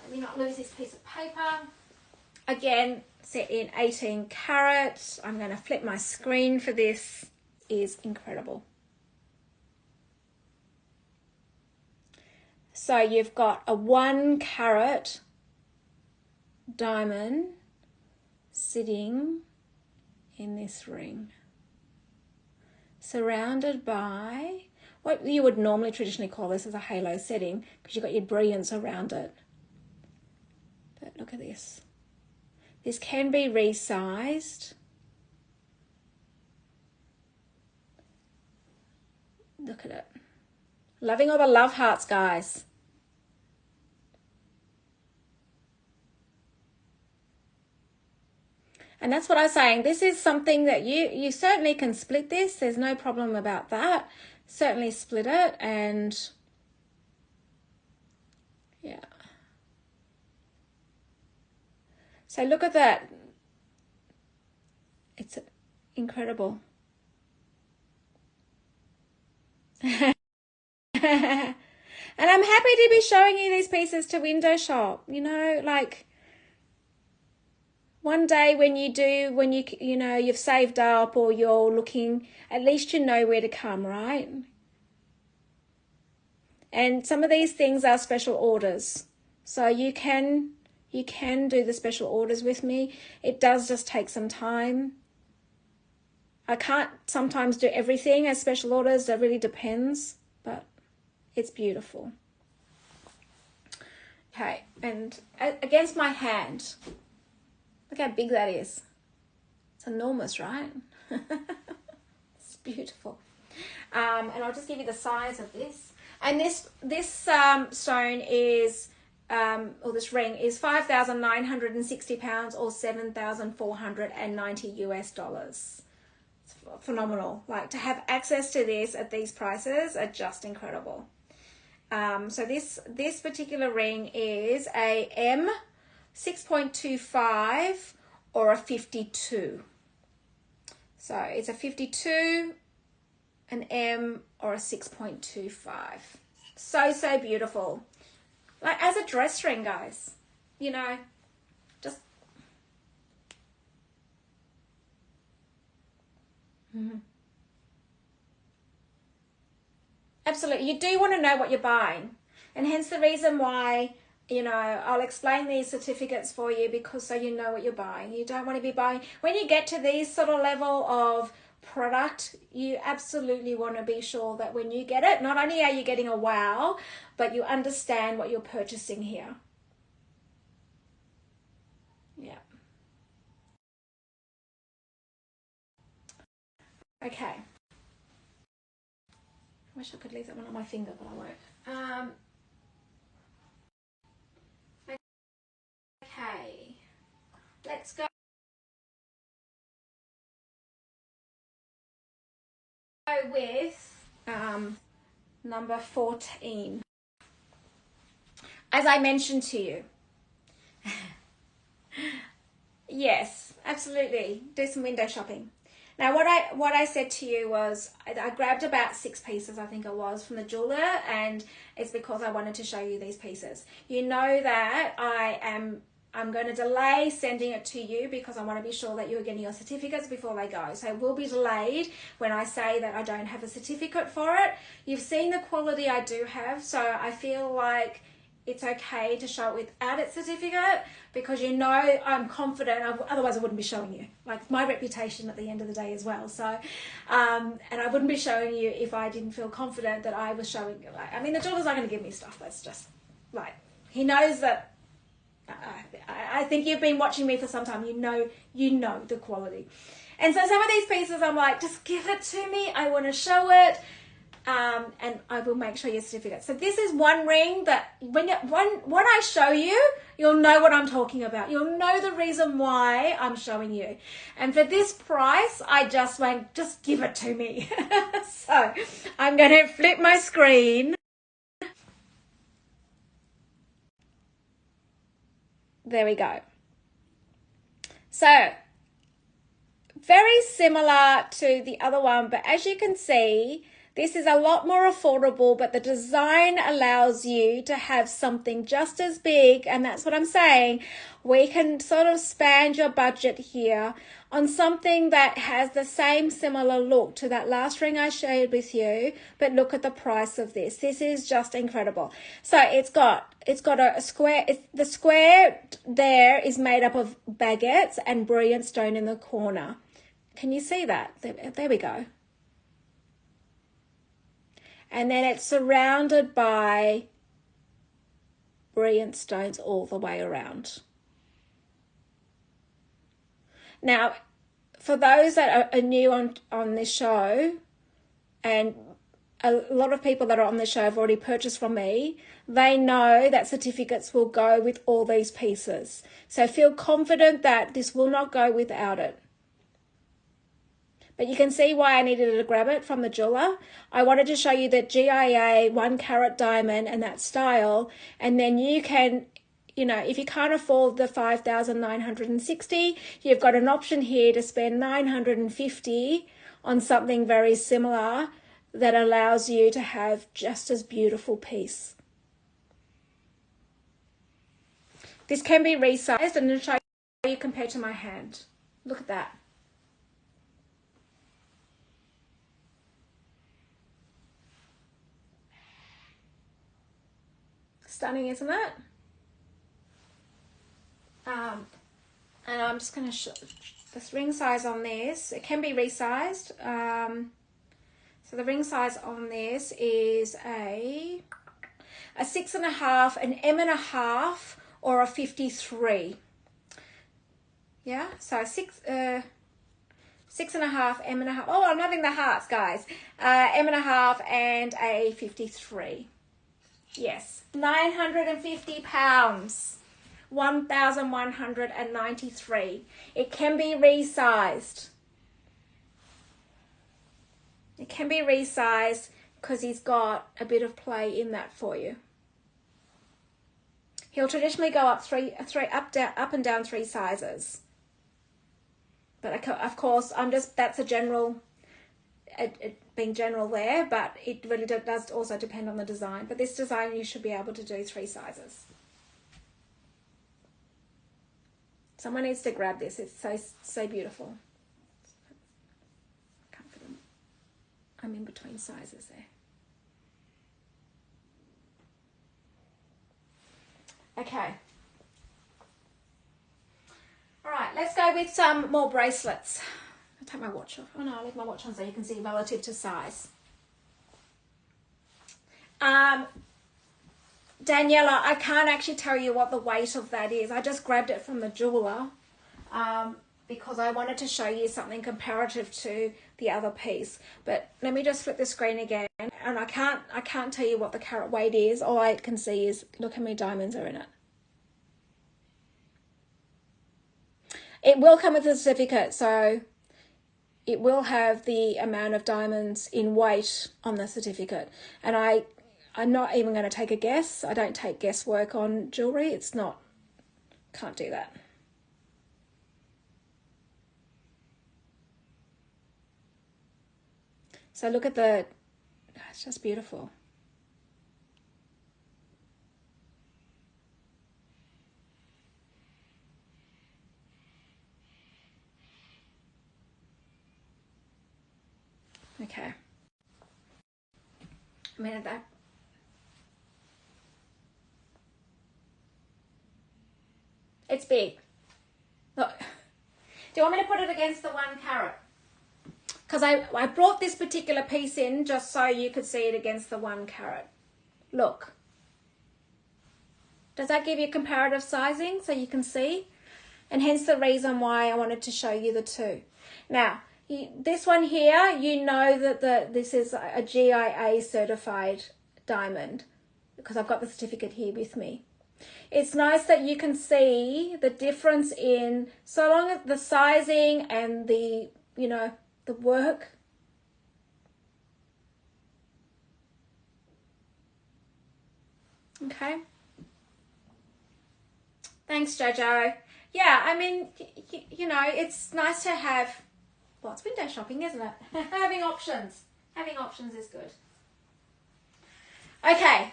Let me not lose this piece of paper. Again, set in 18 carat. I'm going to flip my screen for this. Is incredible. So you've got a 1 carat diamond sitting in this ring, surrounded by what you would normally traditionally call this as a halo setting, because you've got your brilliance around it. But look at this. This can be resized. Look at it. Loving all the love hearts, guys. And that's what I'm saying. This is something that you certainly can split this. There's no problem about that. Certainly split it, and yeah. So look at that. It's incredible. And I'm happy to be showing you these pieces to window shop, you know, like one day when you know, you've saved up or you're looking, at least you know where to come, right? And some of these things are special orders. So you can do the special orders with me. It does just take some time. I can't sometimes do everything as special orders. That really depends, but it's beautiful. Okay, and against my hand, look how big that is. It's enormous, right? It's beautiful. And I'll just give you the size of this. And this stone is, or this ring is 5,960 pounds or 7,490 US dollars. It's phenomenal. Like, to have access to this at these prices are just incredible. So this particular ring is a M 6.25 or a 52. So it's a 52, an M, or a 6.25. So beautiful. Like, as a dress ring, guys, you know, just absolutely. You do want to know what you're buying, and hence the reason why, you know, I'll explain these certificates for you, because so you know what you're buying. You don't want to be buying, when you get to these sort of level of product, you absolutely want to be sure that when you get it, not only are you getting a wow, but you understand what you're purchasing here. Yeah. Okay. I wish I could leave that one on my finger, but I won't. Okay. Let's go with number 14. As I mentioned to you. Yes, absolutely. Do some window shopping. Now, what I said to you was I grabbed about 6 pieces, I think it was, from the jeweler, and it's because I wanted to show you these pieces. You know that I'm going to delay sending it to you because I want to be sure that you're getting your certificates before they go. So it will be delayed when I say that I don't have a certificate for it. You've seen the quality I do have, so I feel like it's okay to show it without its certificate because you know I'm confident, otherwise I wouldn't be showing you. Like, my reputation at the end of the day as well. So, and I wouldn't be showing you if I didn't feel confident that I was showing you. Like, I mean, the jeweler's not going to give me stuff that's just, like, he knows that, I think you've been watching me for some time. You know the quality. And so some of these pieces I'm like, just give it to me. I want to show it. And I will make sure your certificate. So this is one ring that when I show you, you'll know what I'm talking about. You'll know the reason why I'm showing you. And for this price, I just went, just give it to me. So I'm going to flip my screen. There we go. So very similar to the other one, but as you can see, this is a lot more affordable, but the design allows you to have something just as big, and that's what I'm saying. We can sort of span your budget here on something that has the same similar look to that last ring I shared with you, but look at the price of this. This is just incredible. So it's got a square, the square there is made up of baguettes and brilliant stone in the corner. Can you see that? There we go. And then it's surrounded by brilliant stones all the way around. Now, for those that are new on this show, and a lot of people that are on the show have already purchased from me, they know that certificates will go with all these pieces. So feel confident that this will not go without it. But you can see why I needed to grab it from the jeweler. I wanted to show you the GIA 1 carat diamond and that style. And then you can, you know, if you can't afford the 5,960, you've got an option here to spend 950 on something very similar that allows you to have just as beautiful piece. This can be resized, and I'll show you compared to my hand. Look at that. Stunning, isn't it? And I'm just going to show this ring size on this. It can be resized. So the ring size on this is a 6.5, an M.5, or a 53. Yeah, so 6.5, M.5. Oh, I'm loving the hearts, guys. M.5 and a 53. Yes, 950 pounds, 1,193. It can be resized. It can be resized because he's got a bit of play in that for you. He'll traditionally go up up and down 3 sizes. But of course, that's a general. Being general there, but it really does also depend on the design. But this design, you should be able to do 3 sizes. Someone needs to grab this. It's so beautiful. Confident. I'm in between sizes there. Okay. All right, let's go with some more bracelets. I'll take my watch off. Oh no, I'll leave my watch on so you can see relative to size. Daniela, I can't actually tell you what the weight of that is. I just grabbed it from the jeweler because I wanted to show you something comparative to the other piece. But let me just flip the screen again, and I can't tell you what the carat weight is. All I can see is look how many diamonds are in it. It will come with a certificate, so it will have the amount of diamonds in weight on the certificate. And I'm not even going to take a guess. I don't take guesswork on jewellery. It's not, can't do that. So look at the, it's just beautiful. Okay. I mean, that. It's big. Look. Do you want me to put it against the 1 carat? Because I brought this particular piece in just so you could see it against the 1 carat. Look. Does that give you comparative sizing so you can see? And hence the reason why I wanted to show you the two. Now, this one here, you know that this is a GIA certified diamond because I've got the certificate here with me. It's nice that you can see the difference in, so long as the sizing and the, you know, the work. Okay. Thanks, Jojo. Yeah, I mean, you know, it's nice to have, well, it's window shopping, isn't it? Having options. Having options is good. Okay.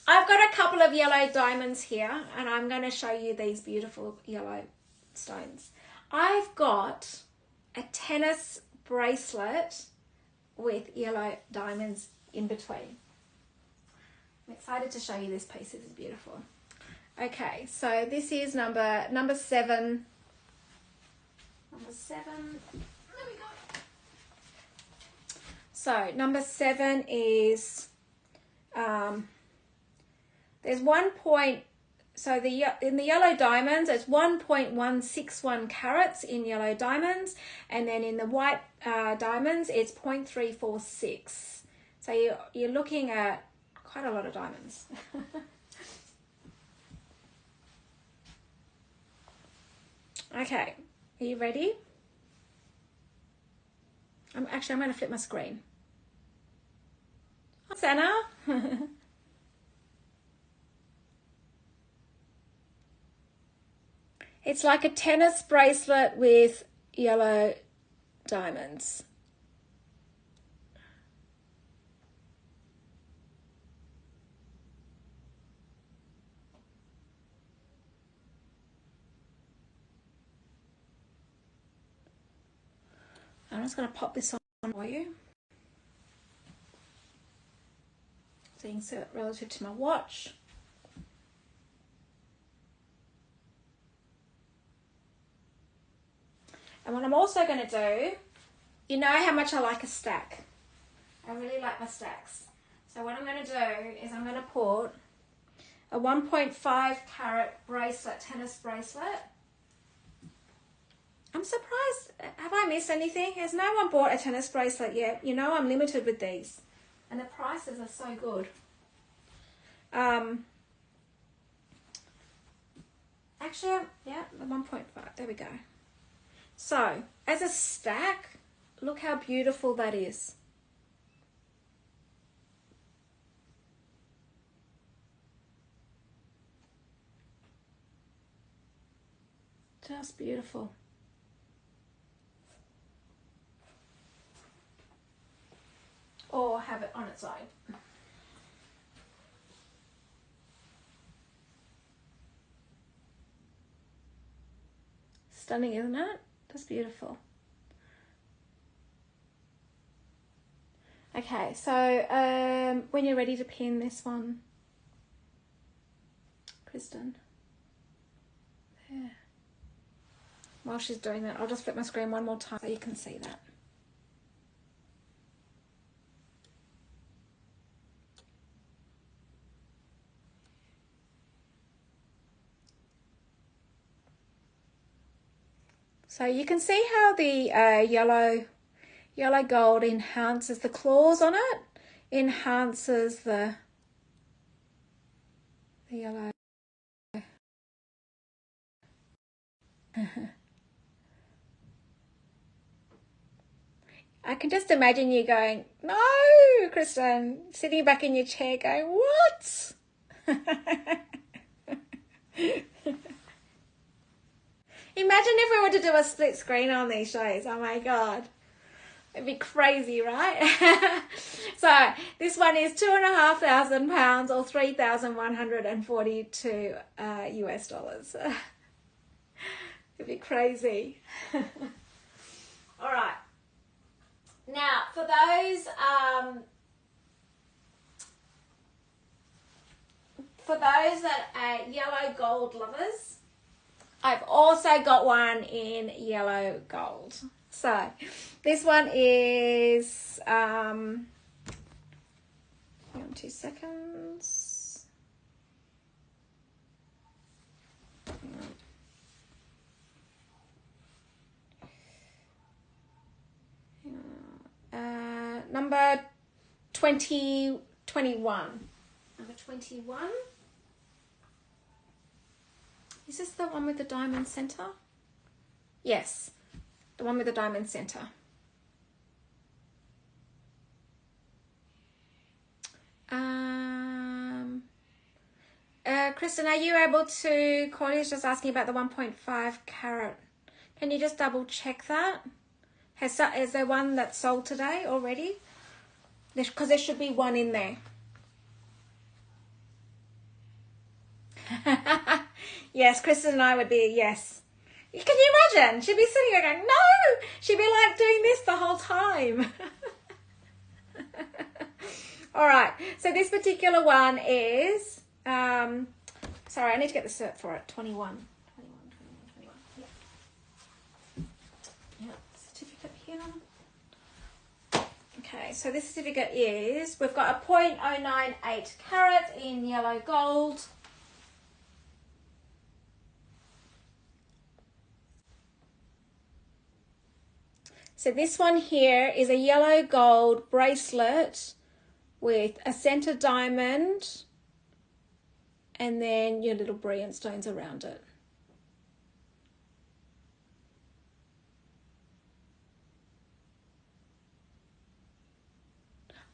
I've got a couple of yellow diamonds here, and I'm going to show you these beautiful yellow stones. I've got a tennis bracelet with yellow diamonds in between. I'm excited to show you this piece. This is beautiful. Okay, so this is number 7. Number 7. There we go. So number 7 is there's 1 point. So in the yellow diamonds, it's 1.161 carats in yellow diamonds, and then in the white diamonds, it's 0.346. So you're looking at quite a lot of diamonds. Okay, are you ready? I'm going to flip my screen. Anna. It's like a tennis bracelet with yellow diamonds. I'm just going to pop this on for you. So you can see it relative to my watch. And what I'm also going to do, you know how much I like a stack. I really like my stacks. So what I'm going to do is I'm going to put a 1.5 carat bracelet, tennis bracelet. I'm surprised. Have I missed anything? Has no one bought a tennis bracelet yet? You know I'm limited with these. And the prices are so good. Actually, yeah, the 1.5. There we go. So, as a stack, look how beautiful that is. Just beautiful. Or have it on its own. Stunning, isn't it? That's beautiful. Okay, so when you're ready to pin this one, Kristen. There. While she's doing that, I'll just flip my screen one more time so you can see that. So you can see how the yellow gold enhances the claws on it, enhances the yellow. I can just imagine you going, no, Kristen, sitting back in your chair going, what? Imagine if we were to do a split screen on these shows. Oh my God. It'd be crazy, right? So this one is £2,500 or 3,142 US dollars. It'd be crazy. All right. Now, for those that are yellow gold lovers, I've also got one in yellow gold. So this one is, hang on 2 seconds. Number 21. Number 21. Is this the one with the diamond center? Yes, the one with the diamond center. Kristen, are you able to, Cordy's just asking about the 1.5 carat. Can you just double check that? Is there one that's sold today already? Because there should be one in there. Yes, Kristen and I would be, yes. Can you imagine? She'd be sitting there going, no! She'd be like doing this the whole time. All right, so this particular one is, sorry, I need to get the cert for it, 21. Yeah, certificate here. Okay, so this certificate is, we've got a 0.098 carat in yellow gold. So this one here is a yellow gold bracelet with a center diamond and then your little brilliant stones around it.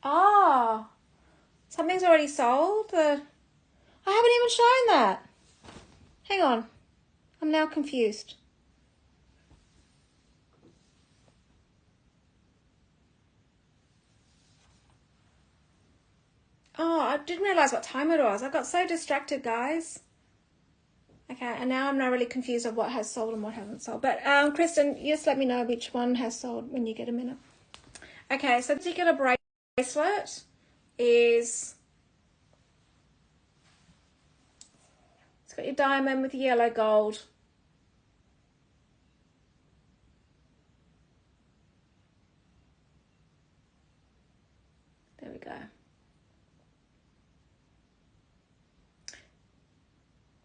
Oh, something's already sold. I haven't even shown that. Hang on, I'm now confused. Oh, I didn't realise what time it was. I got so distracted, guys. Okay, and now I'm not really confused of what has sold and what hasn't sold. But Kristen, just let me know which one has sold when you get a minute. Okay, so the particular bracelet is, it's got your diamond with yellow gold. There we go.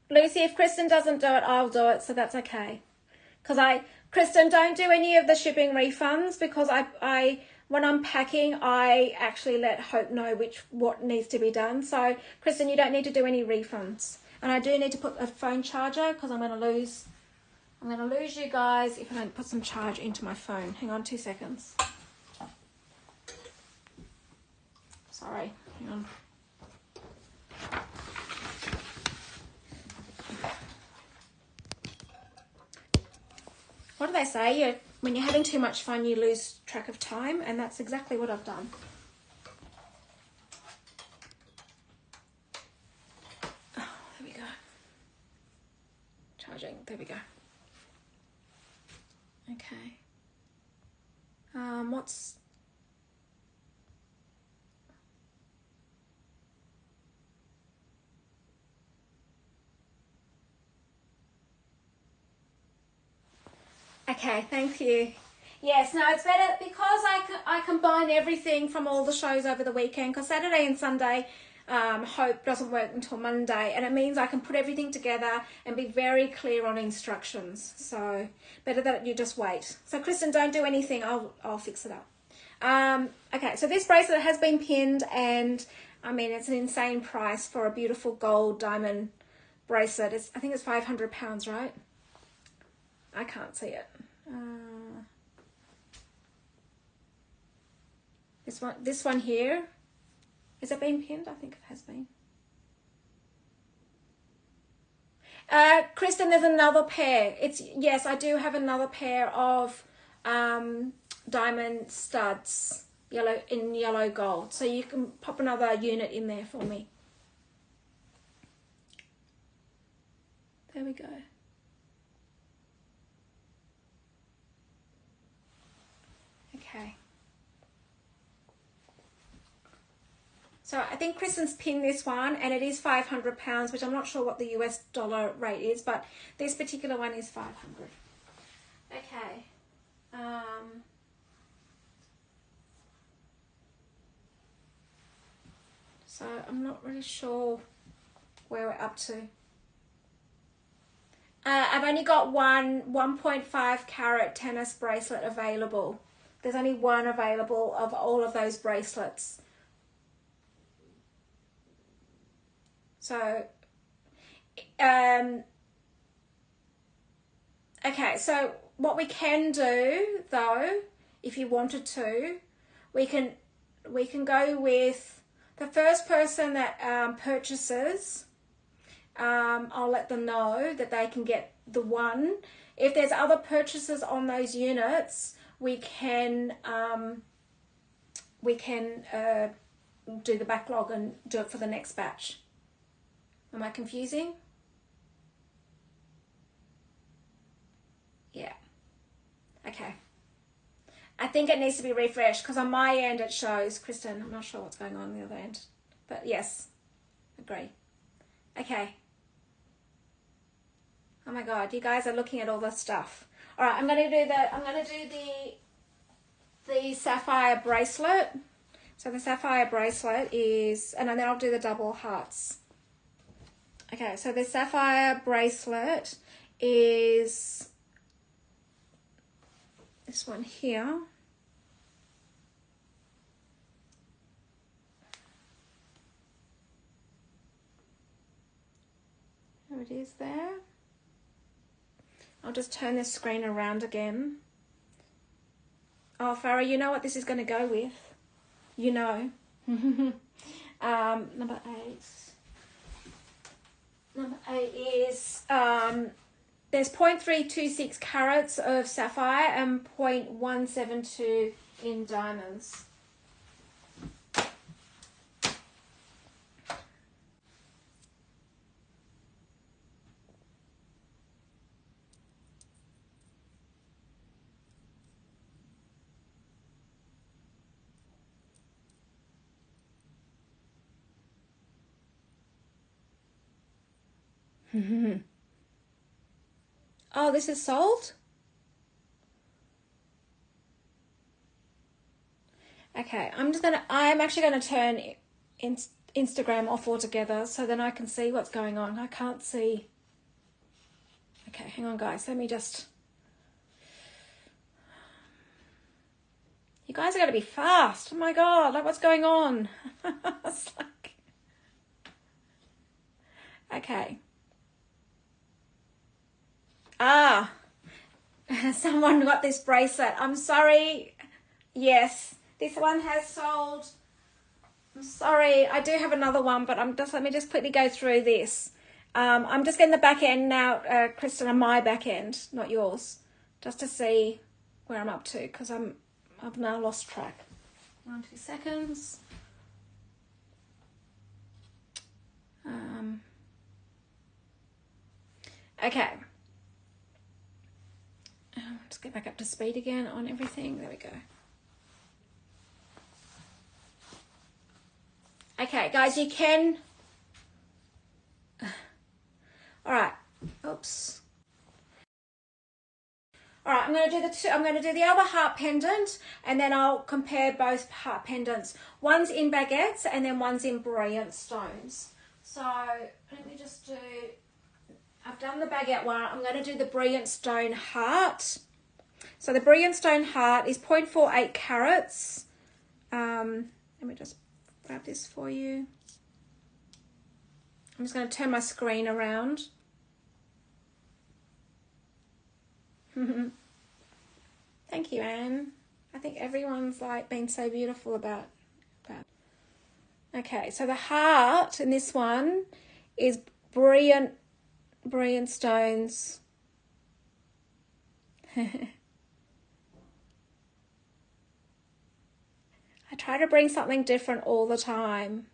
Lucy, if Kristen doesn't do it, I'll do it, so that's okay. Because Kristen, don't do any of the shipping refunds, because when I'm packing, I actually let Hope know what needs to be done. So, Kristen, you don't need to do any refunds. And I do need to put a phone charger, because I'm going to lose you guys if I don't put some charge into my phone. Hang on 2 seconds. Sorry, hang on. What do they say? When you're having too much fun, you lose track of time, and that's exactly what I've done. Oh, there we go. Charging, there we go. Okay. What's... Okay, thank you. Yes, no, it's better because I combine everything from all the shows over the weekend, because Saturday and Sunday Hope doesn't work until Monday, and it means I can put everything together and be very clear on instructions. So better that you just wait. So Kristen, don't do anything. I'll fix it up. Okay, so this bracelet has been pinned, and I mean it's an insane price for a beautiful gold diamond bracelet. I think it's £500, right? I can't see it. This one here, is it been pinned? I think it has been. Kristen, there's another pair. Yes, I do have another pair of diamond studs, yellow gold. So you can pop another unit in there for me. There we go. Okay. So I think Kristen's pinned this one, and it is £500, which I'm not sure what the US dollar rate is, but this particular one is 500. Okay. So I'm not really sure where we're up to. I've only got one 1.5 carat tennis bracelet available. There's only one available of all of those bracelets. So, okay, so what we can do though, if you wanted to, we can go with the first person that purchases. I'll let them know that they can get the one. If there's other purchases on those units, we can do the backlog and do it for the next batch. Am I confusing? Yeah. Okay. I think it needs to be refreshed because on my end it shows, Kristen, I'm not sure what's going on the other end. But yes, agree. Okay. Oh my God, you guys are looking at all this stuff. All right, I'm going to do the sapphire bracelet. So the sapphire bracelet is, and then I'll do the double hearts. Okay, so the sapphire bracelet is this one here. There it is there. I'll just turn this screen around again. Oh, Farah, you know what this is going to go with. You know. Number 8. Number 8 is, there's 0.326 carats of sapphire and 0.172 in diamonds. Oh, this is sold? Okay, I'm actually gonna turn Instagram off altogether so then I can see what's going on. I can't see. Okay, hang on guys, let me just. You guys are gonna be fast. Oh my God, like what's going on? It's like... Okay. Ah, someone got this bracelet. I'm sorry. Yes, this one has sold. I'm sorry. I do have another one, but let me just quickly go through this. I'm just getting the back end now, Kristen, on my back end, not yours, just to see where I'm up to because I've now lost track. 1, 2 seconds. Okay. Just get back up to speed again on everything. There we go. Okay, guys, you can. All right. Oops. All right, I'm going to do the other heart pendant, and then I'll compare both heart pendants. One's in baguettes, and then one's in brilliant stones. So let me just do. I've done the baguette one. I'm going to do the brilliant stone heart. So the brilliant stone heart is 0.48 carats. Let me just grab this for you. I'm just going to turn my screen around. Thank you, Anne. I think everyone's like been so beautiful about. Okay, so the heart in this one is brilliant stones. I try to bring something different all the time.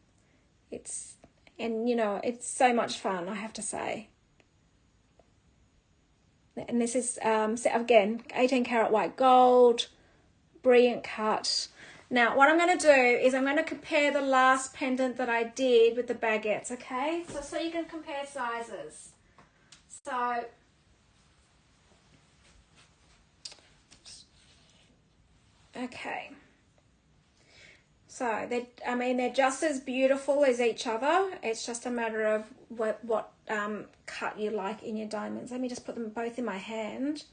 And you know, it's so much fun, I have to say. And this is, again, 18 karat white gold, brilliant cut. Now, what I'm going to do is I'm going to compare the last pendant that I did with the baguettes, okay? So you can compare sizes. So, okay. So, they're just as beautiful as each other. It's just a matter of what cut you like in your diamonds. Let me just put them both in my hand.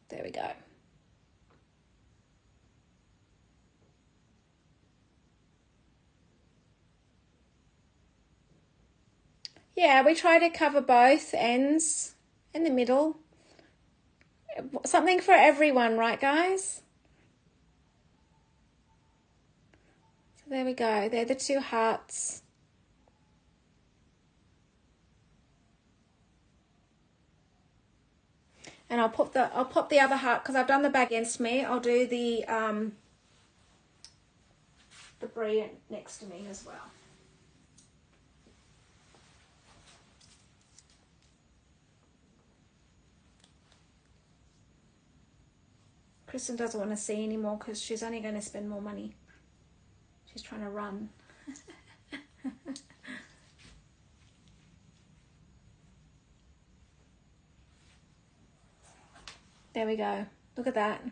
There we go. Yeah, we try to cover both ends in the middle. Something for everyone, right, guys? So there we go. They're the two hearts. And I'll pop the other heart because I've done the back against me. I'll do the brilliant next to me as well. Kristen doesn't want to see anymore because she's only going to spend more money. She's trying to run. There we go. Look at that.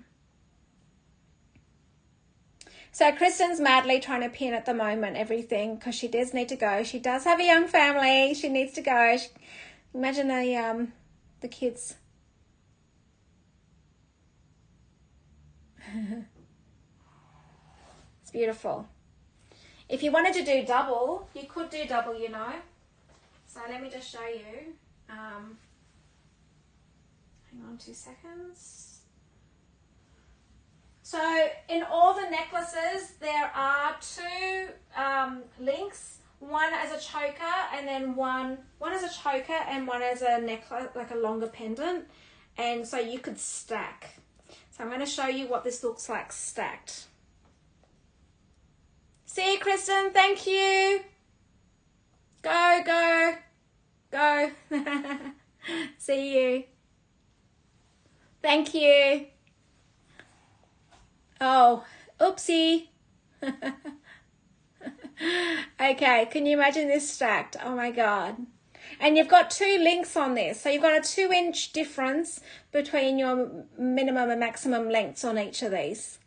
So Kristen's madly trying to pin at the moment everything because she does need to go. She does have a young family. She needs to go. Imagine the kids. It's beautiful. If you wanted to do double, you could do double, you know. So let me just show you. Hang on 2 seconds. So in all the necklaces, there are two links. One as a choker and then one as a choker and one as a necklace, like a longer pendant. And so you could stack. So I'm going to show you what this looks like stacked. See you, Kristen. Thank you. Go, go, go. See you. Thank you. Oh, oopsie. Okay, can you imagine this stacked? Oh my God. And you've got two links on this. So you've got a 2-inch difference between your minimum and maximum lengths on each of these.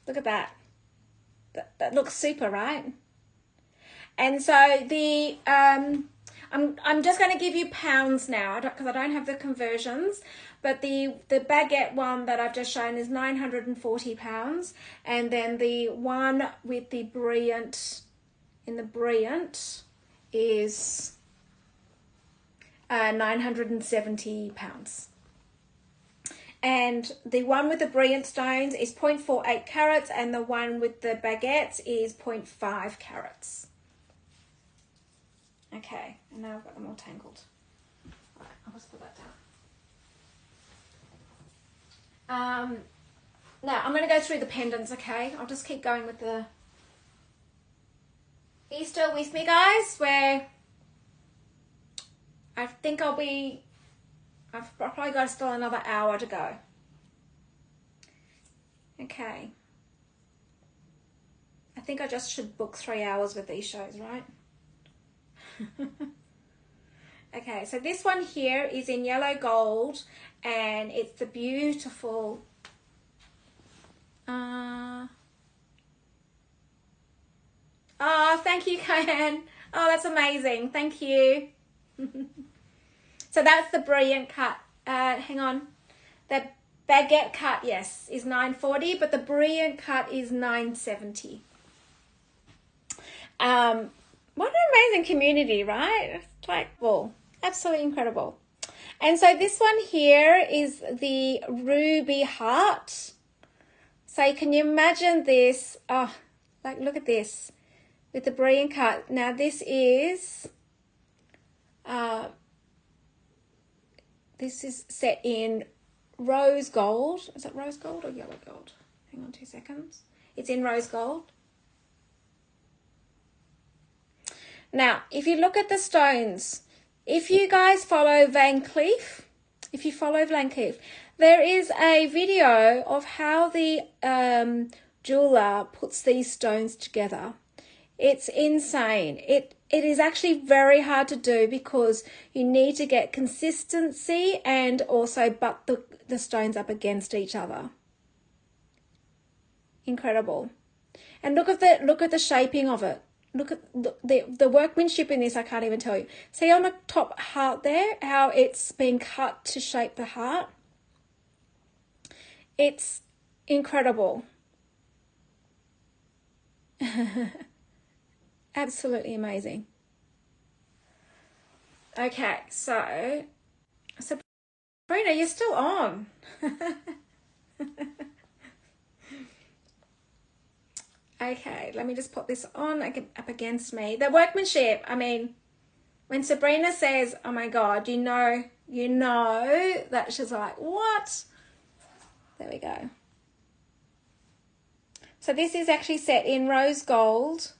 Look at that. That looks super, right? And so the I'm just going to give you pounds now because I don't have the conversions, but the baguette one that I've just shown is 940 pounds, and then the one with the brilliant is 970 pounds. And the one with the brilliant stones is 0.48 carats, and the one with the baguettes is 0.5 carats. Okay, and now I've got them all tangled. All right, I'll just put that down. Now I'm going to go through the pendants, okay? I'll just keep going with the... Are you still with me, guys? Where I think I've probably got still another hour to go. Okay. I think I just should book 3 hours with these shows, right? Okay, so this one here is in yellow gold, and it's the beautiful oh, thank you, Kyan. Oh, that's amazing. Thank you. So that's the brilliant cut. Hang on. The baguette cut, yes, is 940, but the brilliant cut is 970. What an amazing community, right? It's like, well, absolutely incredible. And so this one here is the ruby heart. So can you imagine this? Oh, like, look at this with the brilliant cut. Now this is set in rose gold. Is it rose gold or yellow gold? Hang on 2 seconds. It's in rose gold. Now, if you look at the stones, if you guys follow Van Cleef, there is a video of how the jeweler puts these stones together. It's insane. It is actually very hard to do because you need to get consistency and also butt the stones up against each other. Incredible. And look at the shaping of it. Look at the workmanship in this. I can't even tell you. See on the top heart there, how it's been cut to shape the heart. It's incredible. Absolutely amazing. Okay, so Sabrina, you're still on. Okay, let me just put this on up against me. The workmanship, I mean, when Sabrina says, oh my God, you know that she's like, what? There we go. So this is actually set in rose gold.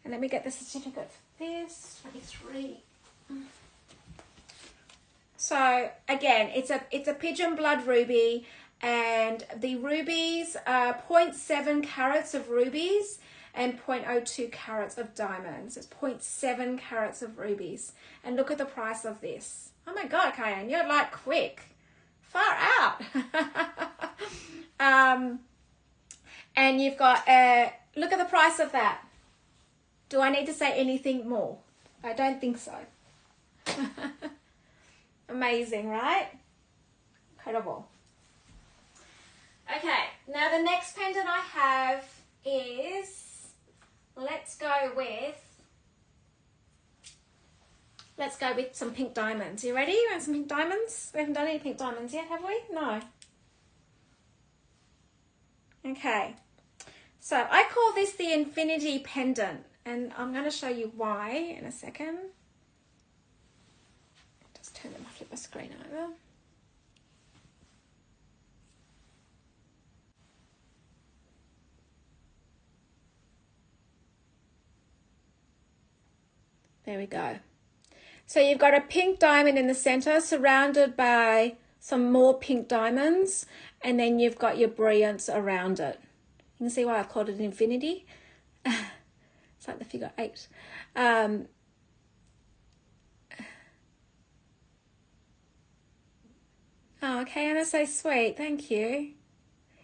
And let me get the certificate for this, 23. So again, it's a pigeon blood ruby, and the rubies are 0.7 carats of rubies and 0.02 carats of diamonds. It's 0.7 carats of rubies. And look at the price of this. Oh my God, Cayenne, you're like quick. Far out. And you've got, look at the price of that. Do I need to say anything more? I don't think so. Amazing, right? Incredible. Okay, now the next pendant I have is, let's go with some pink diamonds. You ready? You want some pink diamonds? We haven't done any pink diamonds yet, have we? No. Okay. So I call this the infinity pendant, and I'm going to show you why in a second. Just turn my flip my screen over. There we go. So you've got a pink diamond in the center surrounded by some more pink diamonds, and then you've got your brilliance around it. You can see why I called it infinity. It's like the figure 8. Oh, okay, Anna's so sweet. Thank you.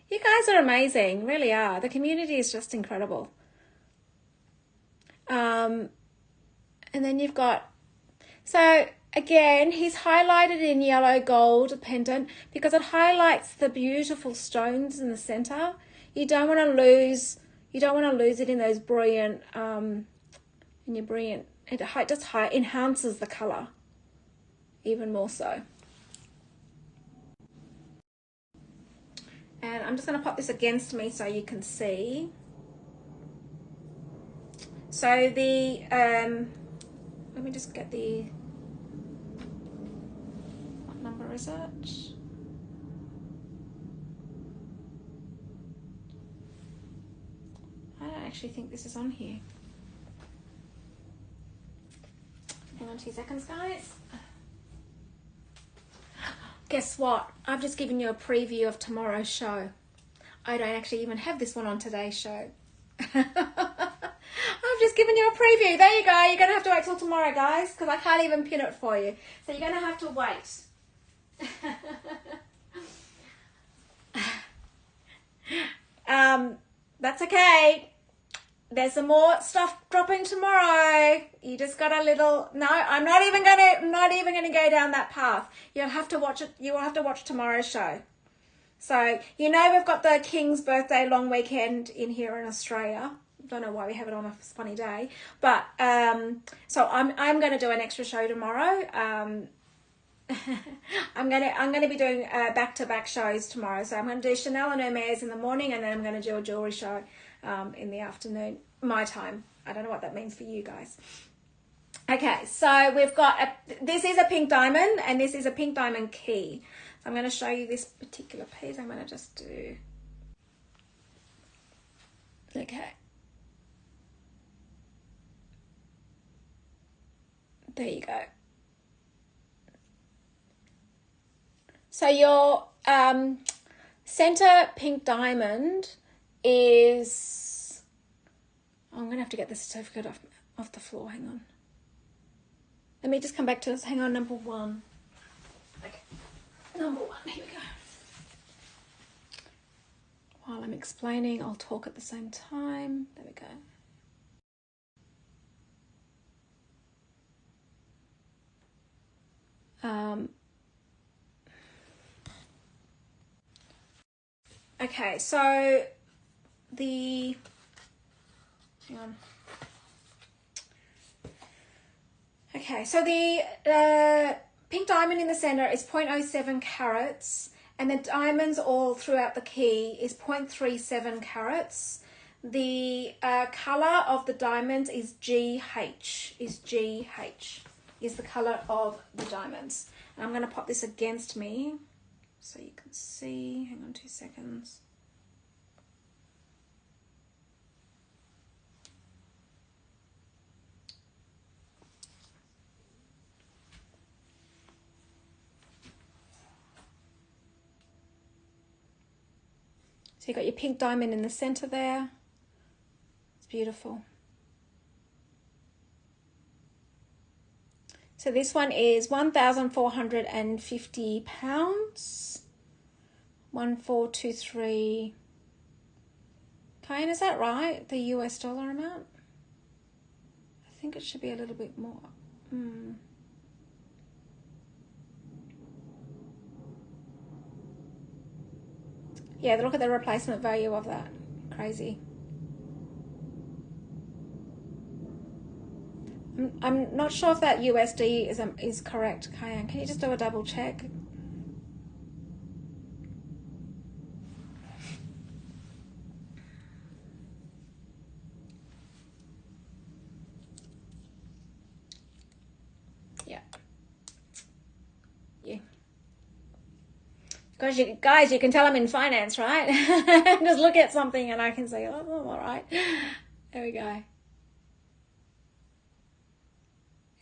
You guys are amazing, really are. The community is just incredible. And then you've got, so again, he's highlighted in yellow gold pendant because it highlights the beautiful stones in the center. You don't want to lose it in those brilliant, it just enhances the color even more so. And I'm just going to pop this against me so you can see. So the, let me just get the, what number is it? I don't actually think this is on here. Hang on 2 seconds, guys. Guess what? I've just given you a preview of tomorrow's show. I don't actually even have this one on today's show. I've just given you a preview. There you go. You're going to have to wait till tomorrow, guys, because I can't even pin it for you. So you're going to have to wait. That's okay. There's some more stuff dropping tomorrow. You just got a little, no, I'm not even gonna go down that path. You'll have to watch it. You will have to watch tomorrow's show. So, you know, we've got the King's birthday long weekend in here in Australia. Don't know why we have it on a funny day, but so I'm going to do an extra show tomorrow. I'm gonna be doing back-to-back shows tomorrow. So I'm going to do Chanel and Hermes in the morning, and then I'm going to do a jewelry show in the afternoon, my time. I don't know what that means for you guys. Okay, so we've got this is a pink diamond and this is a pink diamond key. So I'm going to show you this particular piece. I'm going to just do, okay. There you go. So your center pink diamond is, I'm going to have to get the certificate off the floor. Hang on. Let me just come back to this. Hang on, number one. Okay, number one, here we go. While I'm explaining, I'll talk at the same time. There we go. Okay, so hang on. Okay, so the pink diamond in the center is 0.07 carats, and the diamonds all throughout the key is 0.37 carats. The color of the diamonds is GH, is the color of the diamonds. And I'm going to pop this against me so you can see. Hang on 2 seconds. So you've got your pink diamond in the center there. It's beautiful. So this one is 1,450 pounds. 1423. Kane, is that right? The US dollar amount? I think it should be a little bit more. Yeah, look at the replacement value of that. Crazy. I'm not sure if that USD is correct, Kyan. Can you just do a double check? Yeah. Yeah. Because you guys, you can tell I'm in finance, right? Just look at something and I can say, oh, all right. There we go.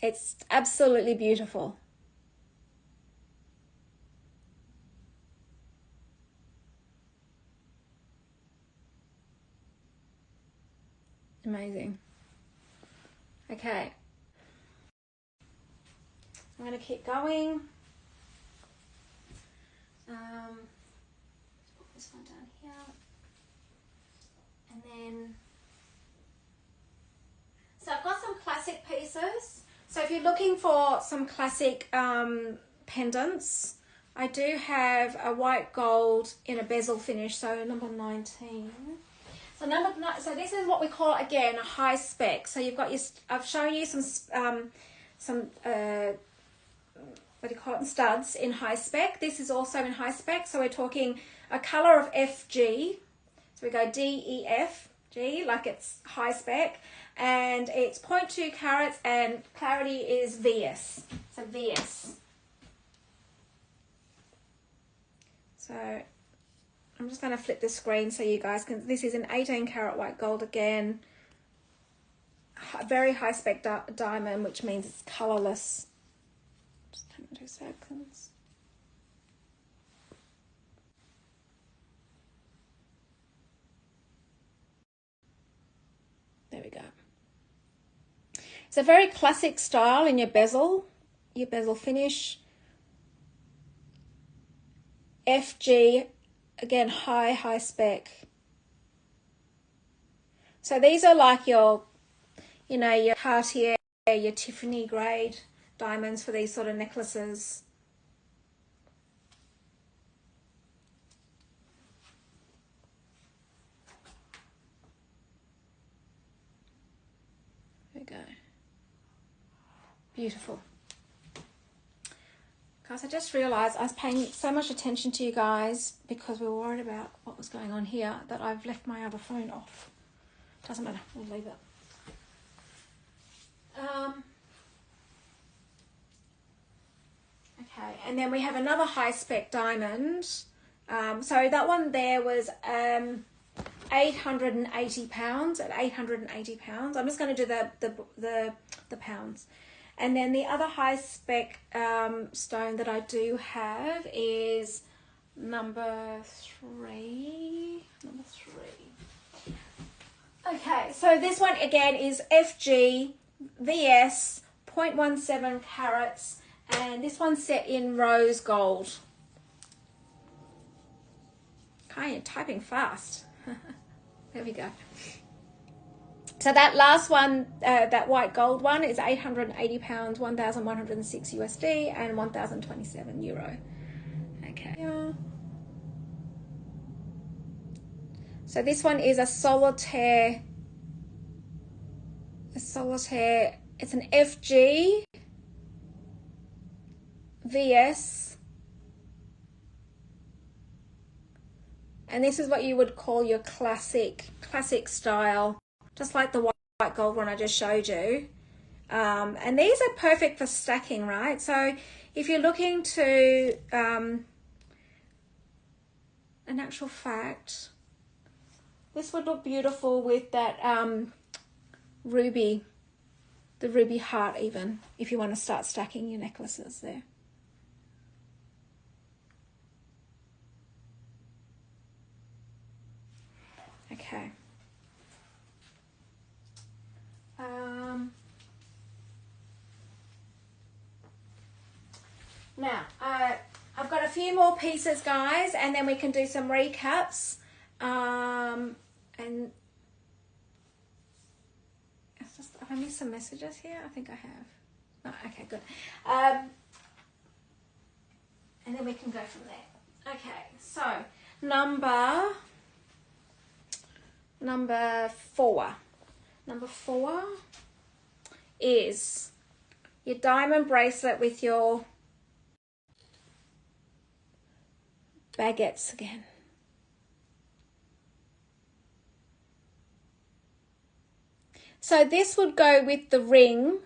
It's absolutely beautiful. Amazing. Okay. I'm going to keep going. Put this one down here. And then, so I've got some classic pieces. So if you're looking for some classic pendants, I do have a white gold in a bezel finish, so number 19. So this is what we call, again, a high spec. So you've got your, I've shown you some what do you call it, studs in high spec. This is also in high spec. So we're talking a color of FG. So we go DEF, G, like it's high spec. And it's 0.2 carats and clarity is VS. So VS. So I'm just going to flip the screen so you guys can, this is an 18 karat white gold again. Very high spec diamond, which means it's colorless. Just 2 seconds. There we go. It's a very classic style in your bezel finish. FG, again, high spec. So these are like your, you know, your Cartier, your Tiffany grade diamonds for these sort of necklaces. There we go. Beautiful. Guys, I just realised I was paying so much attention to you guys because we were worried about what was going on here that I've left my other phone off. Doesn't matter, we'll leave it. Okay, and then we have another high spec diamond. So that one there was £880 at £880. I'm just going to do the pounds. And then the other high spec stone that I do have is number three. Okay, so this one again is FG VS 0.17 carats, and this one's set in rose gold. Okay, you're typing fast. There we go. So that last one, that white gold one, is £880, 1,106 USD, and 1,027 euro. Okay. Yeah. So this one is a solitaire. It's an FG VS. And this is what you would call your classic style, just like the white gold one I just showed you. And these are perfect for stacking, right? So if you're looking to, in actual fact, this would look beautiful with that ruby, the ruby heart even, if you want to start stacking your necklaces there. Okay. Now, I've got a few more pieces, guys, and then we can do some recaps. And it's just, have I missed some messages here? I think I have. No, okay, good. And then we can go from there. Okay, so number 4. Number 4 is your diamond bracelet with your baguettes again. So this would go with the ring,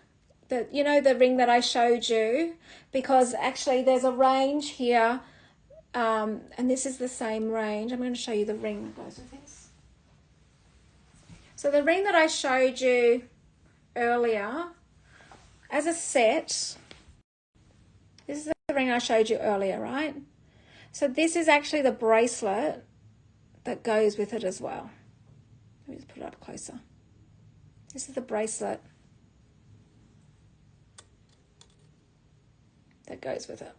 the ring that I showed you, because actually there's a range here, and this is the same range. I'm going to show you the ring that goes with this. So the ring that I showed you earlier as a set, this is the ring I showed you earlier, right? So this is actually the bracelet that goes with it as well. Let me just put it up closer. This is the bracelet that goes with it.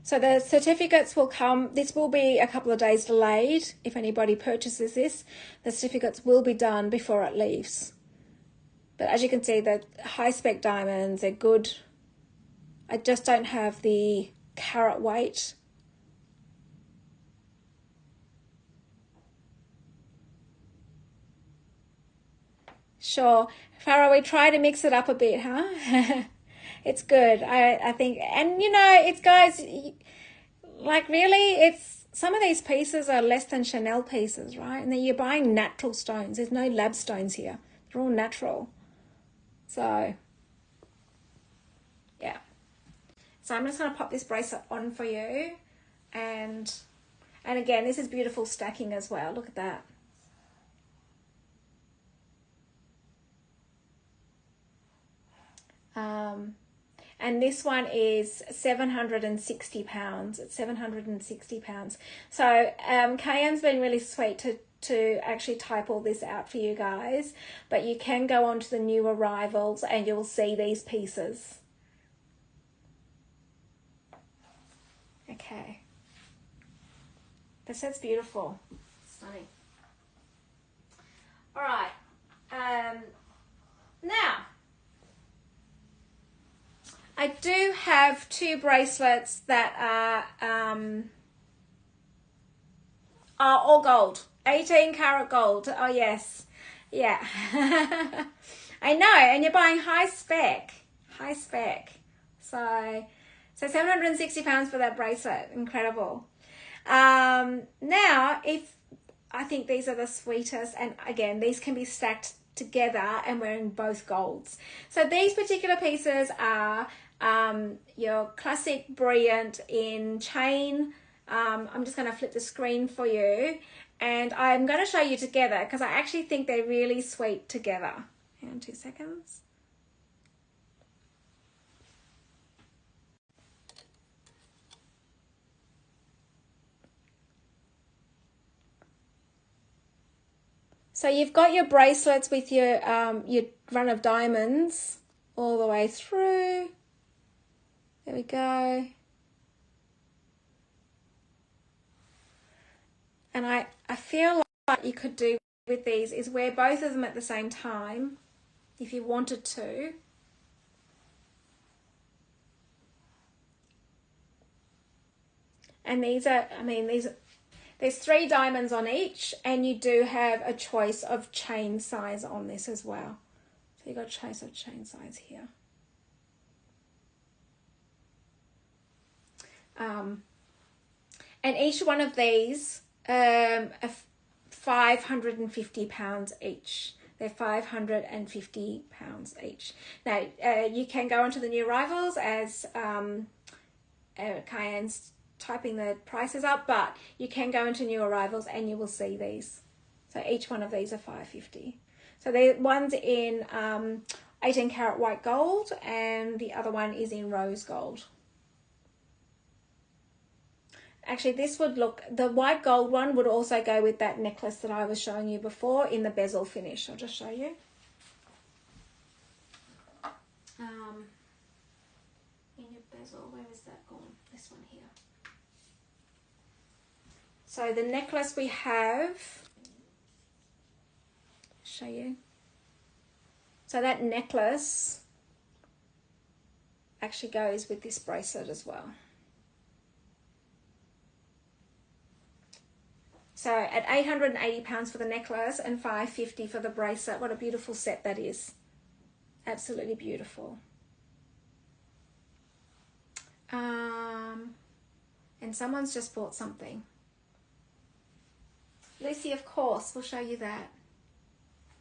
So the certificates will come, this will be a couple of days delayed. If anybody purchases this, the certificates will be done before it leaves. But as you can see, the high spec diamonds are good. I just don't have the carat weight. Sure. Farah, we try to mix it up a bit, huh? It's good. I think, and it's, guys, like really, it's, some of these pieces are less than Chanel pieces, right? And then you're buying natural stones. There's no lab stones here. They're all natural. So, yeah. So I'm just going to pop this bracelet on for you. And again, this is beautiful stacking as well. Look at that. And this one is £760. It's £760. So KM's been really sweet to actually type all this out for you guys. But you can go on to the new arrivals and you'll see these pieces. Okay. This set's beautiful. Stunning. All right. Now, I do have 2 bracelets that are all gold. 18 karat gold. Oh, yes. Yeah. I know. And you're buying high spec. High spec. So £760 for that bracelet. Incredible. Now, if I think these are the sweetest, and again, these can be stacked together and wearing both golds. So these particular pieces are your classic brilliant in chain. I'm just going to flip the screen for you, and I'm going to show you together because I actually think they're really sweet together. Hang on 2 seconds. So you've got your bracelets with your run of diamonds all the way through. There we go. And I feel like you could do with these is wear both of them at the same time if you wanted to. And these are, I mean, there's 3 diamonds on each, and you do have a choice of chain size on this as well. So you've got a choice of chain size here. And each one of these are £550 each. They're £550 each. Now, you can go onto the new arrivals as Cayenne's typing the prices up, but you can go into new arrivals and you will see these. So each one of these are $550. So the one's in 18 karat white gold, and the other one is in rose gold. Actually, this would look, the white gold one would also go with that necklace that I was showing you before in the bezel finish. I'll just show you. In your bezel, where is that gone? This one here. So the necklace we have, show you. So that necklace actually goes with this bracelet as well. So at £880 for the necklace and $550 for the bracelet. What a beautiful set that is. Absolutely beautiful. And someone's just bought something. Lucy, of course, we'll show you that.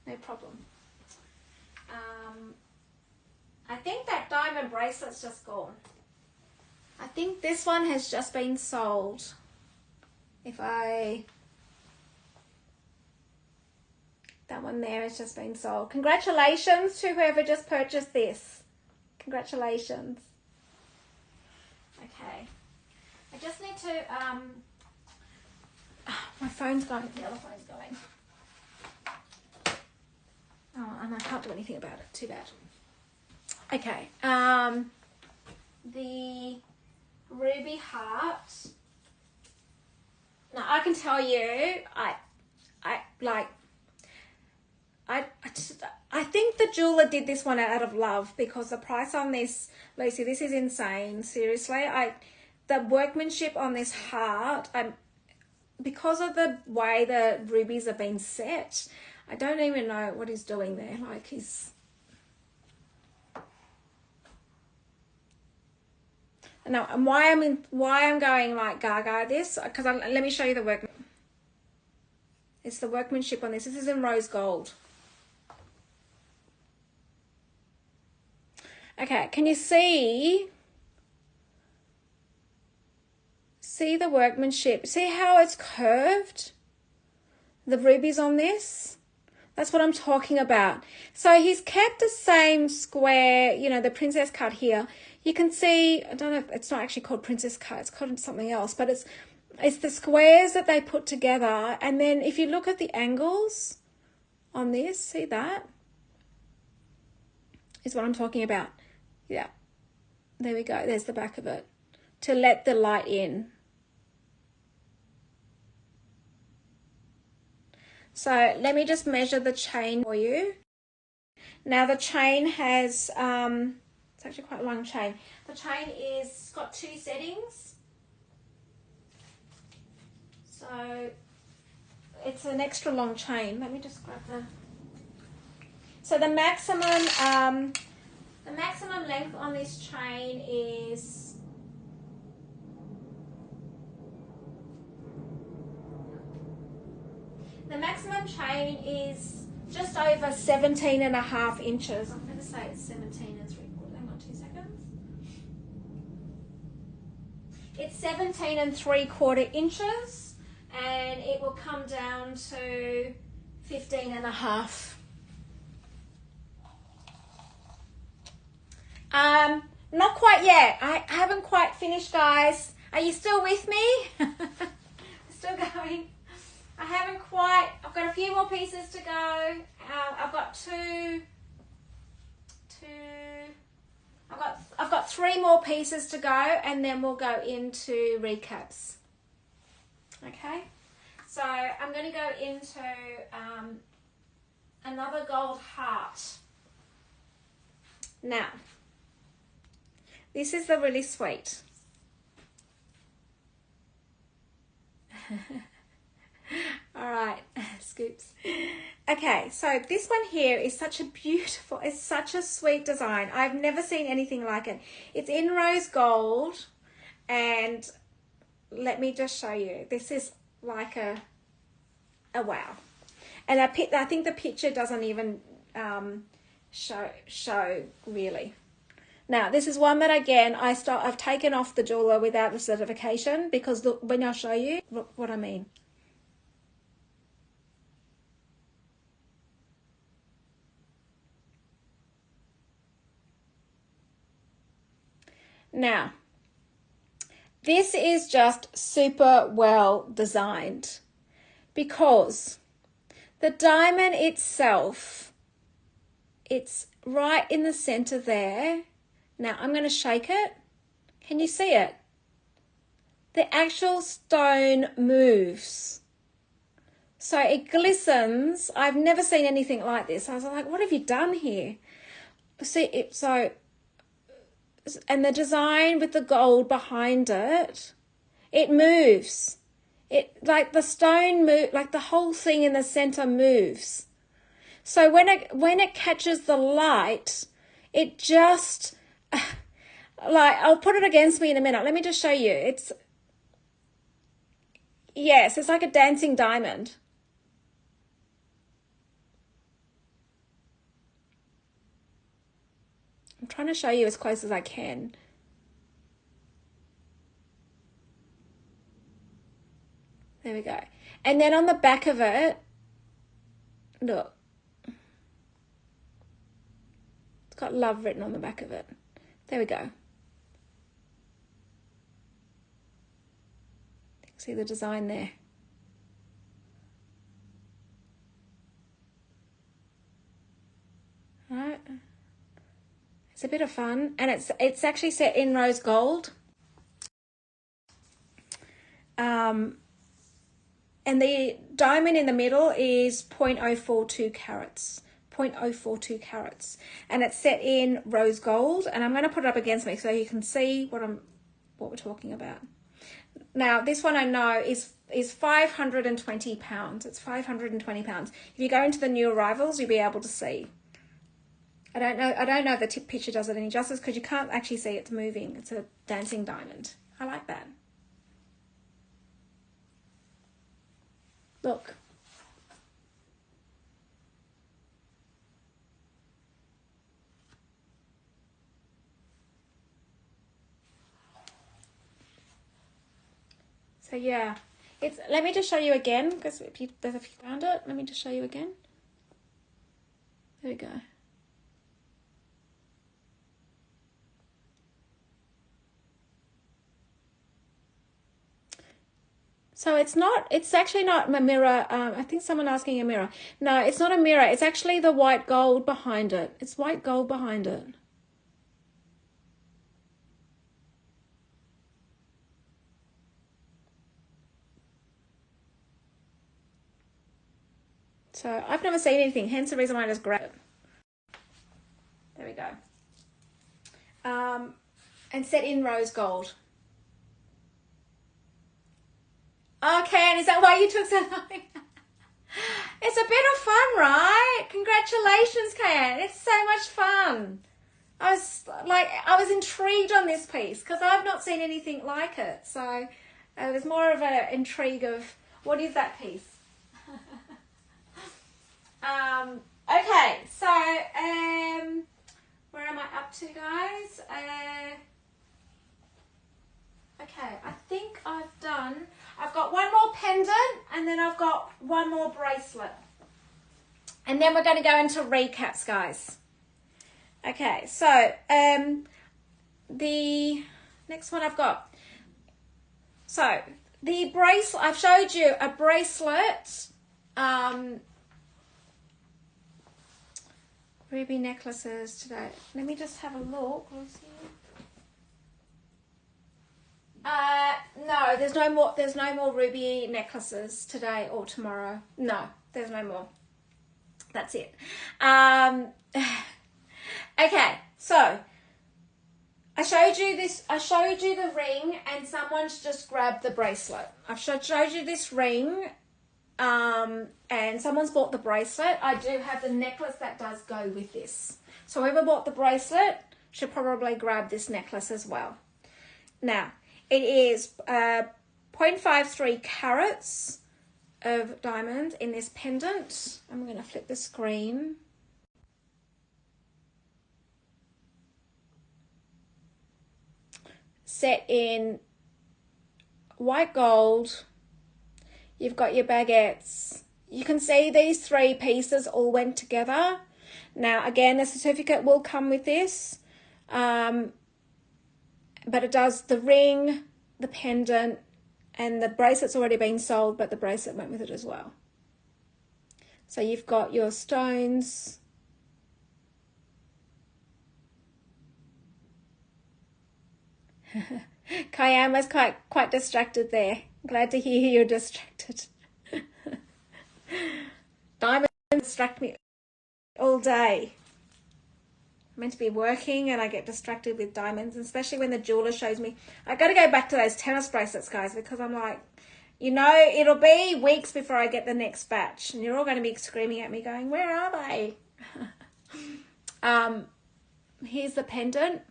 No problem. I think that diamond bracelet's just gone. I think this one has just been sold. That one there has just been sold. Congratulations to whoever just purchased this. Congratulations. Okay. I just need to, my phone's going, the other phone's going. Oh, and I can't do anything about it. Too bad. Okay. The ruby heart. Now I can tell you, I think the jeweler did this one out of love, because the price on this, Lucy, this is insane. Seriously, the workmanship on this heart, because of the way the rubies are being set, I don't even know what he's doing there. Like he's, no, and why I'm going like gaga this, because let me show you the work. It's the workmanship on this. This is in rose gold. Okay, can you see the workmanship? See how it's curved? The rubies on this? That's what I'm talking about. So he's kept the same square, you know, the princess cut here. You can see, I don't know, it's not actually called princess cut, it's called something else, but it's the squares that they put together. And then if you look at the angles on this, see that? Is what I'm talking about. Yeah, there we go. There's the back of it to let the light in. So let me just measure the chain for you. Now the chain has, it's actually quite a long chain. The chain is got 2 settings. So it's an extra long chain. Let me just grab so the maximum length on this chain is just over 17 and a half inches. I'm going to say it's 17 and 3/4. Hang on 2 seconds. It's 17 and 3/4 inches, and it will come down to 15 and a half. Not quite yet. I haven't quite finished, guys. Are you still with me? Still going. I haven't quite. I've got a few more pieces to go. I've got I've got 3 more pieces to go, and then we'll go into recaps. Okay. So I'm going to go into another gold heart. Now, this is the really sweet. All right, scoops. Okay, so this one here is such a beautiful, it's such a sweet design. I've never seen anything like it. It's in rose gold, and let me just show you. This is like a wow. And I think the picture doesn't even show really. Now, this is one that, again, I've taken off the jeweler without the certification, because look, when I'll show you what I mean. Now, this is just super well designed, because the diamond itself, it's right in the center there. Now, I'm going to shake it. Can you see it? The actual stone moves. So it glistens. I've never seen anything like this. I was like, what have you done here? See, and the design with the gold behind it, it moves. It, like the stone move, like the whole thing in the center moves. So when it catches the light, it just, like, I'll put it against me in a minute. Let me just show you. Yes, it's like a dancing diamond. I'm trying to show you as close as I can. There we go. And then on the back of it, look. It's got love written on the back of it. There we go. See the design there. All right. It's a bit of fun, and it's actually set in rose gold. And the diamond in the middle is 0.042 carats. 0.042 carats, and it's set in rose gold. And I'm going to put it up against me so you can see what we're talking about. Now, this one I know is 520 pounds. It's 520 pounds. If you go into the new arrivals, you'll be able to see. I don't know if the picture does it any justice, because you can't actually see it's moving. It's a dancing diamond. I like that. Look. So yeah, let me just show you again, because if you found it, let me just show you again. There we go. So it's actually not a mirror. I think someone asking a mirror. No, it's not a mirror. It's actually the white gold behind it. It's white gold behind it. So I've never seen anything, hence the reason why I just grabbed it. There we go. And set in rose gold. Okay, and is that why you took so long? It's a bit of fun, right? Congratulations, Kayan. It's so much fun. I was intrigued on this piece because I've not seen anything like it. So it was more of an intrigue of, what is that piece? Okay, so where am I up to, guys? Okay, I think I've got one more pendant and then I've got one more bracelet. And then we're going to go into recaps, guys. Okay, so the next one I've got. So the bracelet, I've showed you a bracelet, ruby necklaces today. Let me just have a look. No, there's no more ruby necklaces today or tomorrow. No, there's no more. That's it. Okay, so I showed you the ring and someone's just grabbed the bracelet. I've showed you this ring, and someone's bought the bracelet. I do have the necklace that does go with this. So whoever bought the bracelet should probably grab this necklace as well. Now, it is 0.53 carats of diamonds in this pendant. I'm going to flip the screen. Set in white gold. You've got your baguettes. You can see these three pieces all went together. Now, again, the certificate will come with this. But it does the ring, the pendant, and the bracelet's already been sold, but the bracelet went with it as well. So you've got your stones. Kayam was quite distracted there. Glad to hear you're distracted. Diamonds distract me all day. I'm meant to be working and I get distracted with diamonds, especially when the jeweler shows me. I got to go back to those tennis bracelets, guys, because I'm like, you know, it'll be weeks before I get the next batch, and you're all going to be screaming at me going, where are they? Here's the pendant.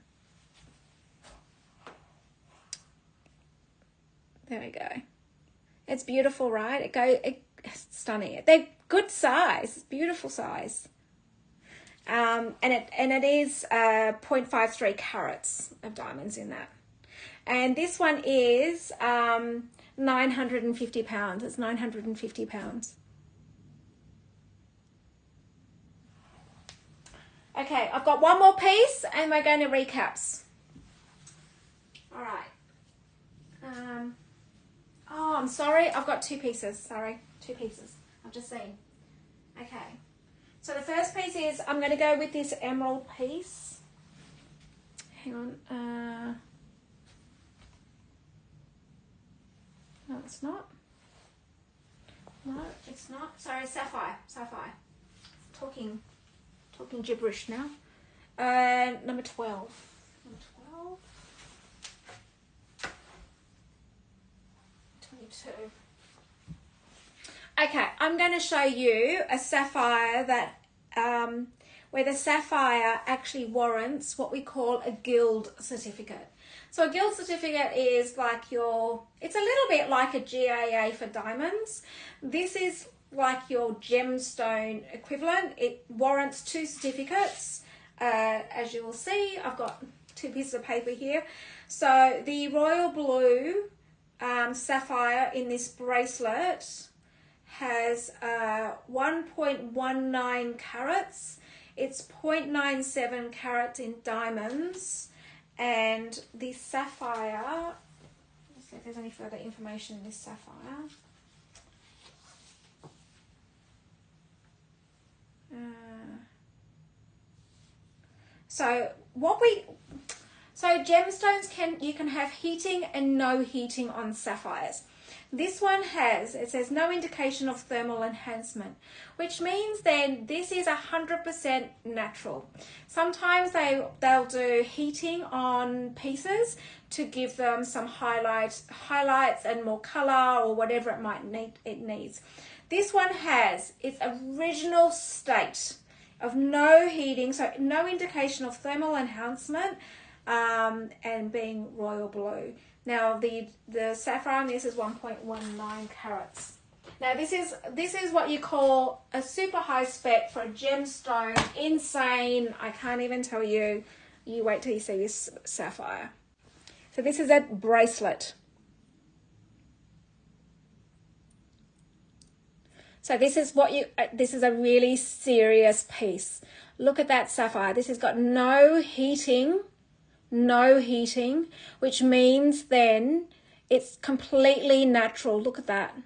There we go. It's beautiful, right? It's stunning. They're good size. It's beautiful size. And it is 0.53 carats of diamonds in that. And this one is 950 pounds. It's 950 pounds. Okay, I've got one more piece and we're going to recaps. All right. Oh, I'm sorry. I've got two pieces. Sorry, two pieces. I've just seen. Okay. So the first piece is, I'm going to go with this emerald piece. Hang on. No, it's not. No, it's not. Sorry, sapphire. Sapphire. Talking gibberish now. Number 12. Number 12. 22. Okay, I'm going to show you a sapphire that where the sapphire actually warrants what we call a guild certificate. So a guild certificate is like it's a little bit like a GAA for diamonds. This is like your gemstone equivalent. It warrants 2 certificates. As you will see, I've got 2 pieces of paper here. So the royal blue sapphire in this bracelet has 1.19 carats. It's 0.97 carats in diamonds. And the sapphire, let's see if there's any further information in this sapphire. So gemstones you can have heating and no heating on sapphires. This one it says no indication of thermal enhancement, which means then this is 100% natural. Sometimes they'll do heating on pieces to give them some highlights and more color or whatever it needs. This one has its original state of no heating, so no indication of thermal enhancement, and being royal blue. Now the sapphire on this is 1.19 carats. Now this is what you call a super high spec for a gemstone. Insane. I can't even tell you. You wait till you see this sapphire. So this is a bracelet. So this is what this is a really serious piece. Look at that sapphire. This has got no heating, which means then it's completely natural. Look at that.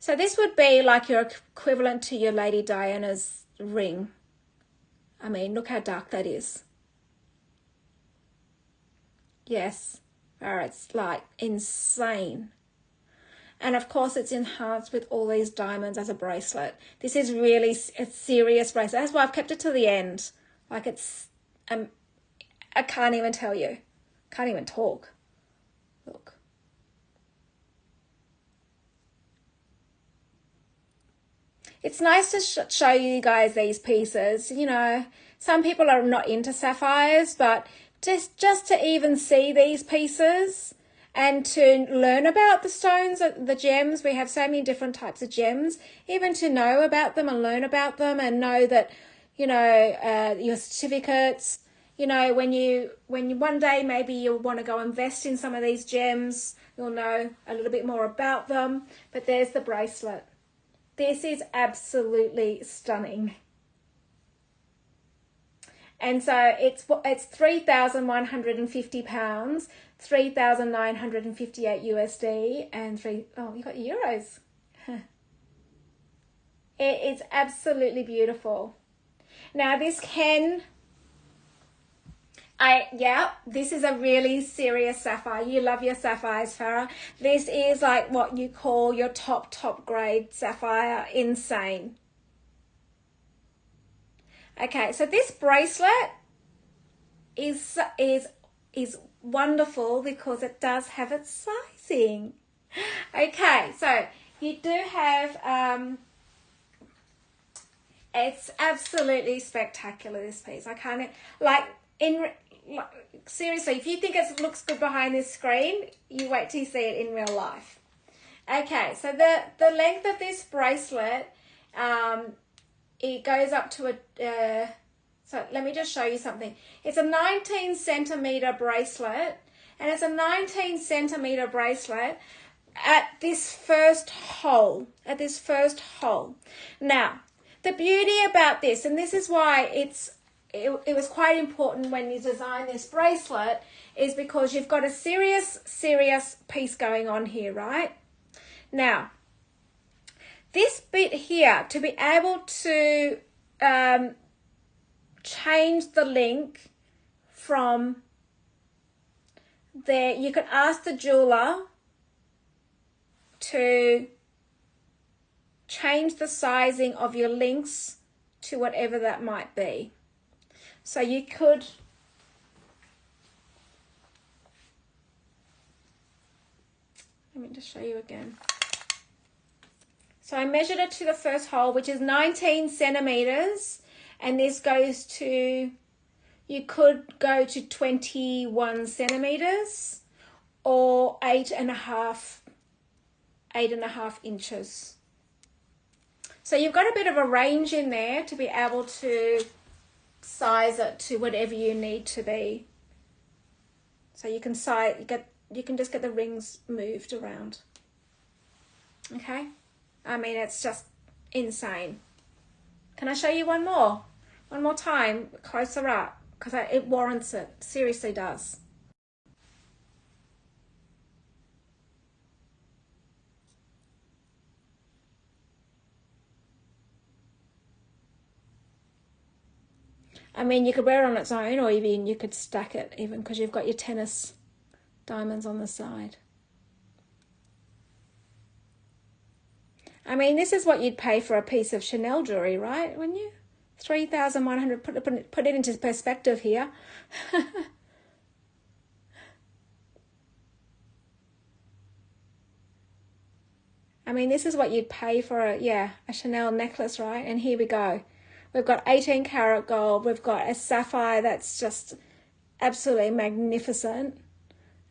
So this would be like your equivalent to your Lady Diana's ring. I mean, look how dark that is. Yes, it's like insane. And of course it's enhanced with all these diamonds as a bracelet. This is really a serious bracelet. That's why I've kept it to the end. Like it's, I can't even tell you. Can't even talk. Look. It's nice to show you guys these pieces. You know, some people are not into sapphires, but just to even see these pieces and to learn about the stones, the gems, we have so many different types of gems, even to know about them and learn about them and know that, you know, your certificates, you know, when you one day maybe you'll want to go invest in some of these gems, you'll know a little bit more about them. But there's the bracelet. This is absolutely stunning. And so it's 3,150 pounds, 3,958 USD, and you got euros. It's absolutely beautiful. Now this this is a really serious sapphire. You love your sapphires, Farah. This is like what you call your top grade sapphire. Insane. Okay, so this bracelet is wonderful because it does have its sizing. Okay, so you do have it's absolutely spectacular, this piece. I can't seriously, if you think it looks good behind this screen, you wait till you see it in real life. Okay, so the length of this bracelet, it goes up to so let me just show you something. It's a 19 centimeter bracelet, and it's a 19 centimeter bracelet at this first hole, Now, the beauty about this, and this is why it was quite important when you design this bracelet, is because you've got a serious piece going on here, right? Now, this bit here, to be able to change the link from there, you could ask the jeweler to change the sizing of your links to whatever that might be. So you could, let me just show you again. So I measured it to the first hole, which is 19 centimeters, and this goes to, you could go to 21 centimeters or 8.5 inches. So you've got a bit of a range in there to be able to size it to whatever you need to be. So you can you can just get the rings moved around. Okay, I mean, it's just insane. Can I show you one more time closer up, because it warrants it, seriously does. I mean, you could wear it on its own, or even you could stack it, even because you've got your tennis diamonds on the side. I mean, this is what you'd pay for a piece of Chanel jewelry, right? Wouldn't you? 3,100. Put it into perspective here. I mean, this is what you'd pay for a Chanel necklace, right? And here we go. We've got 18 karat gold. We've got a sapphire that's just absolutely magnificent.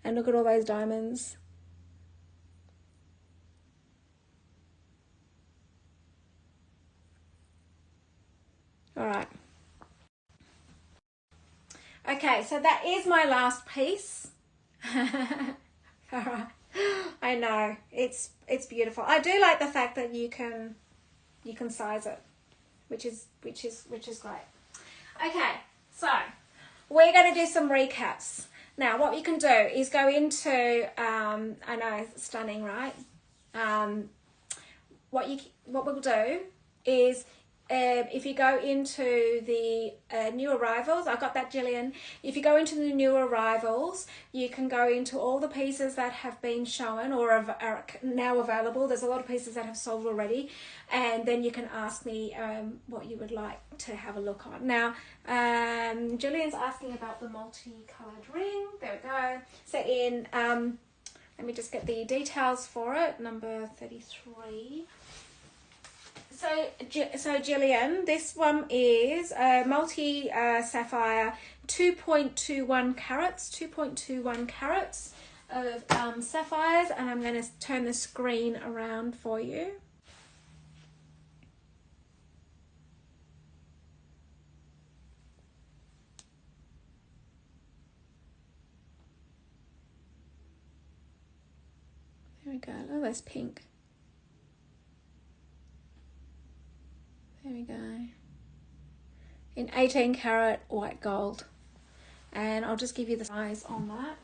And look at all those diamonds. All right. Okay, so that is my last piece. All right. I know, it's beautiful. I do like the fact that you can size it, which is great. Okay, so we're going to do some recaps. Now, what you can do is go into, I know, it's stunning, right? What we'll do is, if you go into the new arrivals, I got that, Gillian. If you go into the new arrivals, you can go into all the pieces that have been shown or are now available. There's a lot of pieces that have sold already, and then you can ask me what you would like to have a look on. Now, Gillian's asking about the multicolored ring. There we go. So in, let me just get the details for it. Number 33. So Gillian, this one is a multi sapphire 2.21 carats, 2.21 carats of sapphires, and I'm going to turn the screen around for you. There we go. Oh, that's pink. There we go. In 18 karat white gold. And I'll just give you the size on that.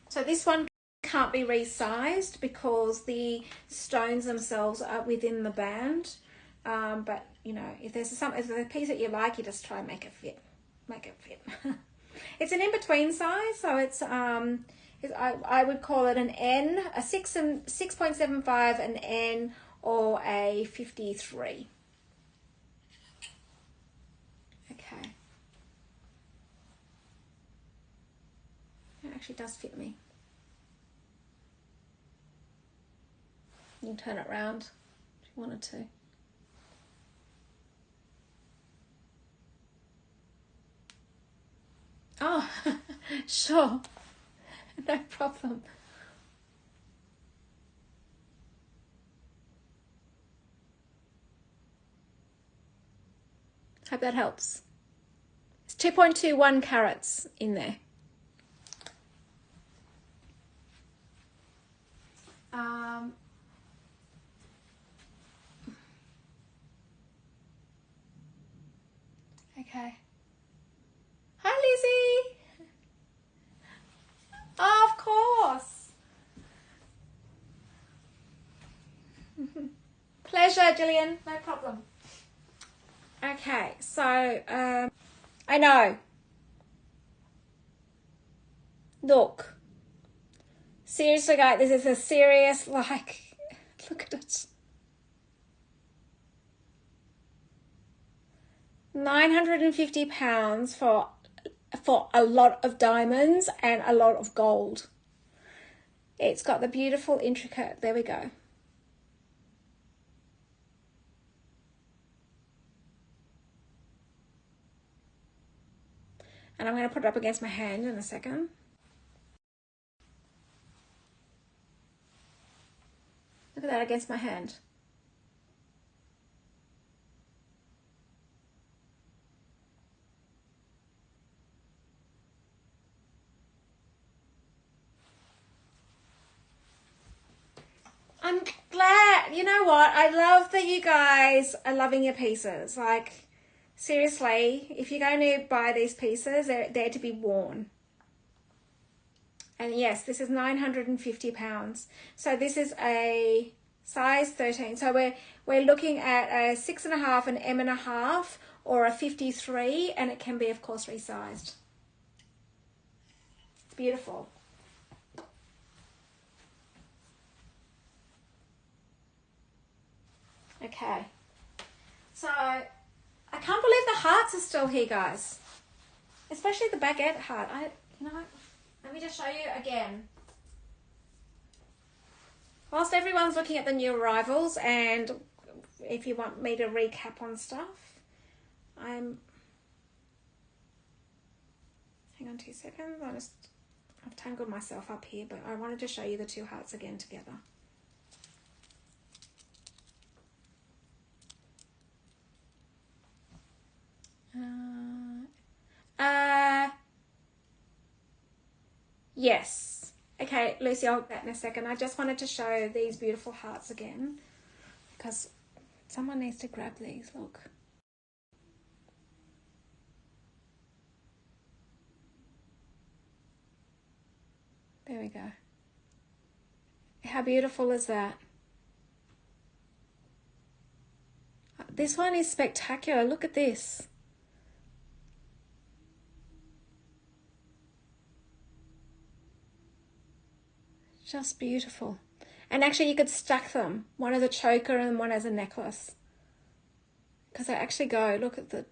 So this one can't be resized because the stones themselves are within the band. But you know, if there's a piece that you like, you just try and make it fit. Make it fit. It's an in-between size, so it's I would call it an N, a 6.75, an N, or a 53. Okay. It actually does fit me. You can turn it around if you wanted to. Oh, sure. No problem. Hope that helps. It's 2.21 carats in there. Okay. Hi, Lizzie. Oh, of course. Pleasure, Gillian. No problem. Okay, so I know. Look. Seriously, guys, this is a serious, like, look at it. 950 pounds for a lot of diamonds and a lot of gold. It's got the beautiful intricate, there we go. And I'm going to put it up against my hand in a second. Look at that against my hand. I'm glad. You know what? I love that you guys are loving your pieces. Like, seriously, if you're going to buy these pieces, they're there to be worn. And yes, this is 950 pounds. So this is a size 13. So we're looking at a 6.5, an M.5, or a 53, and it can be, of course, resized. It's beautiful. Okay. So I can't believe the hearts are still here, guys. Especially the baguette heart. Let me just show you again. Whilst everyone's looking at the new arrivals, and if you want me to recap on stuff, hang on 2 seconds. I'll just I've tangled myself up here, but I wanted to show you the two hearts again together. Yes. Okay, Lucy, I'll get that in a second. I just wanted to show these beautiful hearts again because someone needs to grab these. Look. There we go. How beautiful is that? This one is spectacular. Look at this. Just beautiful. And actually you could stack them. One as a choker and one as a necklace. Because they actually go, look at the...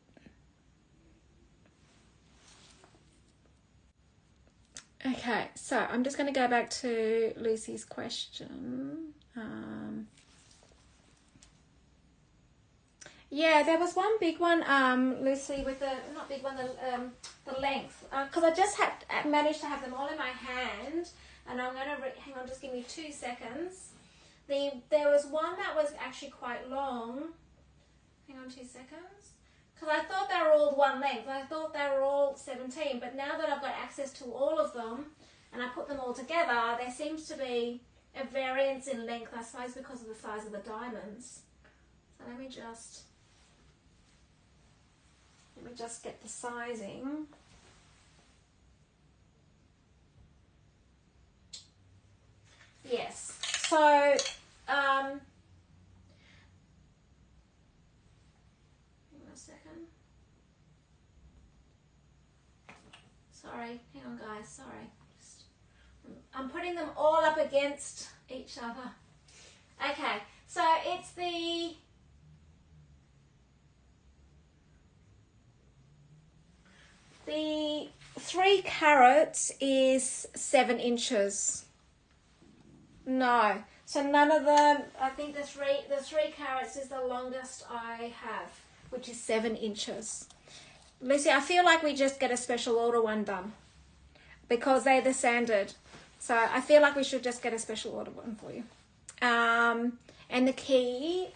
Okay, so I'm just going to go back to Lucy's question. Yeah, there was one big one, Lucy, with the, not big one, the length. Because I just managed to have them all in my hand. And I'm going to, hang on, just give me 2 seconds. There was one that was actually quite long. Hang on 2 seconds. Because I thought they were all one length. I thought they were all 17. But now that I've got access to all of them, and I put them all together, there seems to be a variance in length, I suppose, because of the size of the diamonds. So let me just get the sizing. Yes. So, hang on a second. Sorry, hang on guys, sorry. I'm putting them all up against each other. Okay, so it's the 3 carats is 7 inches. No, so none of them. I think the three carats is the longest I have, which is 7 inches. Lucy, I feel like we just get a special order one done because they're the standard. So I feel like we should just get a special order one for you. And the key.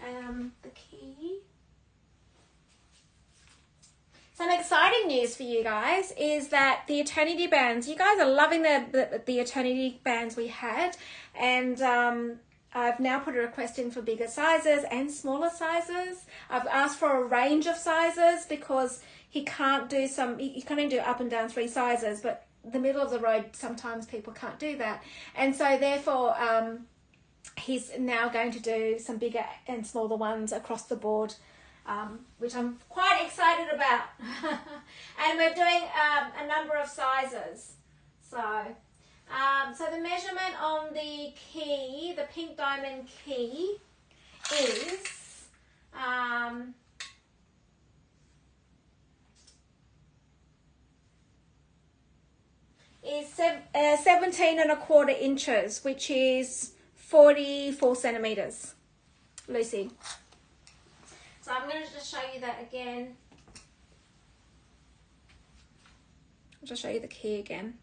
Some exciting news for you guys is that the eternity bands, you guys are loving the eternity bands we had, and I've now put a request in for bigger sizes and smaller sizes. I've asked for a range of sizes because he can't do he can only do up and down 3 sizes, but the middle of the road, sometimes people can't do that. And so therefore, he's now going to do some bigger and smaller ones across the board, which I'm quite excited about. And we're doing a number of sizes. So the measurement on the key, the pink diamond key, is 17¼ inches, which is 44 centimeters, Lucy. So I'm going to just show you that again. I'll just show you the key again.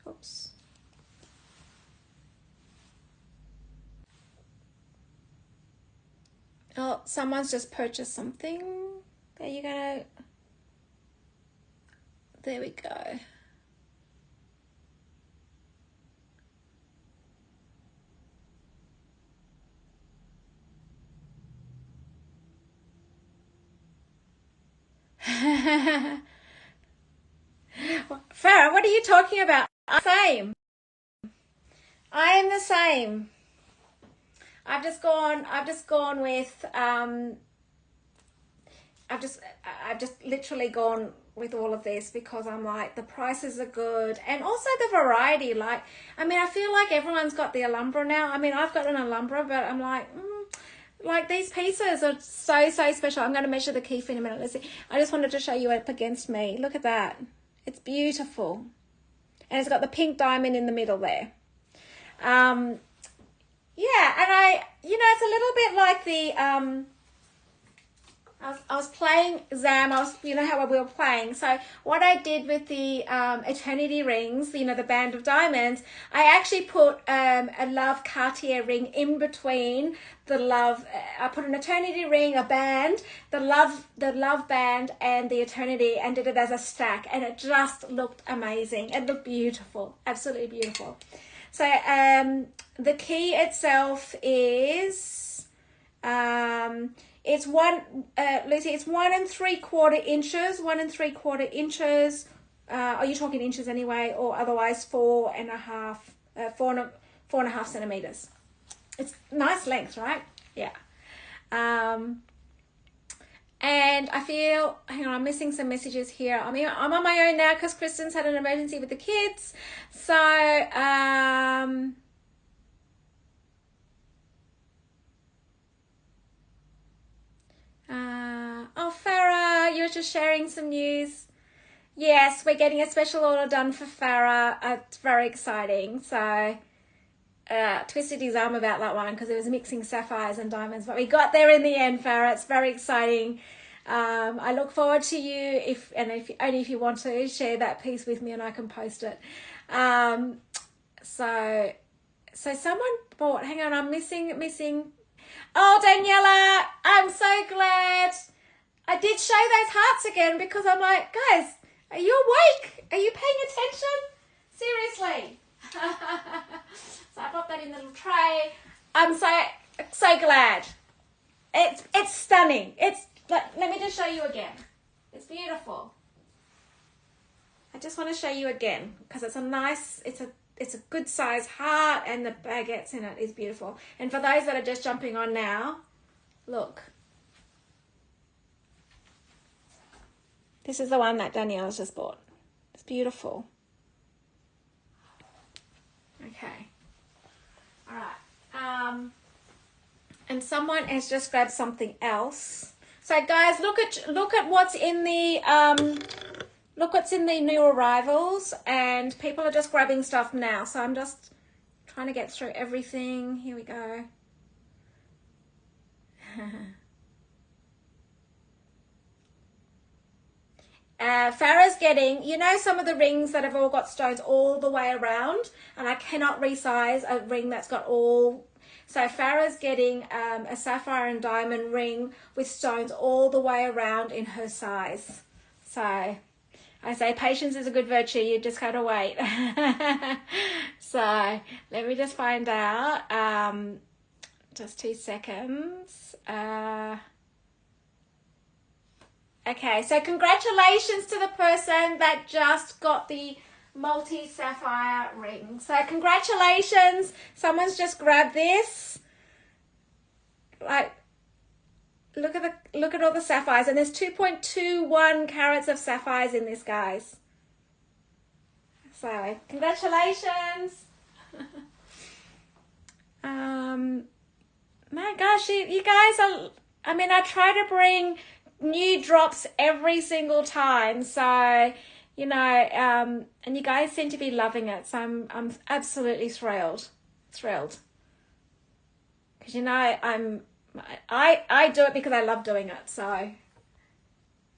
Oops. Oh, someone's just purchased something. Are you gonna... There we go. Farah, what are you talking about? I'm the same. I am the same. I've just gone with I've just literally gone with all of this because I'm like, the prices are good, and also the variety. Like, I mean, I feel like everyone's got the Alhambra now. I mean, I've got an Alhambra, but I'm like these pieces are so special. I'm going to measure the key for in a minute. Let's see. I just wanted to show you up against me. Look at that. It's beautiful, and it's got the pink diamond in the middle there. Yeah, and it's a little bit like I was playing Zam. You know how we were playing. So what I did with the Eternity rings, you know, the band of diamonds, I actually put a Love Cartier ring in between the Love. I put an Eternity ring, a band, the Love band, and the Eternity, and did it as a stack, and it just looked amazing. It looked beautiful, absolutely beautiful. So the key itself is it's Lucy, it's 1 3/4 inches, 1 3/4 inches. Are you talking inches anyway, or otherwise 4.5 centimeters? It's nice length, right? Yeah. And I feel, hang on, I'm missing some messages here. I mean, I'm on my own now because Kristen's had an emergency with the kids. So, oh, Farah, you're just sharing some news. Yes, we're getting a special order done for Farah. It's very exciting. So, twisted his arm about that one because it was mixing sapphires and diamonds, but we got there in the end, Farah. It's very exciting. I look forward to you only if you want to share that piece with me and I can post it. So someone bought, hang on, I'm missing. Oh, Daniela, I'm so glad. I did show those hearts again because I'm like, guys, are you awake? Are you paying attention? Seriously. So I popped that in the little tray. I'm so glad. It's stunning. Let me just show you again. It's beautiful. I just want to show you again because it's a good size heart and the baguettes in it is beautiful. And for those that are just jumping on now, look. This is the one that Danielle's just bought. It's beautiful. Okay. All right. And someone has just grabbed something else. So guys, look at what's in the look what's in the new arrivals, and people are just grabbing stuff now. So I'm just trying to get through everything. Here we go. Farah's getting, you know, some of the rings that have all got stones all the way around, and I cannot resize a ring that's got all. So Farah's getting a sapphire and diamond ring with stones all the way around in her size. So I say patience is a good virtue. You just gotta wait. So let me just find out. Just 2 seconds. Okay, so congratulations to the person that just got the multi-sapphire ring. So congratulations. Someone's just grabbed this. Like, look at all the sapphires, and there's 2.21 carats of sapphires in this, guys. So congratulations. My gosh, you guys are, I mean, I try to bring new drops every single time, so you know, and you guys seem to be loving it, so I'm absolutely thrilled because, you know, I do it because I love doing it. So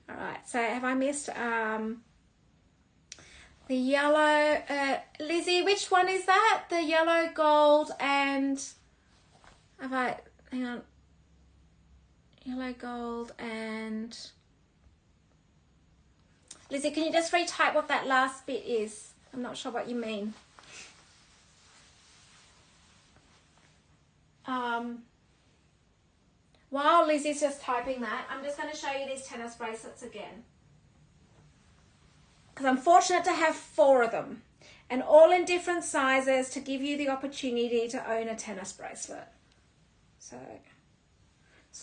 all right, so have I missed the yellow, Lizzie, which one is that? The yellow, gold, and hang on, yellow, gold, and Lizzie, can you just retype what that last bit is? I'm not sure what you mean. While Lizzie's just typing that, I'm just going to show you these tennis bracelets again. Because I'm fortunate to have 4 of them, and all in different sizes to give you the opportunity to own a tennis bracelet. So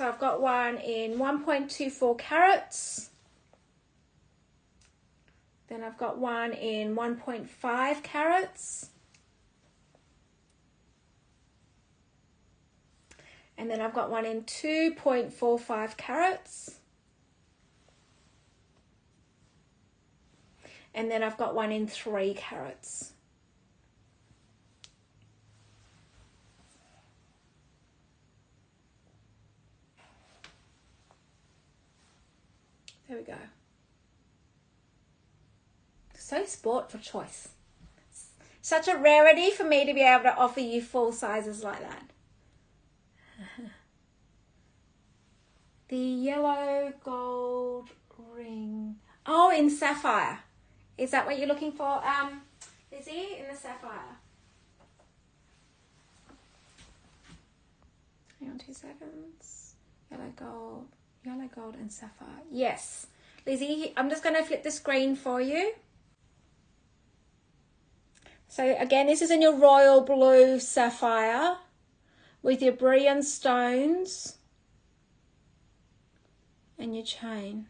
I've got one in 1.24 carats. Then I've got one in 1.5 carats. And then I've got one in 2.45 carats. And then I've got one in 3 carats. There we go. So sport for choice. Such a rarity for me to be able to offer you full sizes like that. The yellow gold ring. Oh, in sapphire. Is that what you're looking for, Lizzie? In the sapphire. Hang on 2 seconds. Yellow gold and sapphire. Yes. Lizzie, I'm just going to flip the screen for you. So again, this is in your royal blue sapphire with your brilliant stones and your chain.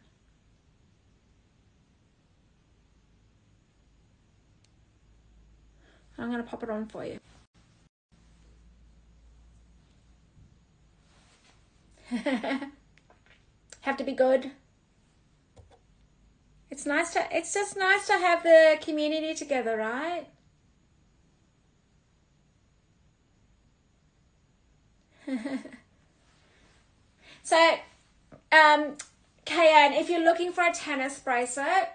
I'm going to pop it on for you. Have to be good. It's just nice to have the community together, right? So, Kayan, if you're looking for a tennis bracelet,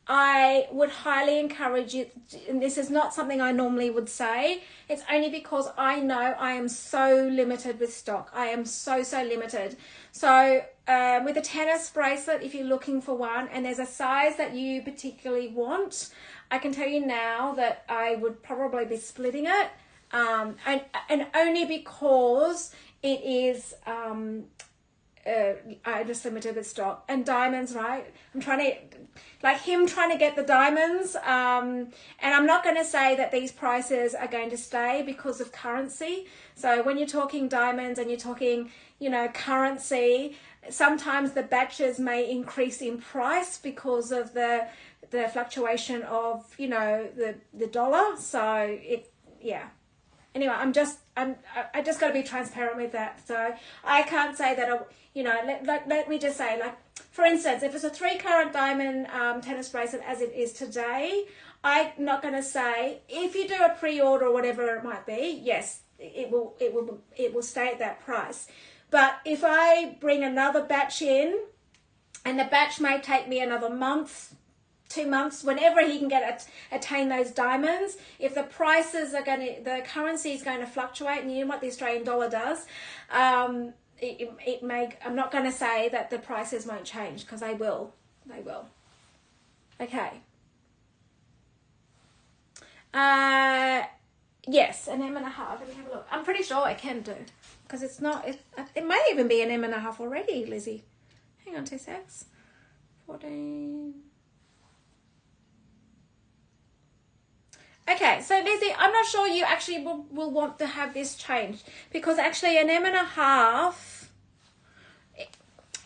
I would highly encourage you, and this is not something I normally would say, it's only because I know I am so limited with stock. I am so limited. So with a tennis bracelet, if you're looking for one and there's a size that you particularly want, I can tell you now that I would probably be splitting it, and only because it is I just limited with stock. And diamonds, right? I'm trying to get the diamonds, and I'm not going to say that these prices are going to stay because of currency. So when you're talking diamonds and you're talking, you know, currency, sometimes the batches may increase in price because of the fluctuation of, you know, the dollar. So yeah. Anyway, I just got to be transparent with that. So I can't say that, you know, let me just say, like, for instance, if it's a 3-carat diamond tennis bracelet as it is today, I'm not going to say, if you do a pre-order or whatever it might be, yes, it will stay at that price. But if I bring another batch in, and the batch may take me another month, 2 months, whenever he can attain those diamonds, if the prices are the currency is going to fluctuate, and you know what the Australian dollar does, it may, I'm not going to say that the prices won't change, because they will. Okay. Yes, an M and a half. Let me have a look. I'm pretty sure I can do, because it's not, it may even be an M and a half already, Lizzie. Hang on 2 secs. 14. Okay, so Lizzie, I'm not sure you actually will want to have this changed, because actually an M and a half,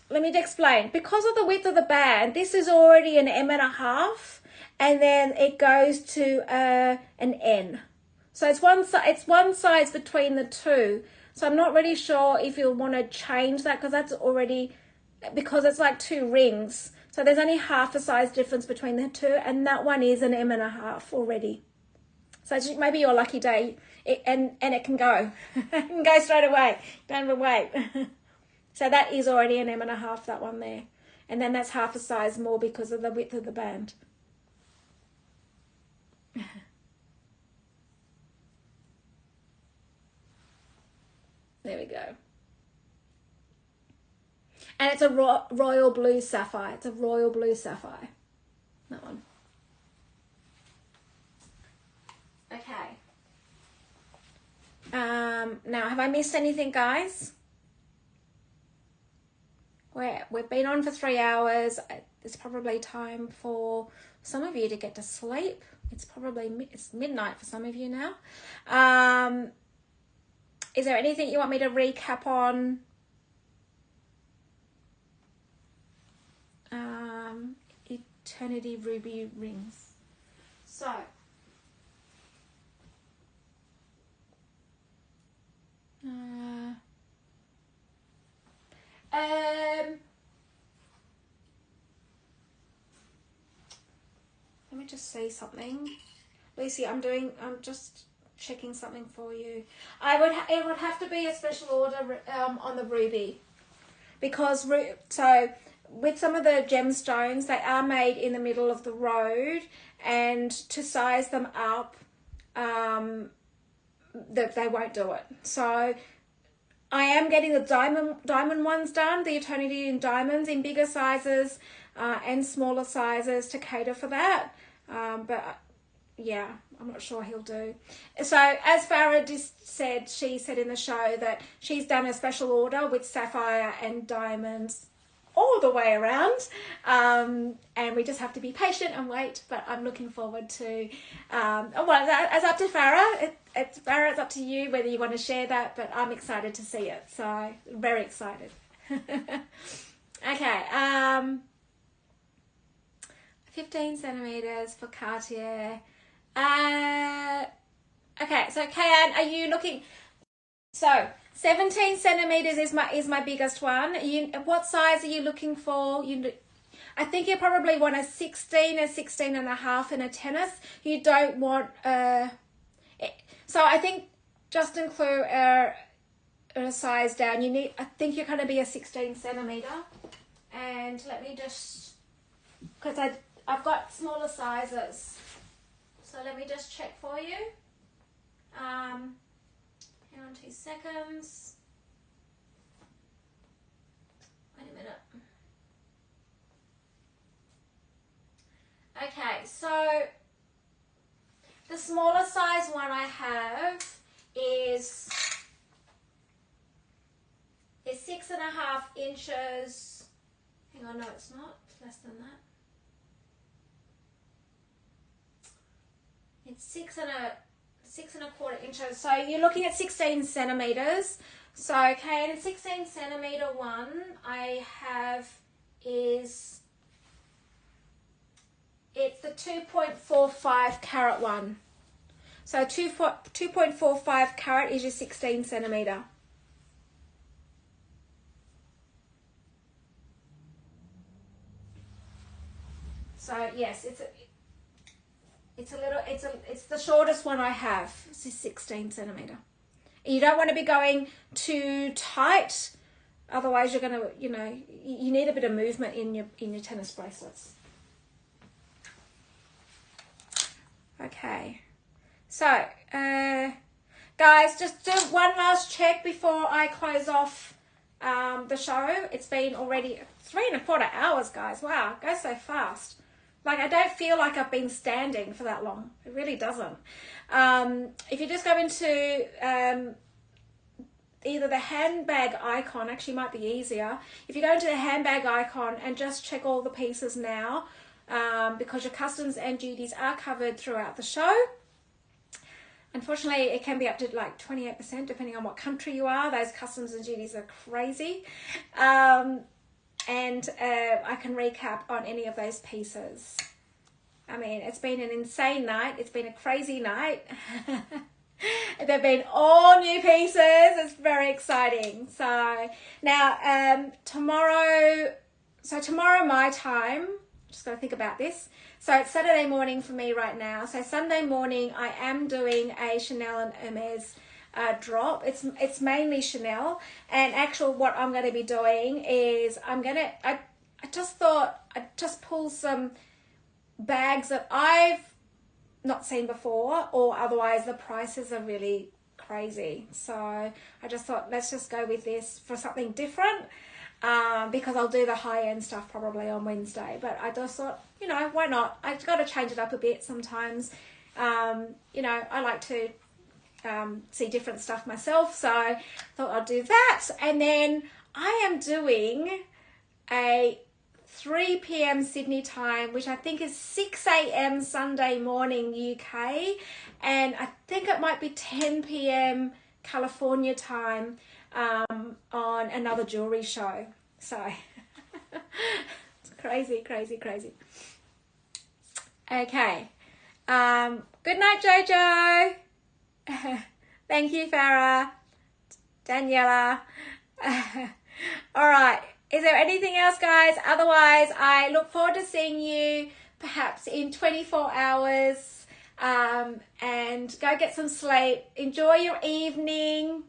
let me explain, because of the width of the band, this is already an M and a half, and then it goes to an N. So it's one size between the two. So I'm not really sure if you'll want to change that, because that's already, because it's like 2 rings. So there's only half a size difference between the two, and that one is an M and a half already. So it's maybe your lucky day, and it can go. It can go straight away. Don't even wait. So that is already an M and a half, that one there. And then that's half a size more because of the width of the band. There we go. And it's a royal blue sapphire. It's a royal blue sapphire. That one. Okay. Now, have I missed anything, guys? We've been on for 3 hours. It's probably time for some of you to get to sleep. It's probably it's midnight for some of you now. Is there anything you want me to recap on? Eternity ruby rings. So. Let me just see something. Lucy, I'm just checking something for you. It would have to be a special order on the ruby, because with some of the gemstones, they are made in the middle of the road, and to size them up, that they won't do it. So I am getting the diamond ones done, the Eternity in diamonds, in bigger sizes and smaller sizes to cater for that. But yeah, I'm not sure he'll do. So as Farah just said, she said in the show that she's done a special order with sapphire and diamonds all the way around, and we just have to be patient and wait. But I'm looking forward to well, it's up to Farah. Farah, it's up to you whether you want to share that, but I'm excited to see it, so very excited. Okay, 15 centimeters for Cartier. Okay, so Kayan, are you looking? So 17 centimeters is my biggest one. What size are you looking for? I think you probably want a 16 and a half in a tennis. You don't want so I think just include a size down. I think you're going to be a 16 centimeter. And let me just, because I've got smaller sizes. So let me just check for you. Hang on 2 seconds. Wait a minute. Okay, so the smaller size one I have is 6.5 inches. Hang on, no, it's not. It's less than that. It's 6.25 inches. So you're looking at 16 centimeters. So okay, the 16 centimeter one I have is, it's the 2.45 carat one. So 2.45 carat is your 16 centimeter. So yes, it's the shortest one I have. It's a 16 centimeter. You don't want to be going too tight, otherwise you're gonna, you need a bit of movement in your tennis bracelets. Okay, so guys, just do one last check before I close off the show. It's been already 3.25 hours, guys. Wow, it goes so fast. Like, I don't feel like I've been standing for that long. It really doesn't. If you just go into either the handbag icon, actually might be easier. If you go into the handbag icon and just check all the pieces now, because your customs and duties are covered throughout the show. Unfortunately, it can be up to like 28% depending on what country you are. Those customs and duties are crazy. And I can recap on any of those pieces. I mean, it's been an insane night. It's been a crazy night. They've been all new pieces. It's very exciting. So now tomorrow my time, just got to think about this. So it's Saturday morning for me right now. So Sunday morning I am doing a Chanel and Hermes drop. It's mainly Chanel, and actually what I'm going to be doing is I just thought I'd just pull some bags that I've not seen before, or otherwise the prices are really crazy. So I just thought, let's just go with this for something different, because I'll do the high-end stuff probably on Wednesday. But I just thought, why not? I've got to change it up a bit sometimes. I like to see different stuff myself, so I thought I'd do that. And then I am doing a 3 p.m. Sydney time, which I think is 6 a.m. Sunday morning UK, and I think it might be 10 p.m. California time, on another jewelry show. So it's crazy. Okay, good night, Jojo. Thank you, Farah, Daniela. All right, is there anything else, guys? Otherwise, I look forward to seeing you perhaps in 24 hours, and go get some sleep. Enjoy your evening.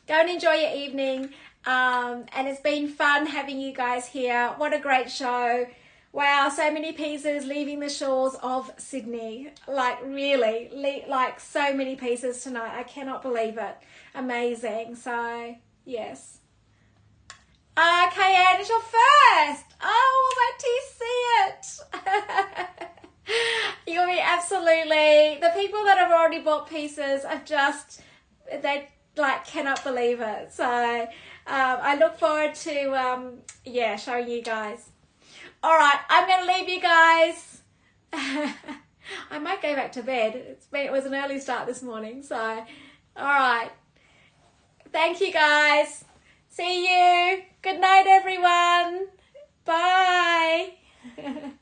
Go and enjoy your evening, And it's been fun having you guys here. What a great show. Wow, so many pieces leaving the shores of Sydney. Like, really, like so many pieces tonight. I cannot believe it. Amazing. So, yes. Okay, Anne, it's your first. Oh, wait till you see it. You'll be absolutely... The people that have already bought pieces have just... They, like, cannot believe it. So, I look forward to, showing you guys. All right, I'm going to leave you guys. I might go back to bed. It was an early start this morning, so all right. Thank you, guys. See you. Good night, everyone. Bye.